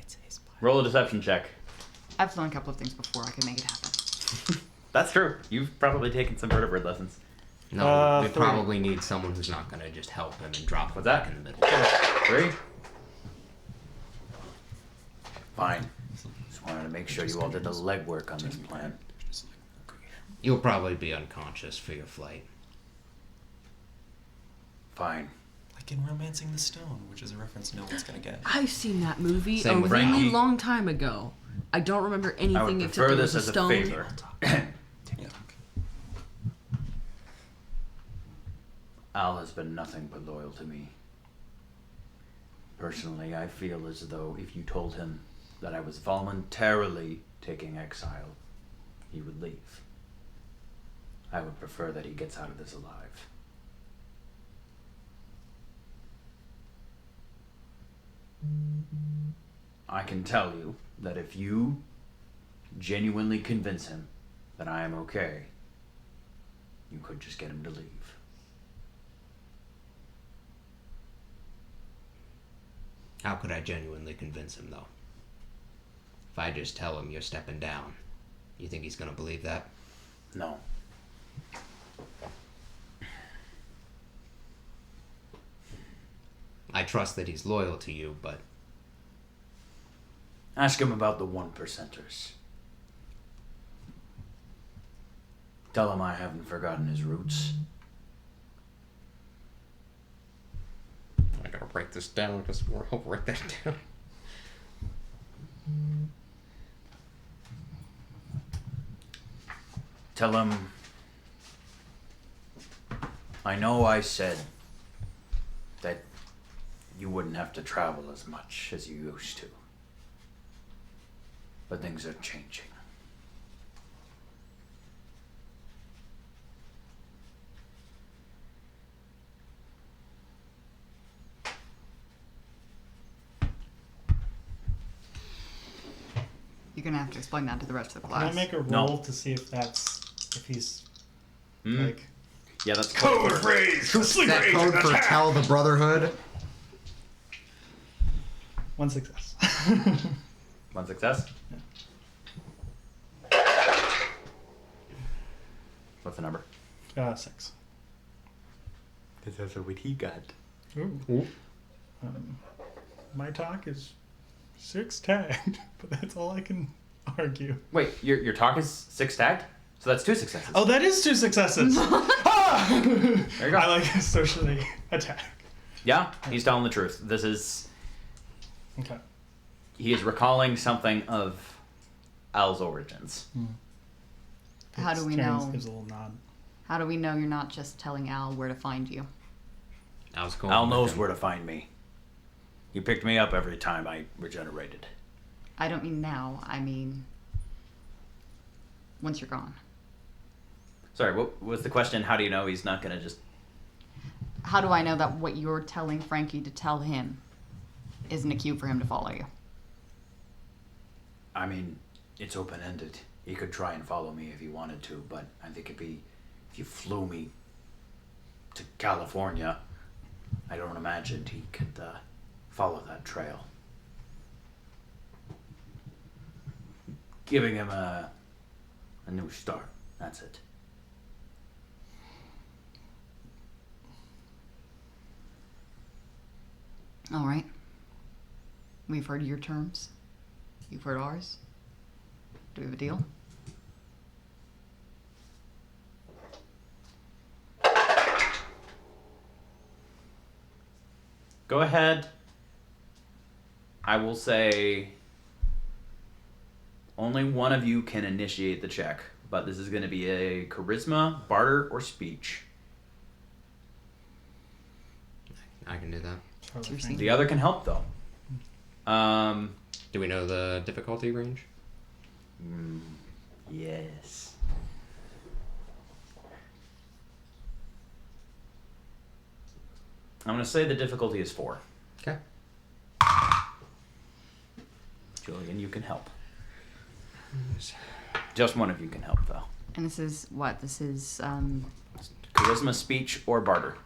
It's his pilot. Roll a deception check. I've flown a couple of things before. I can make it happen. That's true. You've probably taken some vertebrate lessons. No, we 3. probably need someone who's not gonna just help him and drop him What's that? back in the middle. 3. Fine. Just wanted to make sure you all did the legwork on this plan. Just like, okay. You'll probably be unconscious for your flight. Fine. Like in Romancing the Stone, which is a reference no one's gonna get. I've seen that movie Same a with really Frankie. long time ago. I don't remember I would anything except prefer there this was as a a stone. favor. Yeah. Al has been nothing but loyal to me. Personally, I feel as though if you told him that I was voluntarily taking exile, he would leave. I would prefer that he gets out of this alive. I can tell you that if you genuinely convince him that I am okay, you could just get him to leave. How could I genuinely convince him, though? If I just tell him you're stepping down, you think he's gonna believe that? No. I trust that he's loyal to you, but Ask him about the 1%ers. Tell him I haven't forgotten his roots. I gotta write this down because I'll write that down. Tell him I know I said that you wouldn't have to travel as much as you used to. But things are changing. You're gonna have to explain that to the rest of the Can I class. make a No. roll to see if he's Hmm? like Yeah, that's Code phrase. That code for tell the Brotherhood. 1 success? one success. What's the number? 6. Because that's what he got. Ooh. My talk is 6 tagged, but that's all I can argue. Wait, your talk is 6 tagged? So that's 2 successes. Oh, that is 2 successes. Ah! There you go. I like socially attack. Yeah, he's telling the truth. This is Okay. he is recalling something of Al's origins. How do we Terrence know? Gives a little nod. How do we know you're not just telling Al where to find you? I was going Al with knows him. where to find me. He picked me up every time I regenerated. I don't mean now. I mean once you're gone. Sorry, what was the question? How do you know he's not gonna just... How do I know that what you're telling Frankie to tell him isn't a cue for him to follow you? I mean, it's open-ended. He could try and follow me if he wanted to, but I think if you flew me to California, I don't imagine he could follow that trail. Giving him a new start. That's it. All right. We've heard your terms. You've heard ours. Do we have a deal? Go ahead. I will say only one of you can initiate the check, but this is going to be a charisma, barter, or speech. I can do that. Totally Your fine. The other can help though. Do we know the difficulty range? Yes. I'm going to say the difficulty is 4. Okay. Julian, you can help. Just one of you can help though. And this is what? This is Charisma, speech, or barter.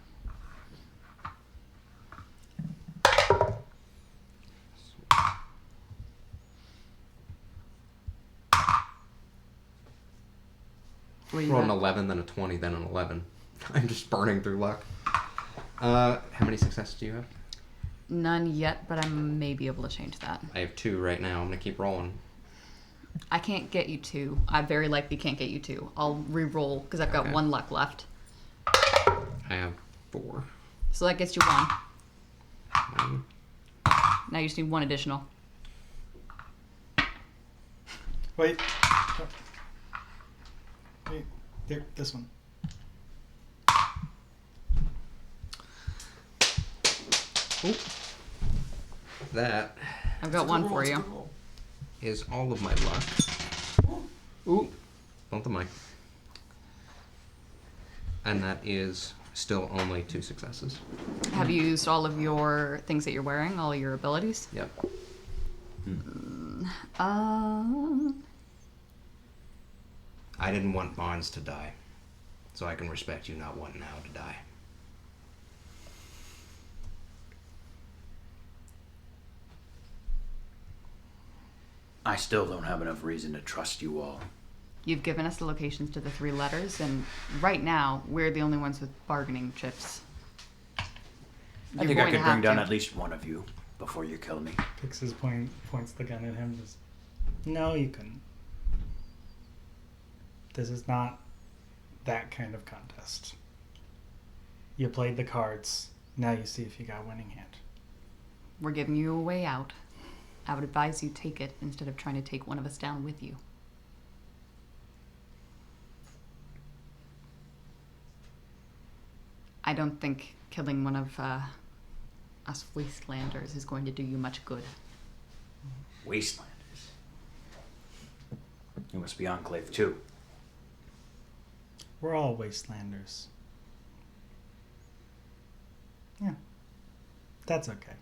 what do you Roll an got? 11, then a 20, then an 11. I'm just burning through luck. How many successes do you have? None yet, but I may be able to change that. I have 2 right now. I'm gonna keep rolling. I can't get you 2. I very likely can't get you 2. I'll re-roll because I've got Okay. 1 luck left. I have 4. So that gets you 1. 1. Now you just need 1 additional. Wait. Wait, there, this one. That I've got one for you. is all of my luck. Ooh, not the mic. And that is still only 2 successes. Have you used all of your things that you're wearing, all your abilities? Yep. I didn't want Barnes to die, so I can respect you not wanting Al to die. I still don't have enough reason to trust you all. You've given us the locations to the 3 letters, and right now we're the only ones with bargaining chips. I think I could bring down at least one of you before you kill me. Pix's points the gun at him. Just, no, you couldn't. This is not that kind of contest. You played the cards. Now you see if you got a winning hand. We're giving you a way out. I would advise you take it instead of trying to take one of us down with you. I don't think killing one of us Wastelanders is going to do you much good. Wastelanders. You must be Enclave too. We're all Wastelanders. Yeah. That's okay.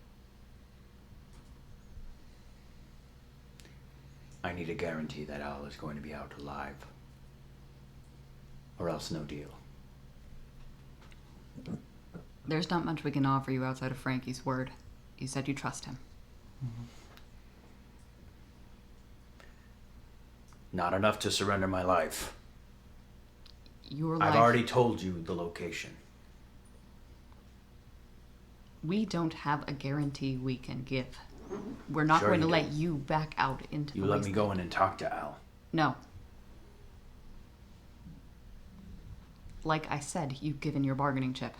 I need a guarantee that Al is going to be out alive. Or else no deal. There's not much we can offer you outside of Frankie's word. You said you trust him. Not enough to surrender my life. Your life. I've already told you the location. We don't have a guarantee we can give. We're not Sure going to you let do. you back out into You the let me wasteland. go in and talk to Al. No. Like I said, you've given your bargaining chip.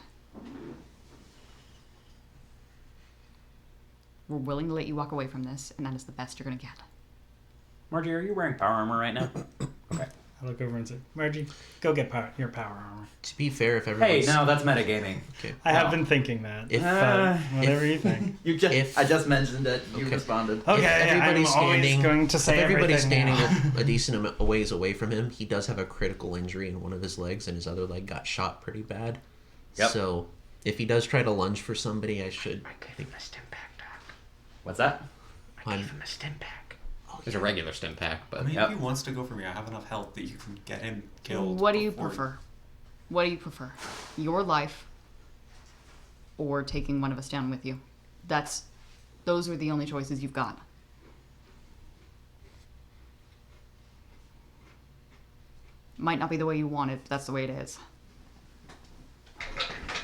We're willing to let you walk away from this, and that is the best you're going to get. Margie, are you wearing power armor right now? Okay. I look over and say, Margie, go get your power armor. To be fair, if Hey, everyone's no, that's metagaming. okay, I have No. been thinking that. If, but whatever you think. You just, If- I just mentioned it. You Okay. responded. Okay, everybody's I'm always standing- going to say if everybody's everything standing now. a decent ways away from him, he does have a critical injury in one of his legs, and his other leg got shot pretty bad. Yep. So, if he does try to lunge for somebody, I should. Gave him a stim pack, Doc. What's that? I gave him a stim pack. There's a regular stim pack, but Maybe Yep. he wants to go for me. I have enough health that you can get him killed. What do you before- prefer? What do you prefer? Your life or taking one of us down with you? Those are the only choices you've got. Might not be the way you want it, but that's the way it is.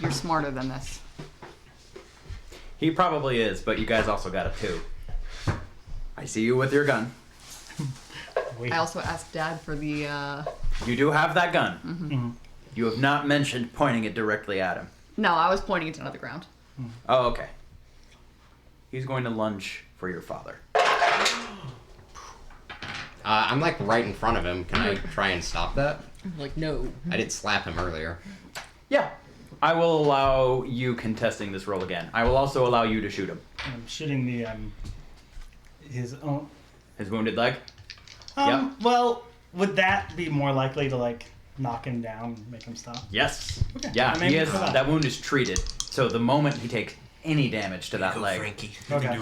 You're smarter than this. He probably is, but you guys also got it too. I see you with your gun. Wait. I also asked Dad for the, You do have that gun. Mhm. You have not mentioned pointing it directly at him. No, I was pointing it down at the ground. Oh, okay. He's going to lunge for your father. I'm like right in front of him. Can I try and stop that? Like, no. I did slap him earlier. Yeah. I will allow you contesting this roll again. I will also allow you to shoot him. I'm shooting the his own. His wounded leg? Well, would that be more likely to like knock him down and make him stop? Yes. Okay. Yeah, I'm aiming he is. for that. That wound is treated. So the moment he takes any damage to that Go, leg, Frankie. Okay.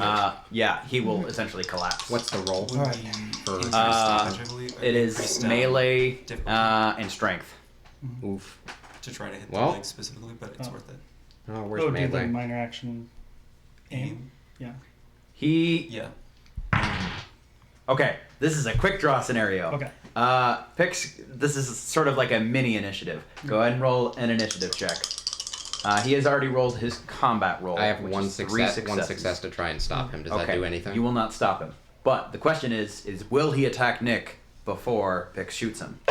yeah, he will essentially collapse. What's the roll? Alright. For Increased Uh, damage, I believe. It Increased, is melee difficulty and strength. Oof. to try to hit Well- the leg specifically, but it's Oh. worth it. Oh, where's Oh, do the melee? minor action aim. Yeah. He. Yeah. Okay, this is a quick draw scenario. Okay. Pix, this is sort of like a mini initiative. Go ahead and roll an initiative check. He has already rolled his combat roll. I have which one is 3 success. One successes. success to try and stop him. Does that Okay, do anything? You will not stop him. But the question is will he attack Nick before Pix shoots him?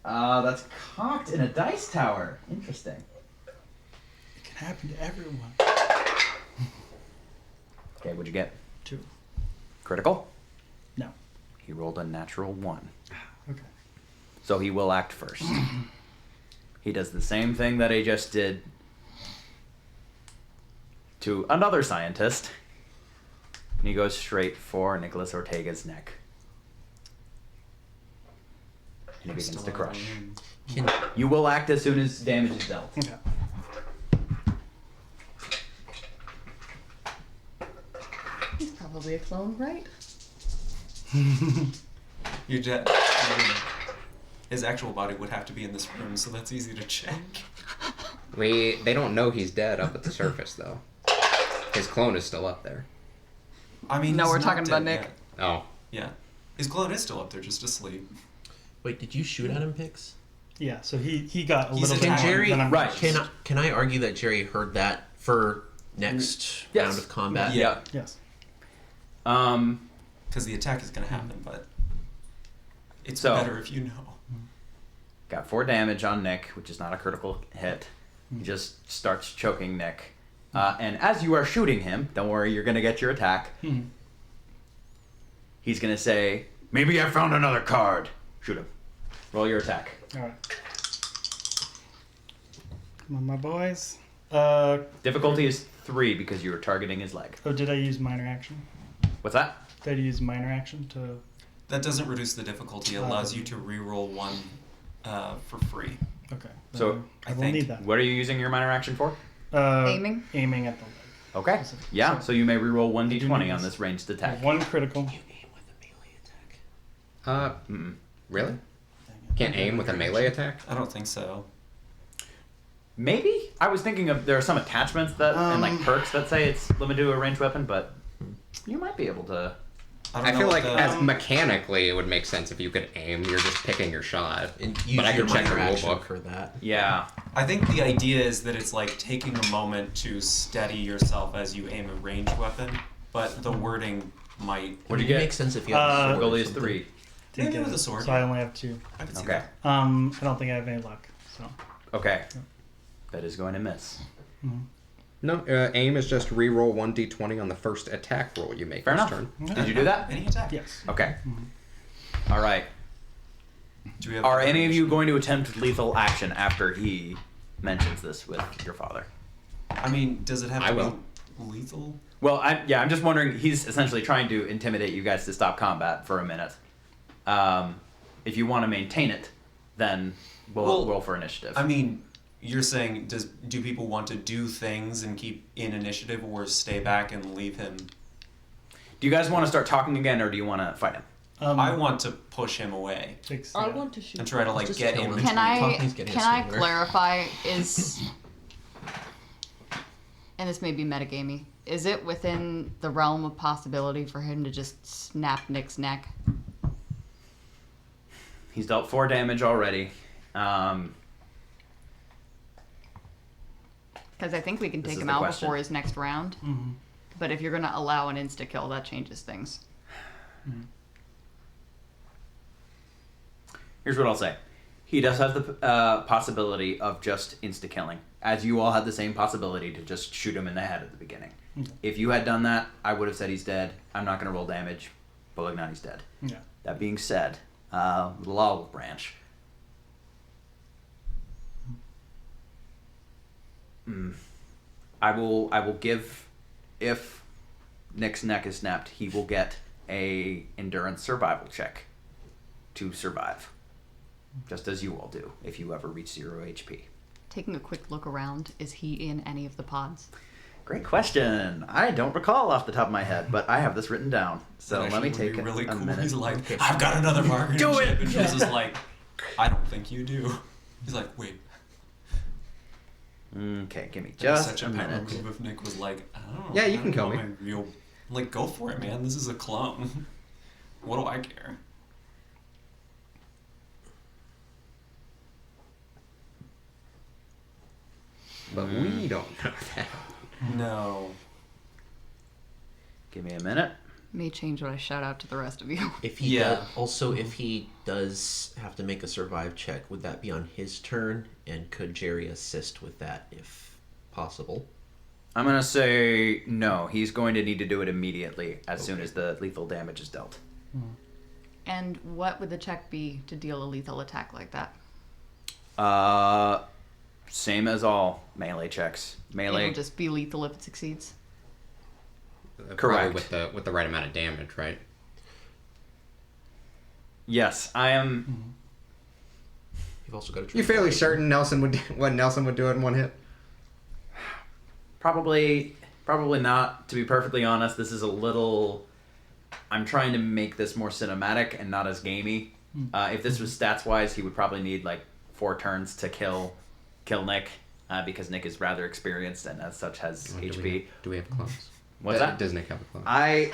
That's cocked in a dice tower. Interesting. It can happen to everyone. Okay, what'd you get? 2. Critical? No. He rolled a natural 1. Okay. So he will act first. He does the same thing that he just did to another scientist. And he goes straight for Nicholas Ortega's neck. And he begins Still to out crush. of Can You will act as soon as damage is dealt. Okay. He's probably a clone, right? You his actual body would have to be in this room, so that's easy to check. They don't know he's dead up at the surface though. His clone is still up there. I mean, No, he's we're not talking about dead Nick. yet. Oh, Yeah, his clone is still up there, just asleep. wait? Did you shoot at him, Pix? Yeah, so he got a He's little a bit Can more Jerry- than I'm right. Can I argue that Jerry heard that for next Yes. round of combat? Yeah. Yes. Because the attack is going to happen, but it's So- better if you know. Got 4 damage on Nick, which is not a critical hit. He just starts choking Nick. And as you are shooting him, don't worry, you're going to get your attack. He's going to say, maybe I found another card. Shoot him. Roll your attack. All right. Come on, my boys. Difficulty is 3 because you were targeting his leg. Oh, did I use minor action? What's that? Did I use minor action to? That doesn't reduce the difficulty. It allows you to reroll 1 for free. Okay. So, then I I will think- need that. What are you using your minor action for? Aiming? Aiming at the leg. Okay. Yeah, so you may reroll 1d20 need on this. this ranged attack. One critical. You aim with a melee attack. really? Dang Can't aim with a melee attack? I don't think so. Maybe? I was thinking of there are some attachments that and like perks that say it's limited to a ranged weapon, but you might be able to. I, don't I know feel what like the- as mechanically it would make sense if you could aim. You're just picking your shot. And But use I your could check the minor rule action book. for that. Yeah. I think the idea is that it's like taking a moment to steady yourself as you aim a ranged weapon, but the wording might. What'd you It get? makes sense if you have a sword or Difficulty is something. 3. Didn't Maybe get with it. a sword, So I yeah. only have 2. I can see Okay. that. I don't think I have any luck. So. Okay. That is going to miss. No, aim is just reroll 1d20 on the first attack roll you make Fair this enough. turn. Did you do that? Any attack? Yes. Okay. All right. Do we have Are any of you going to attempt lethal action after he mentions this with your father? I mean, does it have I to will. be lethal? Well, I'm just wondering. He's essentially trying to intimidate you guys to stop combat for a minute. If you want to maintain it, then we'll Well, roll for initiative. I mean, you're saying do people want to do things and keep in initiative, or stay back and leave him? Do you guys want to start talking again, or do you want to fight him? I want to push him away Takes, I yeah. want to shoot. and try to like Just get kill in him. between. Can I Talking's getting can us I nowhere. clarify is and this may be metagamey. Is it within the realm of possibility for him to just snap Nick's neck? He's dealt 4 damage already. Because I think we can This take is him the out question. before his next round. Mhm. But if you're gonna allow an insta kill, that changes things. Here's what I'll say. He does have the possibility of just insta-killing, as you all had the same possibility to just shoot him in the head at the beginning. If you had done that, I would have said he's dead. I'm not going to roll damage. Bolignani's dead. Yeah. That being said, the olive branch. I will give, if Nick's neck is snapped, he will get a endurance survival check to survive, just as you all do if you ever reach 0 HP. Taking a quick look around, is he in any of the pods? Great question. I don't recall off the top of my head, but I have this written down. So That let me actually take would be really a cool. minute. He's like, I've got another bargaining Do it! chip. And Jules is like, I don't think you do. He's like, wait. Okay, give me That'd be just such a a power minute. move if Nick was like, I don't know. Yeah, you I can don't kill know me. my real... Like, go for it, man. This is a clone. What do I care? But we don't know that. No. Give me a minute. May change what I shout out to the rest of you. If he Yeah. if he does have to make a survive check, would that be on his turn? And could Jerry assist with that if possible? I'm going to say no. He's going to need to do it immediately as soon as the lethal damage is dealt. And what would the check be to deal a lethal attack like that? Same as all melee checks. Melee. It'll just be lethal if it succeeds. Correct. Probably with the right amount of damage, right? Yes, I am. You've also got to. You're fairly certain Nelson would do it in one hit. Probably not. To be perfectly honest, this is a little. I'm trying to make this more cinematic and not as gamey. If this was stats wise, he would probably need like 4 turns to kill Nick, because Nick is rather experienced and as such has HP. Do we have clones? What's that? Does Nick have a clone?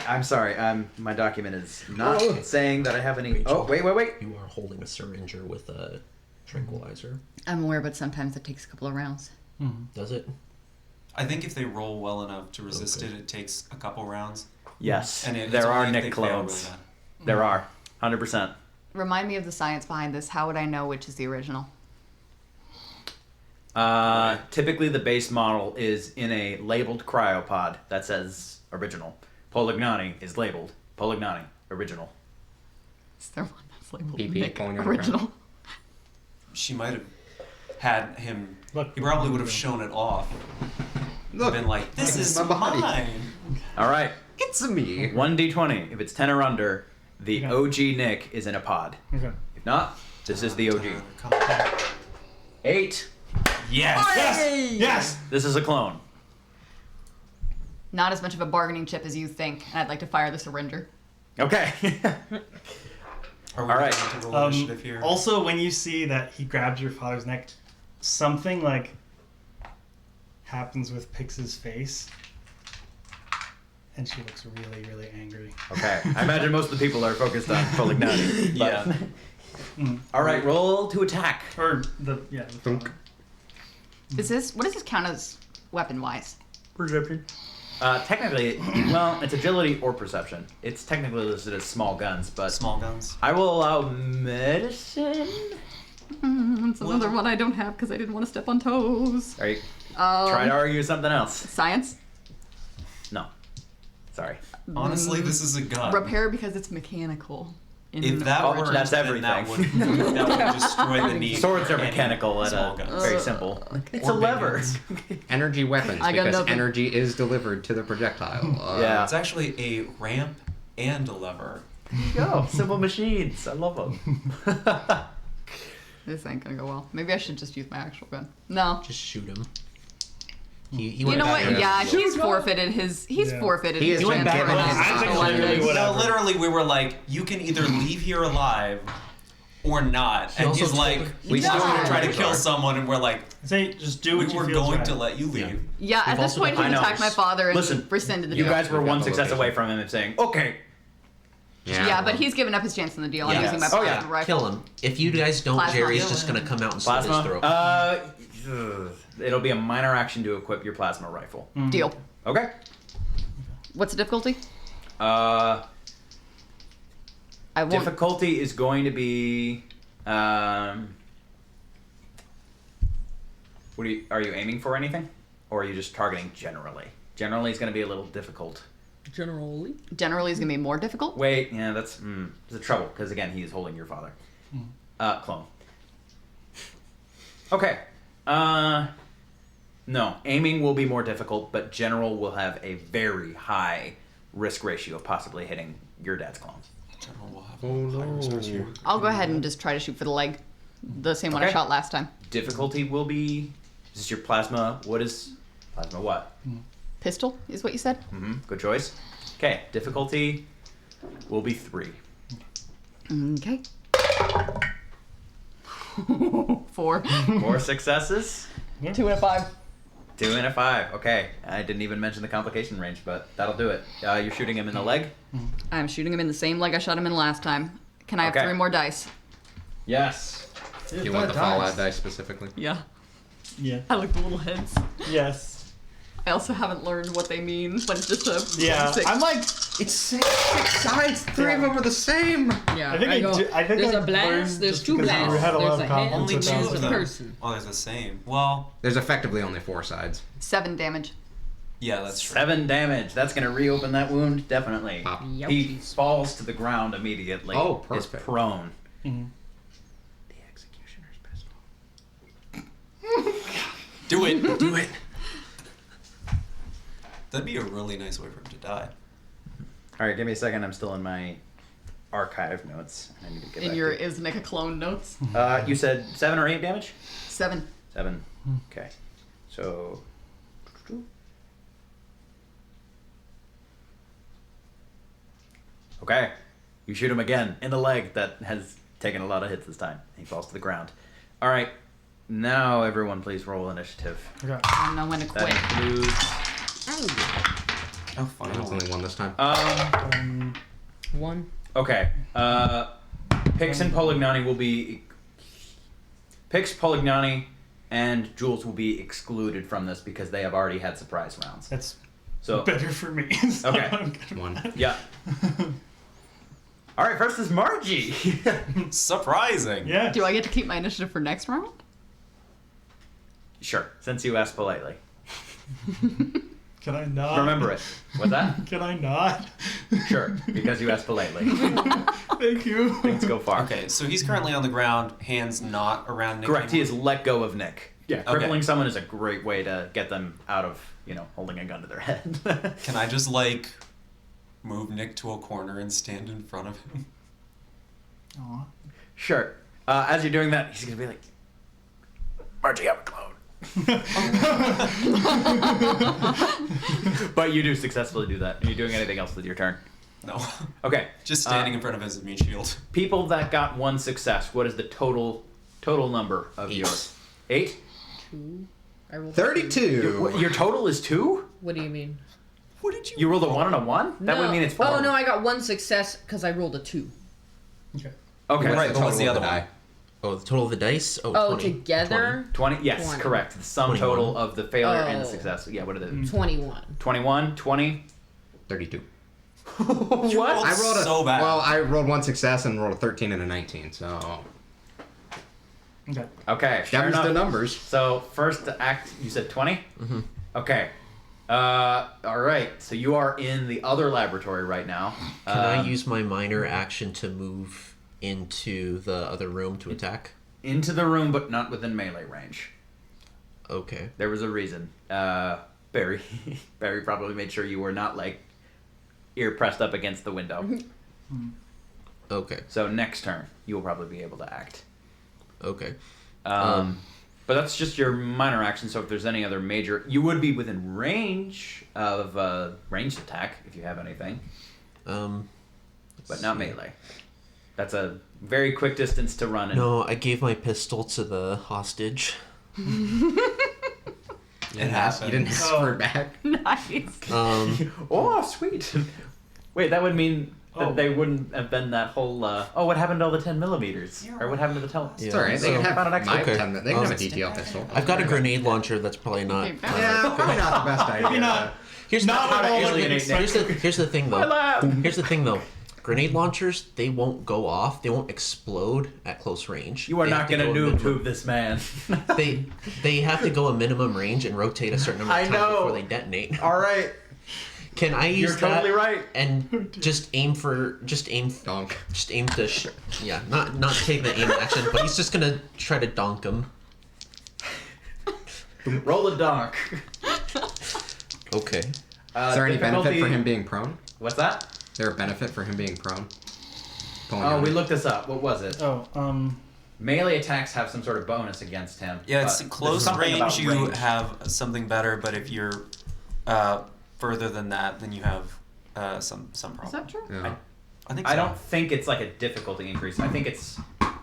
I'm sorry. My document is not saying that I have any. Oh, wait. You are holding a syringe with a tranquilizer. I'm aware, but sometimes it takes a couple of rounds. Does it? I think if they roll well enough to resist it takes a couple rounds. Yes, And it's there are only if Nick they fail clones. really bad. There are, 100%. Remind me of the science behind this. How would I know which is the original? Typically, the base model is in a labeled cryopod that says original. Polignani is labeled Polignani original. Is there one that's labeled PP Nick pulling on original? She might have had him. Look, He probably would have shown it off. Look, Been like, this is my body. mine. All right, It's me. 1d20. If it's 10 or under, the Okay. OG Nick is in a pod. Okay. If not, this is the OG. 8. Yes. Yes. Yes. This is a clone. Not as much of a bargaining chip as you think, and I'd like to fire the syringer. Okay. Are we All right. going to roll initiative here? Also, when you see that he grabbed your father's neck, something like happens with Pix's face, and she looks really, really angry. Okay. I imagine most of the people are focused on Polignani. but- Yeah. All right, roll to attack. Or the Thunk. What does this count as weapon-wise? Perception. Technically, well, it's agility or perception. It's technically listed as small guns, but Small guns. I will allow medicine. It's another one I don't have because I didn't want to step on toes. Are you try to argue something else? Science? No. Sorry. Honestly, this is a gun. Repair because it's mechanical. If that Oh, were that's then that would, everything. that would destroy the need. Swords for are any mechanical at small a guns. very simple. It's Or a big lever. guns. Energy weapons, I got because nothing. energy is delivered to the projectile. Yeah. It's actually a ramp and a lever. Yo, simple machines. I love them. This ain't gonna go well. Maybe I should just use my actual gun. No. Just shoot him. He You went know back what? in. Yeah, he's forfeited his. He's Yeah. forfeited. He his is went chance back for on his his I think one literally day. whatever. No, literally, we were like, you can either leave here alive or not. And also he's told like, the- we No. still want to try to Yeah. kill someone, and we're like, Say, just do we what you were feel going right. to let you leave. Yeah, at We've this also point, he I know. attacked my father and Listen, rescinded the You deal. guys were We've got one the success location. away from him and saying, okay. Yeah, but he's given up his chance in the deal. I'm Yes. using my Oh, yeah. fucking rifle. Kill him. If you guys don't, Plasma. Jerry's just gonna come out and slit his Plasma? throat. It'll be a minor action to equip your plasma rifle. Deal. Okay. What's the difficulty? Uh, I won't. difficulty is going to be. Are you aiming for anything, or are you just targeting generally? Generally, is going to be a little difficult. Generally. Generally, is gonna be more difficult. Wait, yeah, that's the trouble because again, he is holding your father. Clone. Okay. No, aiming will be more difficult, but general will have a very high risk ratio of possibly hitting your dad's clone. General will have Oh, high resource no. here. I'll go ahead and just try to shoot for the leg, the same one I Okay. shot last time. Difficulty will be. Is this your plasma? What is plasma? What? Pistol is what you said. Good choice. Okay, difficulty will be 3. Okay. 4. 4 successes. 2 and a 5. 2 and a 5. Okay, I didn't even mention the complication range, but that'll do it. You're shooting him in the leg. I'm shooting him in the same leg I shot him in last time. Can I have Okay. 3 more dice? Yes. Do you want the Fallout dice specifically? Yeah. Yeah. I like the little heads. Yes. I also haven't learned what they mean, but it's just a Yeah. 6. I'm like, It's six sides. 3 of them are the same. Yeah. I think I go, do- I think there's I a blast, learned there's just 2 because blasts, we had a lot there's of a confidence hand, Only with two there's of a them. person. Oh, they're the same. Well, There's effectively only 4 sides. 7 damage. Yeah, that's true. 7 damage. That's gonna reopen that wound, definitely. Pop. He falls to the ground immediately. Oh, Is perfect. prone. Mhm. The executioner's pistol. Do it. Do it. That'd be a really nice way for him to die. All right, give me a second. I'm still in my archive notes. I need to get In back your to- Is Nick a Clone notes? You said 7 or 8 damage? 7. 7. Okay. So. Okay. You shoot him again in the leg that has taken a lot of hits this time. He falls to the ground. All right. Now, everyone, please roll initiative. Okay. I don't know when to That quit. includes. Oh, I was only one this time. One. Okay. Pix and Polignani will be. Pix, Polignani, and Jules will be excluded from this because they have already had surprise rounds. That's So, better for me. So Okay. I'm good. One. yeah. All right, first is Margie. surprising. Yeah. Do I get to keep my initiative for next round? Sure, since you asked politely. Can I not? Remember it. What's that? Can I not? Sure, because you asked politely. Thank you. Things go far. Okay, so he's currently on the ground, hands not around Nick. Correct, he anymore. has let go of Nick. Yeah, Okay. crippling someone is a great way to get them out of, holding a gun to their head. Can I just move Nick to a corner and stand in front of him? Aw. Sure. As you're doing that, he's going to be like, Margie, I'm a clone. But you do successfully do that. Are you doing anything else with your turn? No. Okay. Just standing in front of his meat shield. People that got 1 success, what is the total number of 8. yours? 8? 2. I rolled 32. Your total is 2? What do you mean? What did you? You rolled a 1 and a 1? That would mean it's 4. Oh no, I got 1 success because I rolled a 2. Okay. Okay. Right, but what's the other one? die? Oh, the total of the dice? Oh, Oh, 20. together 20? Yes, 20. correct. The sum 21. total of the failure and the Oh. success. Yeah, what are the 21. 21, 20? 32. What? rolled I rolled so bad. Well, I rolled 1 success and rolled a 13 and a 19. So Okay. Okay, fair that was enough. the numbers. So first act, you said 20? Mm-hmm. Okay. All right. So you are in the other laboratory right now. Can I use my minor action to move into the other room to attack? Into the room, but not within melee range. Okay. There was a reason. Barry probably made sure you were not ear pressed up against the window. Okay. So next turn, you will probably be able to act. Okay. But that's just your minor action. So if there's any other major, you would be within range of ranged attack if you have anything, but not melee. That's a very quick distance to run. And No, I gave my pistol to the hostage. It happened. You didn't ask for it back. Nice. Oh, sweet. Wait, that would mean that Oh. they wouldn't have been that whole. What happened to all the 10 millimeters? Or what happened to the Yeah. It's alright. They So- can have Found an extra- my Okay. 10. They can have a DTL pistol. I've got a grenade launcher that's probably not. Okay, Yeah, probably not the best idea. Maybe not. Here's Not the, what all of alienate it Nick. expected. here's the thing My though. lab! Here's the thing though. Grenade launchers, they won't go off. They won't explode at close range. You are They not have to going to go a noob minimum- tube this man. They have to go a minimum range and rotate a certain number I of times know. before they detonate. All right. Can I use You're totally that right. and just aim Donk. to not take the aim action, but he's just gonna try to donk him. Roll a donk. Okay. Is there any benefit for difficulty- him being prone? What's that? Is there a benefit for him being prone? Pulling Oh, on we it. looked this up. What was it? Oh, Melee attacks have some sort of bonus against him. Yeah, but it's there's close something about range. You range. have something better, but if you're further than that, then you have some problem. Is that true? Yeah. I think so. I don't think it's like a difficulty increase. I think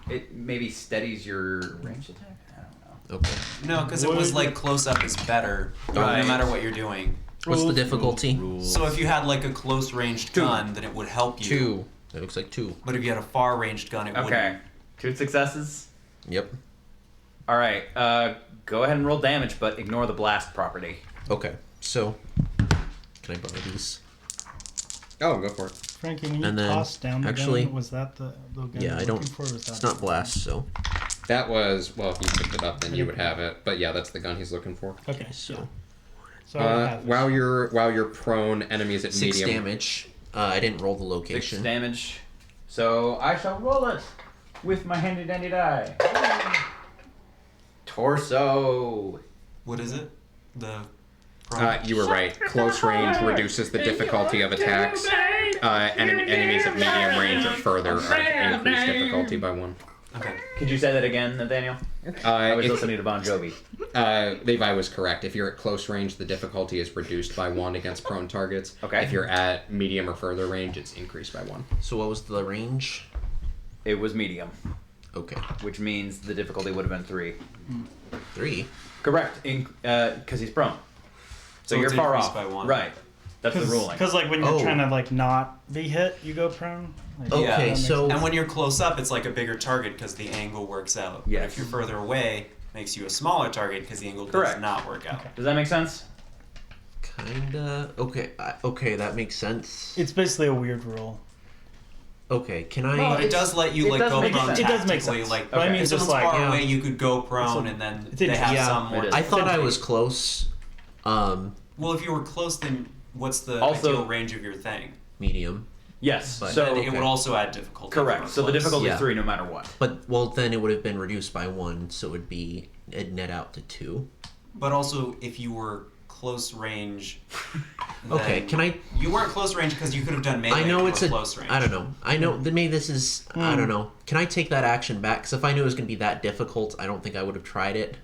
it maybe steadies your range attack. I don't know. Okay. No, because it was like close up is better, Right. no matter what you're doing. What's the difficulty? So if you had like a close ranged 2. gun, then it would help you. 2. It looks like 2. But if you had a far ranged gun, it Okay, wouldn't. 2 successes. Yep. All right. Go ahead and roll damage, but ignore the blast property. Okay. So, can I borrow these? Oh, go for it. Frankie, when you And then, tossed down the actually- gun, was that the gun Yeah, you I were don't. looking for? Or was that It's not blast, so. That was, well, if you picked it up, then you would have it. But yeah, that's the gun he's looking for. Okay, So. So I would have While you're prone, enemies at 6 medium. damage. I didn't roll the 6 location. damage. So I shall roll it with my handy dandy die. Torso. What is it? The. You were right. Close range reduces the difficulty of attacks. Enemies at medium range or further are increased difficulty by 1. Okay. Could you say that again, Nathaniel? I was If, listening to Bon Jovi. Levi was correct. If you're at close range, the difficulty is reduced by 1 against prone targets. Okay. If you're at medium or further range, it's increased by 1. So what was the range? It was medium, Okay. which means the difficulty would have been 3. 3. Correct, because he's prone. So, So you're it's far increased off. by 1. Right. That's the ruling. Because like when you're Oh. trying to like not be hit, you go prone. Like, Okay, that makes so- sense. And when you're close up, it's like a bigger target because the angle works out. But Yes. if you're further away, it makes you a smaller target because the angle Correct. does not work out. Does that make sense? Kinda. Okay. Okay, that makes sense. It's basically a weird rule. Okay, can I? Well, But it does let you it like does go make prone sense. It does make tactically, sense. Like, But I mean, if just someone's like, far yeah. away, you could go prone, It's and then it's they have interesting. some Yeah, more. it is. I thought I Essentially. was close. Well, if you were close, then what's the Also- ideal range of your thing? Medium. Yes. But- so Then it would also add difficulty. if you correct. were So the close. difficulty Yeah. is 3 no matter what. But well, then it would have been reduced by 1, so it'd net out to 2. But also, if you were close range. Okay, then- can I? You weren't close range because you could have done melee. I know if it's you a. were close range. I don't know. I know. Maybe this is. I don't know. Can I take that action back? Because if I knew it was going to be that difficult, I don't think I would have tried it.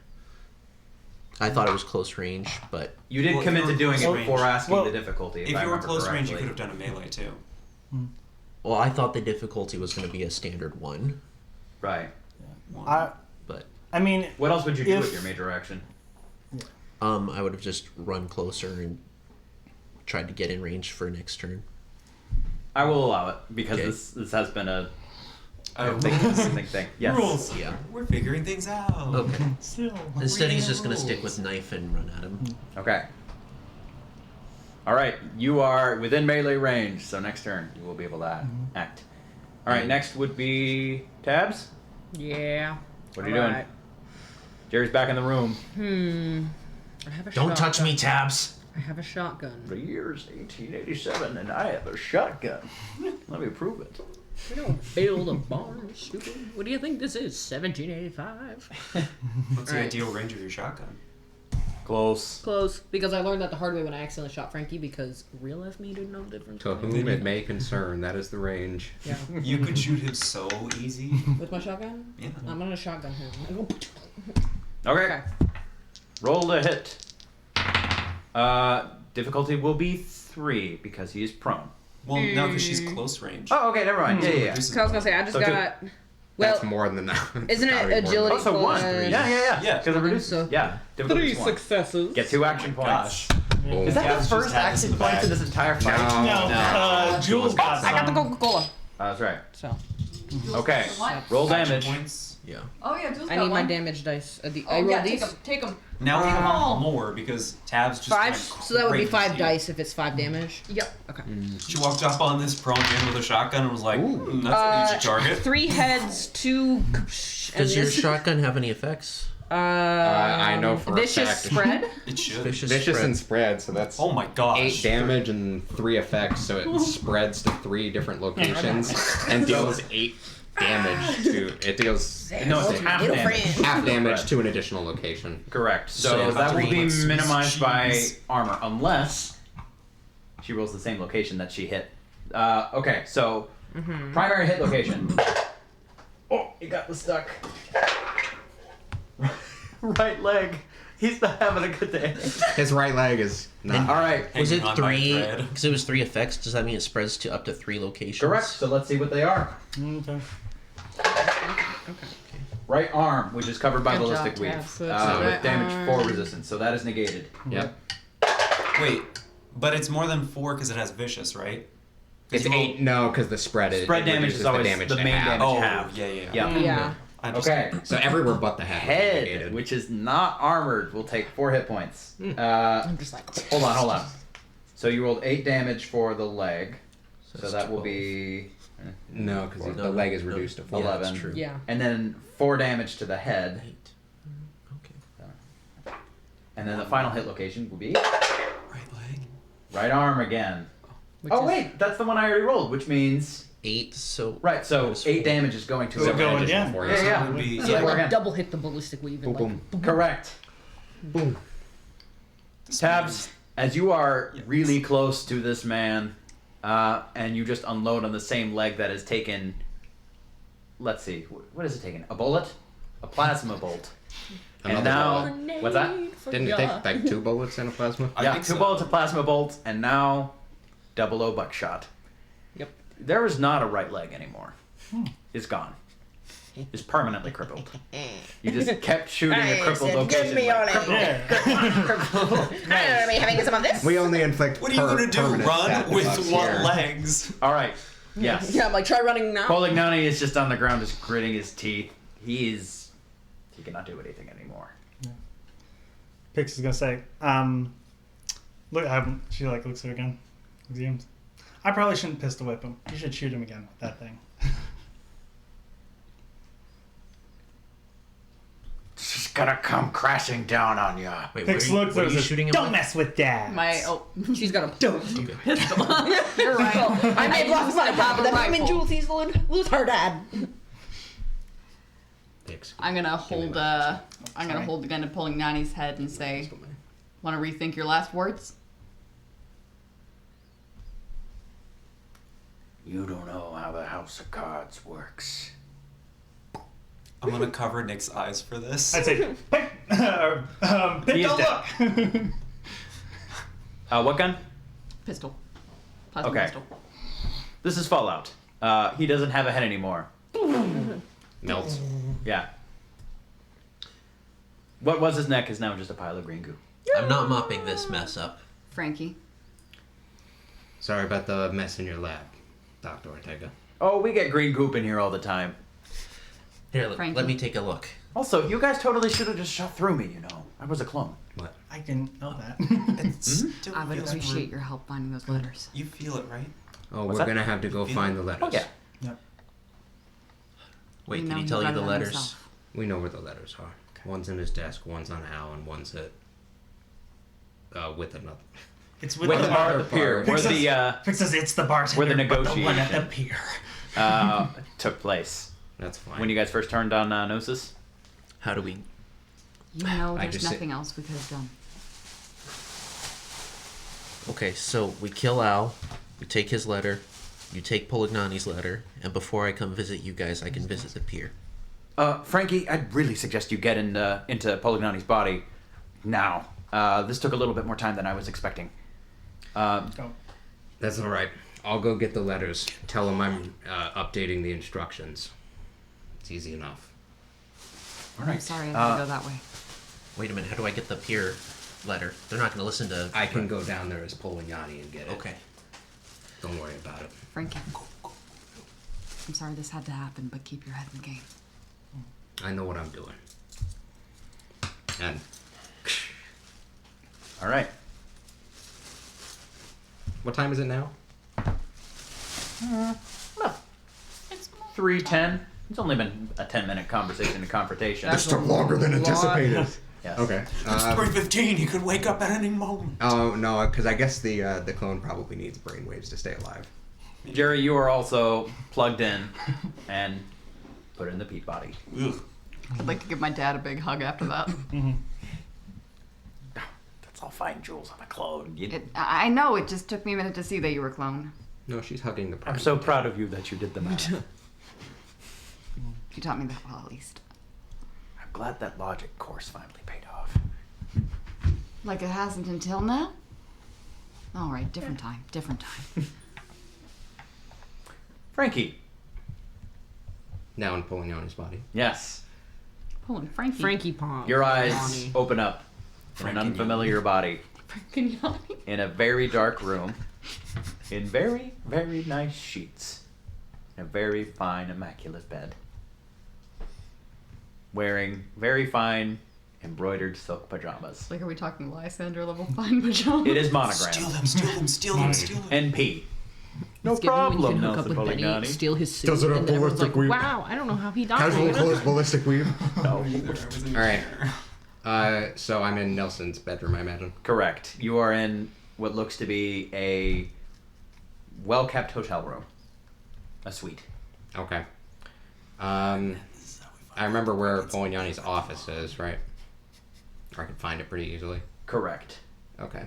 I thought it was close range, but You did Well, commit if you to were doing it close before range- asking well, the difficulty. If, If I you were remember close range, you correctly. could have done a melee too. well, I thought the difficulty was going to be a standard 1. Right. But I mean, What else would you do If- with your major action? I would have just run closer and tried to get in range for next turn. I will allow it because Okay. this has been a Oh, big thing. Yes. rules. Yeah. We're figuring things out. Okay. Still. Instead, he's just going to rules. stick with knife and run at him. Okay. All right, you are within melee range, so next turn you will be able to act. All right, next would be Tabs. Yeah. What are you doing? Alright. Jerry's back in the room. I have a Don't touch shotgun. me, Tabs. I have a shotgun. The year's 1887, and I have a shotgun. Let me prove it. We don't build a barn, stupid. What do you think this is? 1785? What's the Alright. ideal range of your shotgun? Close. Close. Because I learned that the hard way when I accidentally shot Frankie because real life me didn't know the difference. To whom it may concern, that is the range. Yeah. You could shoot him so easy. With my shotgun? Yeah. I'm gonna shotgun him. I go, Okay. Roll to hit. Difficulty will be 3 because he is prone. Well, no, because she's close range. Oh, okay, never mind. Yeah, yeah, yeah. Reduces- So I was gonna say I just So got. Well, That's more than that. isn't it Gotta be more than agility that. Oh, so 1. plus- Yeah, yeah, yeah. Yeah. Because it reduces. So- Yeah. Difficulty is 1. successes. Get 2 action points. Gosh. Boom. Is that Tabs the just first had this action in the points bag. in this entire fight? No, No. Jules got I got the some. Coca-Cola. That's right. So Okay. What? Roll Action damage. points. Yeah. Oh yeah, Jules I got need my one. damage dice. I Oh rolled yeah, these. take them. Now we Take 'em all. have more because Tabs just 5. went So that would be crazy. 5 dice if it's 5 damage. Yep. Okay. She walked up on this prone man with a shotgun and was like, that's an easy target. 3 heads, 2. Does your shotgun have any effects? I know for a vicious fact. spread. It should. Vicious, Vicious spread. and spread, so that's Oh my gosh. 8 damage and 3 effects, so it spreads to 3 different locations and deals 8 damage to. It deals No, it's half Little damage. friend. half damage to an additional location. Correct. So, So that will be three. minimized by Jeez. armor, unless she rolls the same location that she hit. Okay, so primary hit location. Oh, he got stuck. Right leg. He's not having a good day. His right leg is not. All right. Was it Hanging on by a 3? thread. Because it was 3 effects. Does that mean it spreads to up to 3 locations? Correct. So let's see what they are. Okay. Right arm, which is covered by Good ballistic job, weave, Tabs. with Right damage arm. 4 resistance. So that is negated. Yep. Wait, but it's more than 4 because it has vicious, right? 'Cause It's you roll- 8. No, because the spread is. Spread it damage reduces is always damage the to main half. damage. Oh, half. yeah, yeah. Yeah. Yeah. I just- Okay. So everywhere but the head. is Head, negated. which is not armored, will take 4 hit points. I'm just like. Hold on. So you rolled 8 damage for the leg. So that's that will 12. be No, because No, the leg is no. reduced to 4. Yeah, 11. that's true. Yeah. And then 4 damage to the head. 8. Okay. And then the final hit location will be Right leg. right arm again. Which Oh is- wait, that's the one I already rolled, which means 8, so right. So 8 damage is going to So it. going, yeah. For you. Yeah, So yeah. it would be So Yeah, we're like gonna- double hit the ballistic weave. And Boom, like, Correct. Boom. This Tabs, as you are really close to this man, and you just unload on the same leg that has taken. Let's see, what has it taken? A bullet, a plasma bolt, and Another now Grenade what's that? for Didn't it ya. take like 2 bullets and a plasma? I Yeah, think 2 so. bullets, a plasma bolt, and now 00 buckshot. Yep. There is not a right leg anymore. It's gone. It's permanently crippled. You just kept shooting a crippled location. like, crippled. Yeah. having some of this? We only inflict. What are you gonna do? permanent Run stat with debuffs what here. legs? All right. Yes. Yeah, I'm like, try running now. Polignani is just on the ground, just gritting his teeth. He cannot do anything anymore. Pix is gonna say, look, she like looks at her again. Zooms. I probably shouldn't pistol whip him. You should shoot him again with that thing. She's gonna come crashing down on ya. wait, Pix what looks are at you her and shooting says, him "Don't with? mess with Dad." My She's got a Don't. pistol. You're right. I may have lost my dad, but that doesn't mean rifle. Julie's lose her dad. Dicks. I'm gonna hold me I'm gonna Sorry. hold the gun to Polignani's head and say, "Want to rethink your last words?" You don't know how the House of Cards works. I'm gonna cover Nick's eyes for this. I'd say, pick, pick He is a look. What gun? Pistol. Plasma Okay. pistol. This is Fallout. He doesn't have a head anymore. Melts. Yeah. What was his neck is now just a pile of green goo. I'm not mopping this mess up. Frankie. Sorry about the mess in your lab, Dr. Ortega. Oh, we get green goop in here all the time. Here, Frankie. let me take a look. Also, you guys totally should have just shot through me, you know. I was a clone. What? I didn't know that. It's still I would feels appreciate rude. your help finding those letters. You feel it, right? Oh, What's we're that? gonna have to go find the letters. Oh, yeah. Wait, You did know he tell you better the than letters? himself. We know where the letters are. One's in his desk, one's on Al, and one's at with another. It's with, With the the bar at the pier, where Pix the says, Pix says it's the bartender, where the but the one at the negotiation. pier. Took place. That's fine. When you guys first turned on Gnosis? How do we? You know I there's just say- nothing else we could have done. Okay, so we kill Al, we take his letter, you take Polignani's letter, and before I come visit you guys, I can visit the pier. Frankie, I'd really suggest you get into Polignani's body now. This took a little bit more time than I was expecting. Oh, That's all right. I'll go get the letters. Tell him I'm updating the instructions. It's easy enough. All I'm right. sorry I had to go that way. Wait a minute, how do I get the pier letter? They're not going to listen to. I can go down there as Polignani and get it. Okay. Don't worry about it. Frankie. I'm sorry this had to happen, but keep your head in the game. I know what I'm doing. And All right. what time is it now? It's 3:10. It's only been a 10-minute conversation and confrontation. This took longer than anticipated. Yes. Okay. It's 3:15. He could wake up at any moment. Oh no, because I guess the clone probably needs brainwaves to stay alive. Jerry, you are also plugged in and put in the peat body. Ugh. I'd like to give my dad a big hug after that. That's all fine, Jules. I'm a clone. I know, it just took me a minute to see that you were a clone. No, she's hugging the. I'm so proud of you that you did the math. You taught me that well, at least. I'm glad that logic course finally paid off. Like it hasn't until now? Alright, different time. Frankie. Now in Polignani's body. Yes. Pulling Frankie. Frankie Pond. Your eyes Lonnie. open up in an unfamiliar body Frankie. in a very dark room in very, very nice sheets in a very fine, immaculate bed. Wearing very fine embroidered silk pajamas. Like, are we talking Lysander level fine pajamas? It is Steal monogram. them, steal them, steal them, steal them. NP. No It's given when you problem, can hook up Nelson with Benny, Polignani. steal his suit, Does it have and then everyone's ballistic like, weave? wow, I don't know how he died. Casual closed ballistic weave. No. All right. So I'm in Nelson's bedroom, I imagine. Correct. You are in what looks to be a well-kept hotel room. A suite. Okay. I remember where Polignani's office is, right? Or I could find it pretty easily. Correct. Okay.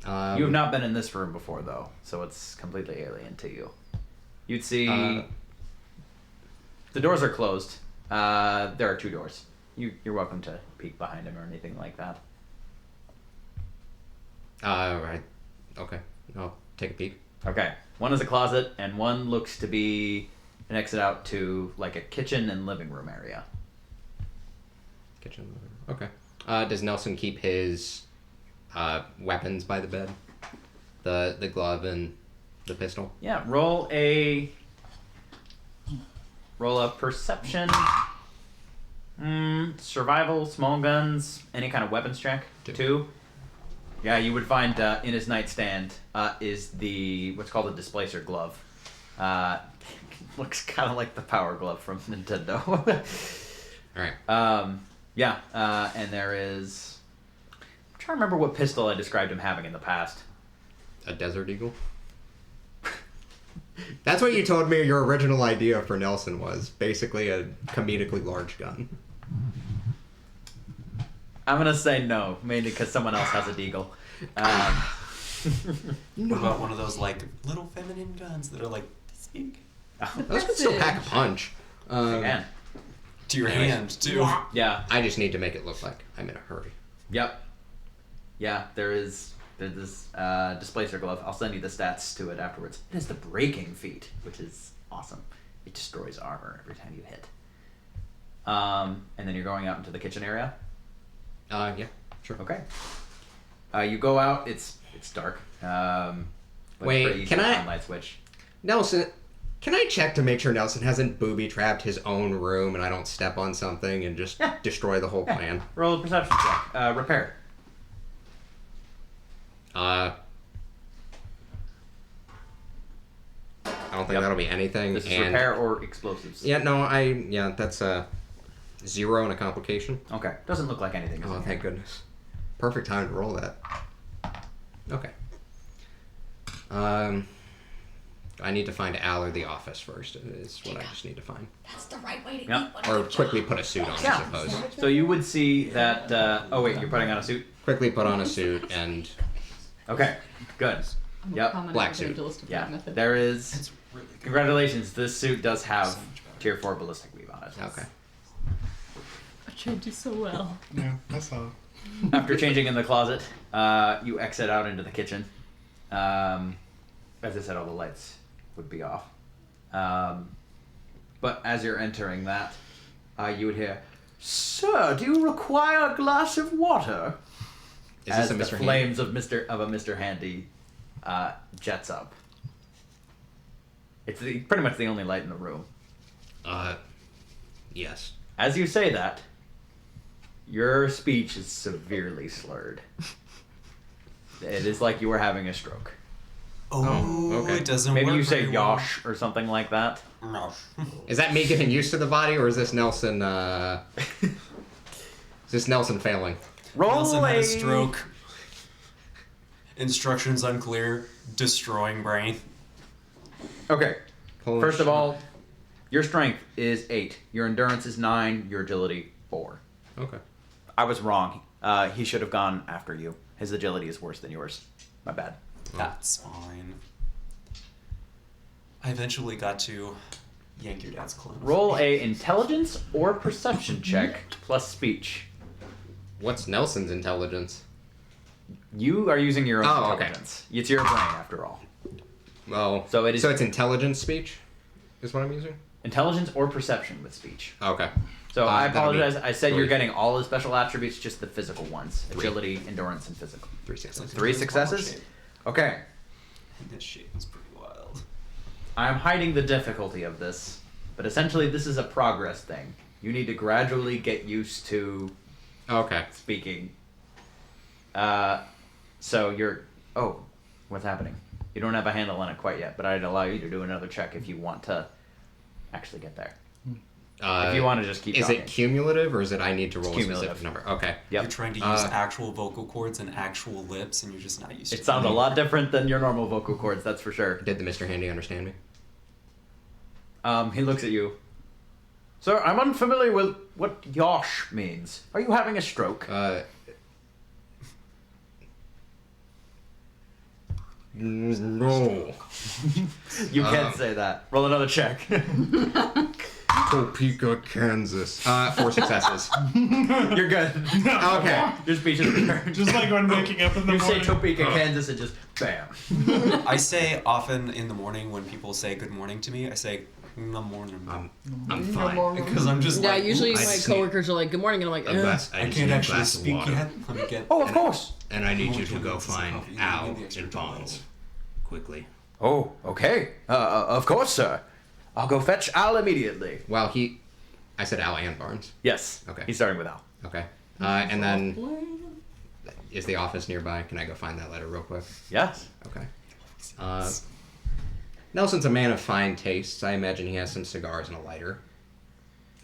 You have not been in this room before, though, so it's completely alien to you. You'd see... the doors are closed. There are 2 doors. You're welcome to peek behind him or anything like that. Right. Okay. I'll take a peek. Okay. One is a closet, and one looks to be an exit out to, like, a kitchen and living room area. Kitchen. Okay. Does Nelson keep his weapons by the bed? The glove and the pistol? Yeah, roll a perception, survival, small guns, any kind of weapons check. 2. Yeah, you would find in his nightstand is what's called a displacer glove. Looks kind of like the Power Glove from Nintendo. All right. And there is... I'm trying to remember what pistol I described him having in the past. A Desert Eagle? That's what you told me your original idea for Nelson was. Basically a comedically large gun. I'm going to say no, mainly because someone else has a deagle. What about one of those like little feminine guns that are like this big? Those can still pack a punch. Again. To your hand too. Yeah. I just need to make it look like I'm in a hurry. Yep. Yeah, there's this displacer glove. I'll send you the stats to it afterwards. It has the breaking feat, which is awesome. It destroys armor every time you hit. And then you're going out into the kitchen area. Yeah, sure. Okay. You go out. It's dark. Wait, can I- light switch? Nelson, can I check to make sure Nelson hasn't booby-trapped his own room and I don't step on something and just destroy the whole plan? Roll a perception check. Repair. I don't think that'll be anything. This is and repair or explosives. Yeah, no, that's a 0 and a complication. Okay. Doesn't look like anything. Oh, thank goodness. Perfect time to roll that. Okay. I need to find Al or the office first. Is what I just need to find. That's the right way to Yep. eat. Or quickly put a suit on, I suppose. So you would see that. Oh wait, you're putting on a suit. Quickly put on a suit and Okay. Good. Yep. Black suit. Yeah. There is. Congratulations. This suit does have tier 4 ballistic weave on it. okay. I trained you so well. Yeah, that's all. After changing in the closet, you exit out into the kitchen. As I said, all the lights would be off. But as you're entering that, you would hear, "Sir, do you require a glass of water?" Is as this a the Mr. flames of Mr. Handy jets up. It's pretty much the only light in the room. Yes. As you say that, your speech is severely slurred. It is like you were having a stroke. Oh, okay. It doesn't Maybe work you say very well. Yosh or something like that. Is that me getting used to the body, or is this Nelson? Is this Nelson failing? Roll Nelson had a a stroke. Instructions unclear. Destroying brain. Okay. Holy First of shit. all, your strength is 8. Your endurance is 9. Your agility 4. Okay. I was wrong. He should have gone after you. His agility is worse than yours. My bad. That's fine. I eventually got to yank your dad's clone. Roll a intelligence or perception check plus speech. What's Nelson's intelligence? You are using your own Oh, okay. intelligence. It's your brain after all. Oh, So it is- So it's intelligence speech, is what I'm using. Intelligence or perception with speech. Okay. So I that'll be apologize. I said you're really- getting all the special attributes, just the physical ones: agility, endurance, and physical. 3 It's successes. like 3 this successes. shape. Okay. And this shape is pretty wild. I'm hiding the difficulty of this, but essentially this is a progress thing. You need to gradually get used to Okay. speaking. So you're... Oh, what's happening? You don't have a handle on it quite yet, but I'd allow you to do another check if you want to actually get there. If you want to just keep Is talking. it cumulative or is it I need to roll a cumulative. specific number? Okay. Yep. You're trying to use actual vocal cords and actual lips, and you're just not used to It sounds a it. lot different than your normal vocal cords, that's for sure. Did the Mr. Handy understand me? He looks at you. Sir, I'm unfamiliar with what yosh means. Are you having a stroke? No. You can't say that. Roll another check. Topeka, Kansas. 4 successes. You're good. Okay. Your speech is prepared. Just like when waking up in the You say morning. Topeka, Kansas, and just bam. I say often in the morning when people say good morning to me, I say in the morning. I'm fine. Because I'm just Yeah, like, usually I my see. coworkers are like, "Good morning," and I'm like, A glass, I just can't need a actually glass of speak water. yet. Let me get. Oh, of course. And I need you to Hold go on, find coffee. Al Maybe I should in go. Bonds. Quickly. Oh, okay. Of course, sir. I'll go fetch Al immediately. Well, I said Al and Barnes. Yes. Okay. He's starting with Al. Okay. And then, is the office nearby? Can I go find that letter real quick? Yes. Okay. Nelson's a man of fine tastes. I imagine he has some cigars and a lighter.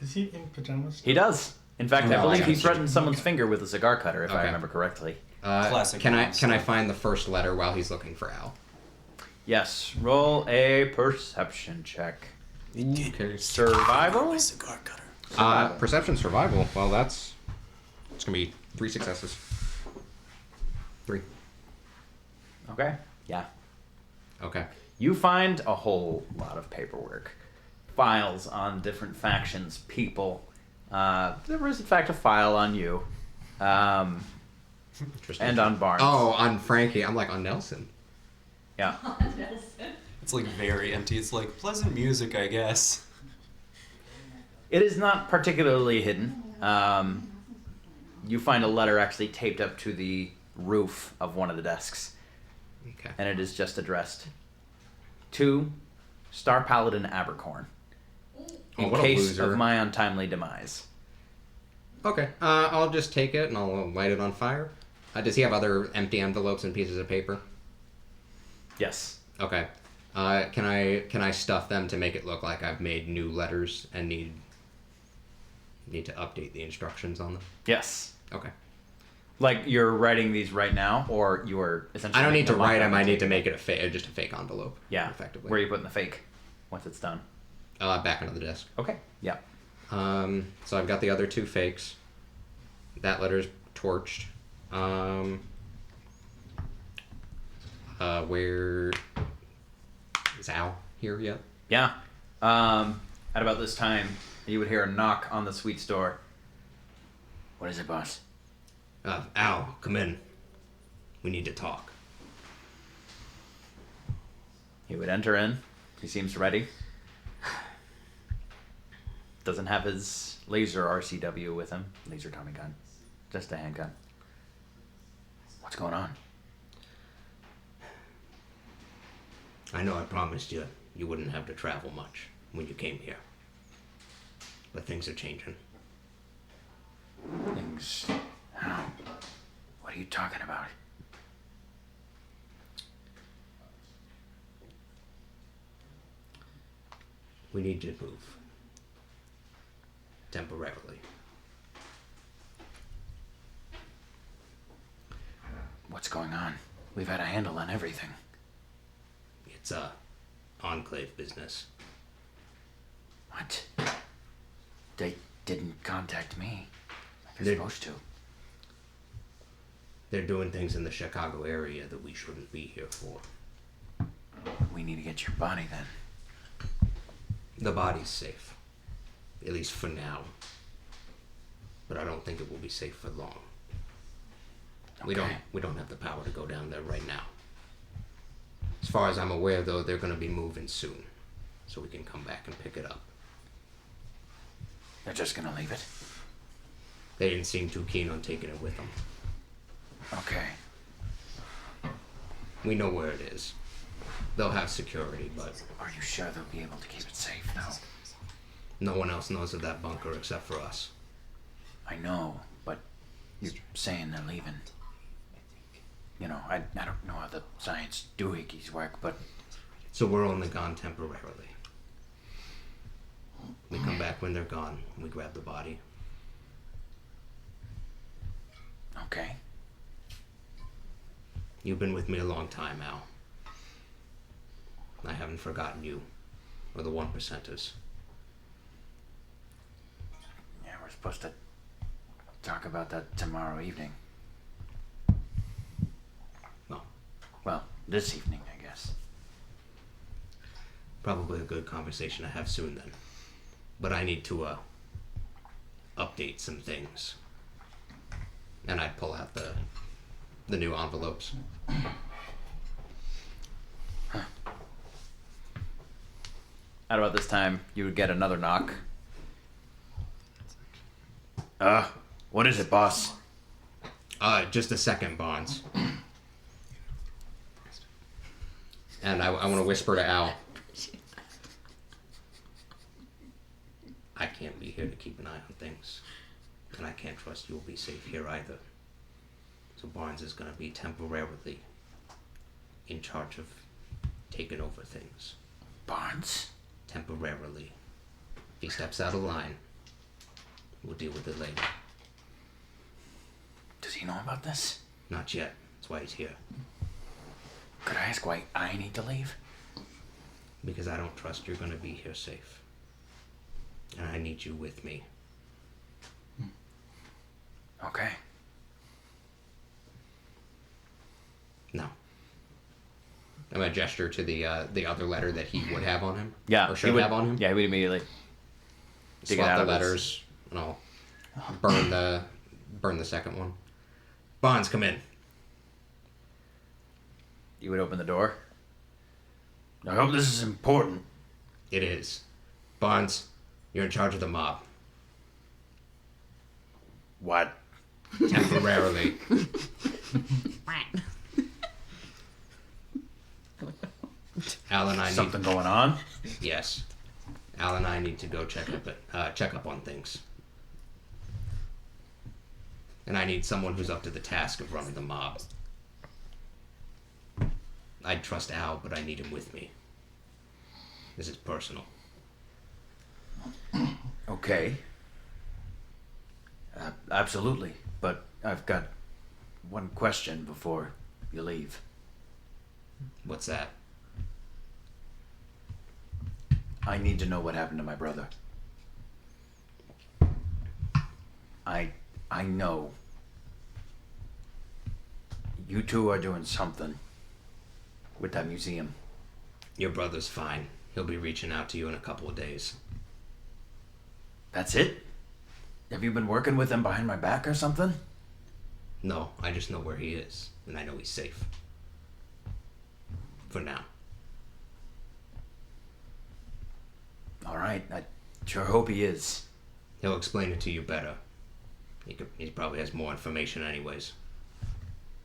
Is he in pajamas? He does. In fact, No, I believe I he got threatened someone's finger with a cigar cutter, if I Okay. remember correctly. Classic Can I Barnes can I stuff. find the first letter while he's looking for Al? Yes. Roll a perception check. Okay. Survival? Cigar cutter. Perception survival. Well, it's gonna be 3 successes. 3. Okay. Yeah. Okay. You find a whole lot of paperwork, files on different factions, people. There is, in fact, a file on you, Interesting. and on Barnes. Oh, on Frankie. I'm like on Nelson. Yeah. It's like very empty. It's like pleasant music, I guess. It is not particularly hidden. You find a letter actually taped up to the roof of one of the desks, Okay. and it is just addressed to Star Paladin Abercorn. Oh, In what a case loser. of my untimely demise. Okay. I'll just take it and I'll light it on fire. Does he have other empty envelopes and pieces of paper? Yes. Okay. Can I stuff them to make it look like I've made new letters and need to update the instructions on them? Yes. Okay. Like you're writing these right now, or you are essentially. I don't need to making a write mock-up them. I and need to tape- make it just a fake envelope. Yeah. Effectively. Where are you putting the fake once it's done? Back under the desk. Okay. Yeah. So I've got the other 2 fakes. That letter's torched. Where is Al here yet? Yeah. At about this time, you would hear a knock on the suite's door. What is it, boss? Al, come in. We need to talk. He would enter in. He seems ready. Doesn't have his laser RCW with him. Laser Tommy gun. Just a handgun. What's going on? I know I promised you wouldn't have to travel much when you came here. But things are changing. Things. How? What are you talking about? We need to move. Temporarily. What's going on? We've had a handle on everything. It's enclave business. What? They didn't contact me. Like they're They- supposed to. They're doing things in the Chicago area that we shouldn't be here for. We need to get your body then. The body's safe. At least for now. But I don't think it will be safe for long. We Okay. don't have the power to go down there right now. As far as I'm aware though, they're gonna be moving soon. So we can come back and pick it up. They're just gonna leave it. They didn't seem too keen on taking it with them. Okay. We know where it is. They'll have security, but Are you sure they'll be able to keep it safe though? no one else knows of that bunker except for us. I know, but you're saying they're leaving. You know, I don't know how the science doohickeys work, but So we're only gone temporarily. We come back when they're gone. We grab the body. Okay. You've been with me a long time, Al. I haven't forgotten you, or the 1%ers. Yeah, we're supposed to talk about that tomorrow evening. No. Well, this evening, I guess. Probably a good conversation to have soon then. But I need to update some things. And I pull out the new envelopes. At about this time, you would get another knock. What is it, boss? Just a second, Bonds. And I want to whisper to Al. I can't be here to keep an eye on things. And I can't trust you'll be safe here either. So Barnes is going to be temporarily in charge of taking over things. Barnes? Temporarily. If he steps out of line, we'll deal with it later. Does he know about this? Not yet. That's why he's here. Could I ask why I need to leave? Because I don't trust you're going to be here safe. And I need you with me. Okay. No. I'm gonna gesture to the other letter that he would have on him. Yeah. Or he should would have on him. Yeah, he would immediately dig it Swap out the of his- letters, and I'll burn the second one. Bonds, come in. You would open the door. I hope this is important. It is. Bonds, you're in charge of the mob. What? Temporarily. Al and I Something going on? Yes. Al and I need to go check up on things. And I need someone who's up to the task of running the mob. I'd trust Al, but I need him with me. This is personal. Okay. Absolutely. But I've got one question before you leave. What's that? I need to know what happened to my brother. I know you two are doing something with that museum. Your brother's fine. He'll be reaching out to you in a couple of days. That's it? Have you been working with him behind my back or something? No, I just know where he is, and I know he's safe. For now. All right. I sure hope he is. He'll explain it to you better. He probably has more information anyways.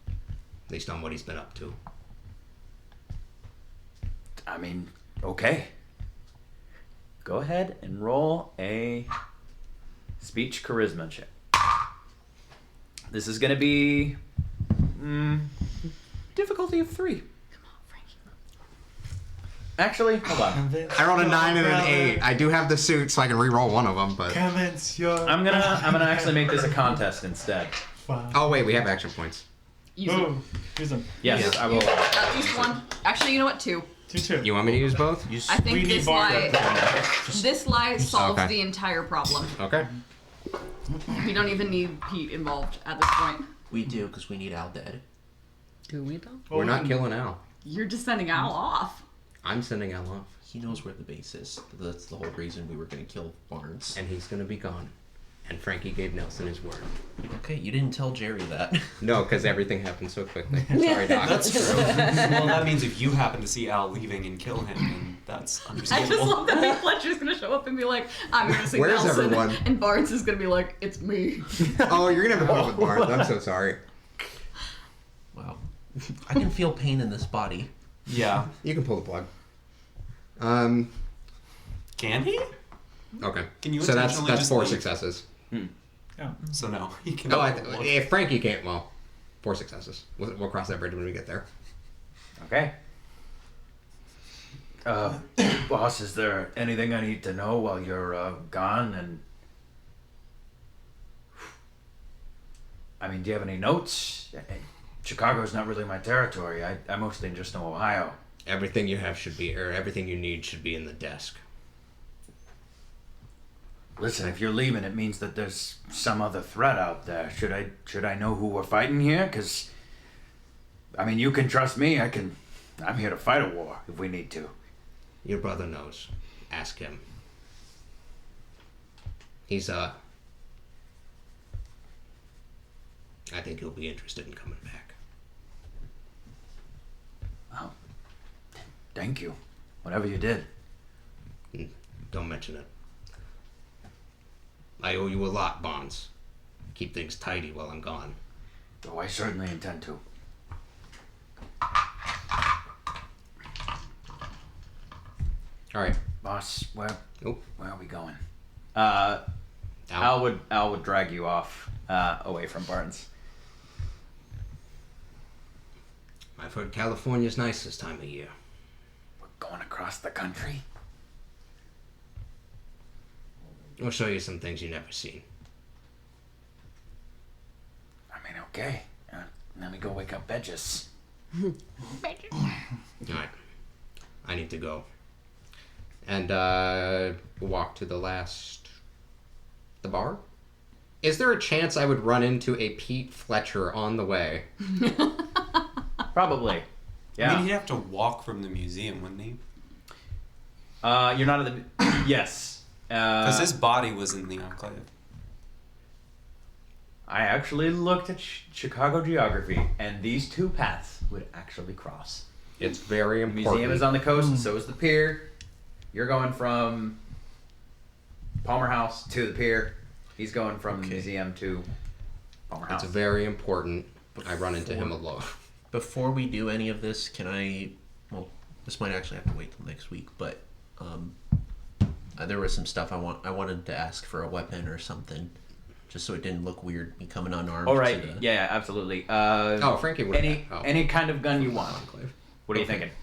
At least on what he's been up to. I mean, okay. Go ahead and roll a speech charisma check. This is gonna be difficulty of 3. Actually, hold on. I rolled a 9 and an 8. I do have the suit, so I can re-roll one of them. But Convince your. I'm gonna actually make this a contest instead. oh wait, we have action points. Use it. Oh, use them. Yes, I will. At least one. Actually, you know what? 2. Two. You want me to use both? I think We need this bar- lie solves Okay. the entire problem. Okay. We don't even need Pete involved at this point. We do, because we need Al dead. Do we though? We're not killing Al. You're just sending Al off. I'm sending Al off. He knows where the base is. That's the whole reason we were going to kill Barnes. And he's gonna be gone. And Frankie gave Nelson his word. Okay, you didn't tell Jerry that. No, because everything happened so quickly. Sorry, Doc. That's true. Well, that means if you happen to see Al leaving and kill him, then that's I understandable. just love that Fletcher's gonna show up and be like, I'm gonna sing Where's Nelson. everyone? And Barnes is gonna be like, it's me. Oh, you're gonna have to put up with Barnes. I'm so sorry. Wow. I can feel pain in this body. Yeah. You can pull the plug. Can he? Okay. Can you so that's intentionally just 4 leave? successes. So no, he can. Oh, if Frankie can't, well, 4 successes. We'll cross that bridge when we get there. Okay. Boss, is there anything I need to know while you're gone? And I mean, do you have any notes? Chicago's not really my territory. I mostly just know Ohio. Everything you have should be, or everything you need should be in the desk. Listen, if you're leaving, it means that there's some other threat out there. Should I know who we're fighting here? 'Cause I mean, you can trust me. I'm here to fight a war if we need to. Your brother knows. Ask him. He's I think he'll be interested in coming back. Well, thank you. Whatever you did. Don't mention it. I owe you a lot, Bonds. Keep things tidy while I'm gone. Oh, I certainly intend to. All right. Boss, where Oh. where are we going? Al would drag you off away from Barnes. I've heard California's nice this time of year. We're going across the country. We'll show you some things you've never seen. I mean, okay. Let me go wake up Bedges. All right. I need to go. And walk to the bar. Is there a chance I would run into a Pete Fletcher on the way? Probably. Yeah. I mean, he'd have to walk from the museum, wouldn't he? You're not at the. Yes. Because his body was in the Enclave. I actually looked at Chicago geography, and these two paths would actually cross. It's very The important. museum is on the coast, and so is the pier. You're going from Palmer House to the pier. He's going from the Okay. museum to Palmer House. It's very important. I run into him a Before- lot. Before we do any of this, can I? Well, this might actually have to wait till next week, but there was some stuff I wanted to ask for a weapon or something, just so it didn't look weird me coming unarmed. Oh, right. to the- Yeah, absolutely. Frankie would. Any kind of gun you want. Enclave. What are you Okay. thinking?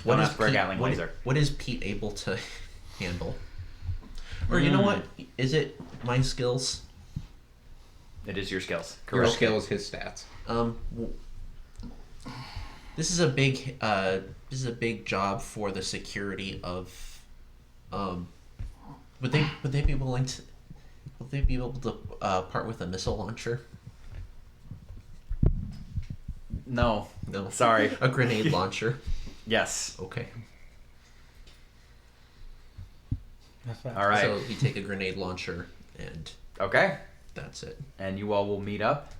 What Don't is ask for a Pete- Gatling what- laser. What is Pete able to handle? Or you know what? Is it my skills? It is your skills. Your Correct. skills, his stats. This is a big job for the security of. Would they be willing to? Would they be able to part with a missile launcher? No. No. Sorry. A grenade launcher. Yes. Okay. All right. So you take a grenade launcher, and Okay. that's it. And you all will meet up.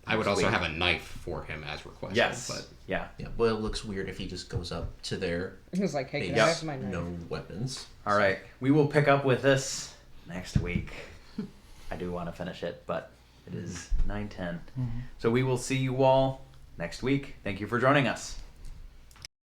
I would also Sweet. have a knife for him as requested. Yes. But Yeah. Yeah. Well, it looks weird if he just goes up to their He was like, hey, can base, I have my knife? no weapons. All right. We will pick up with this next week. I do want to finish it, but it is 9:10. So we will see you all next week. Thank you for joining us.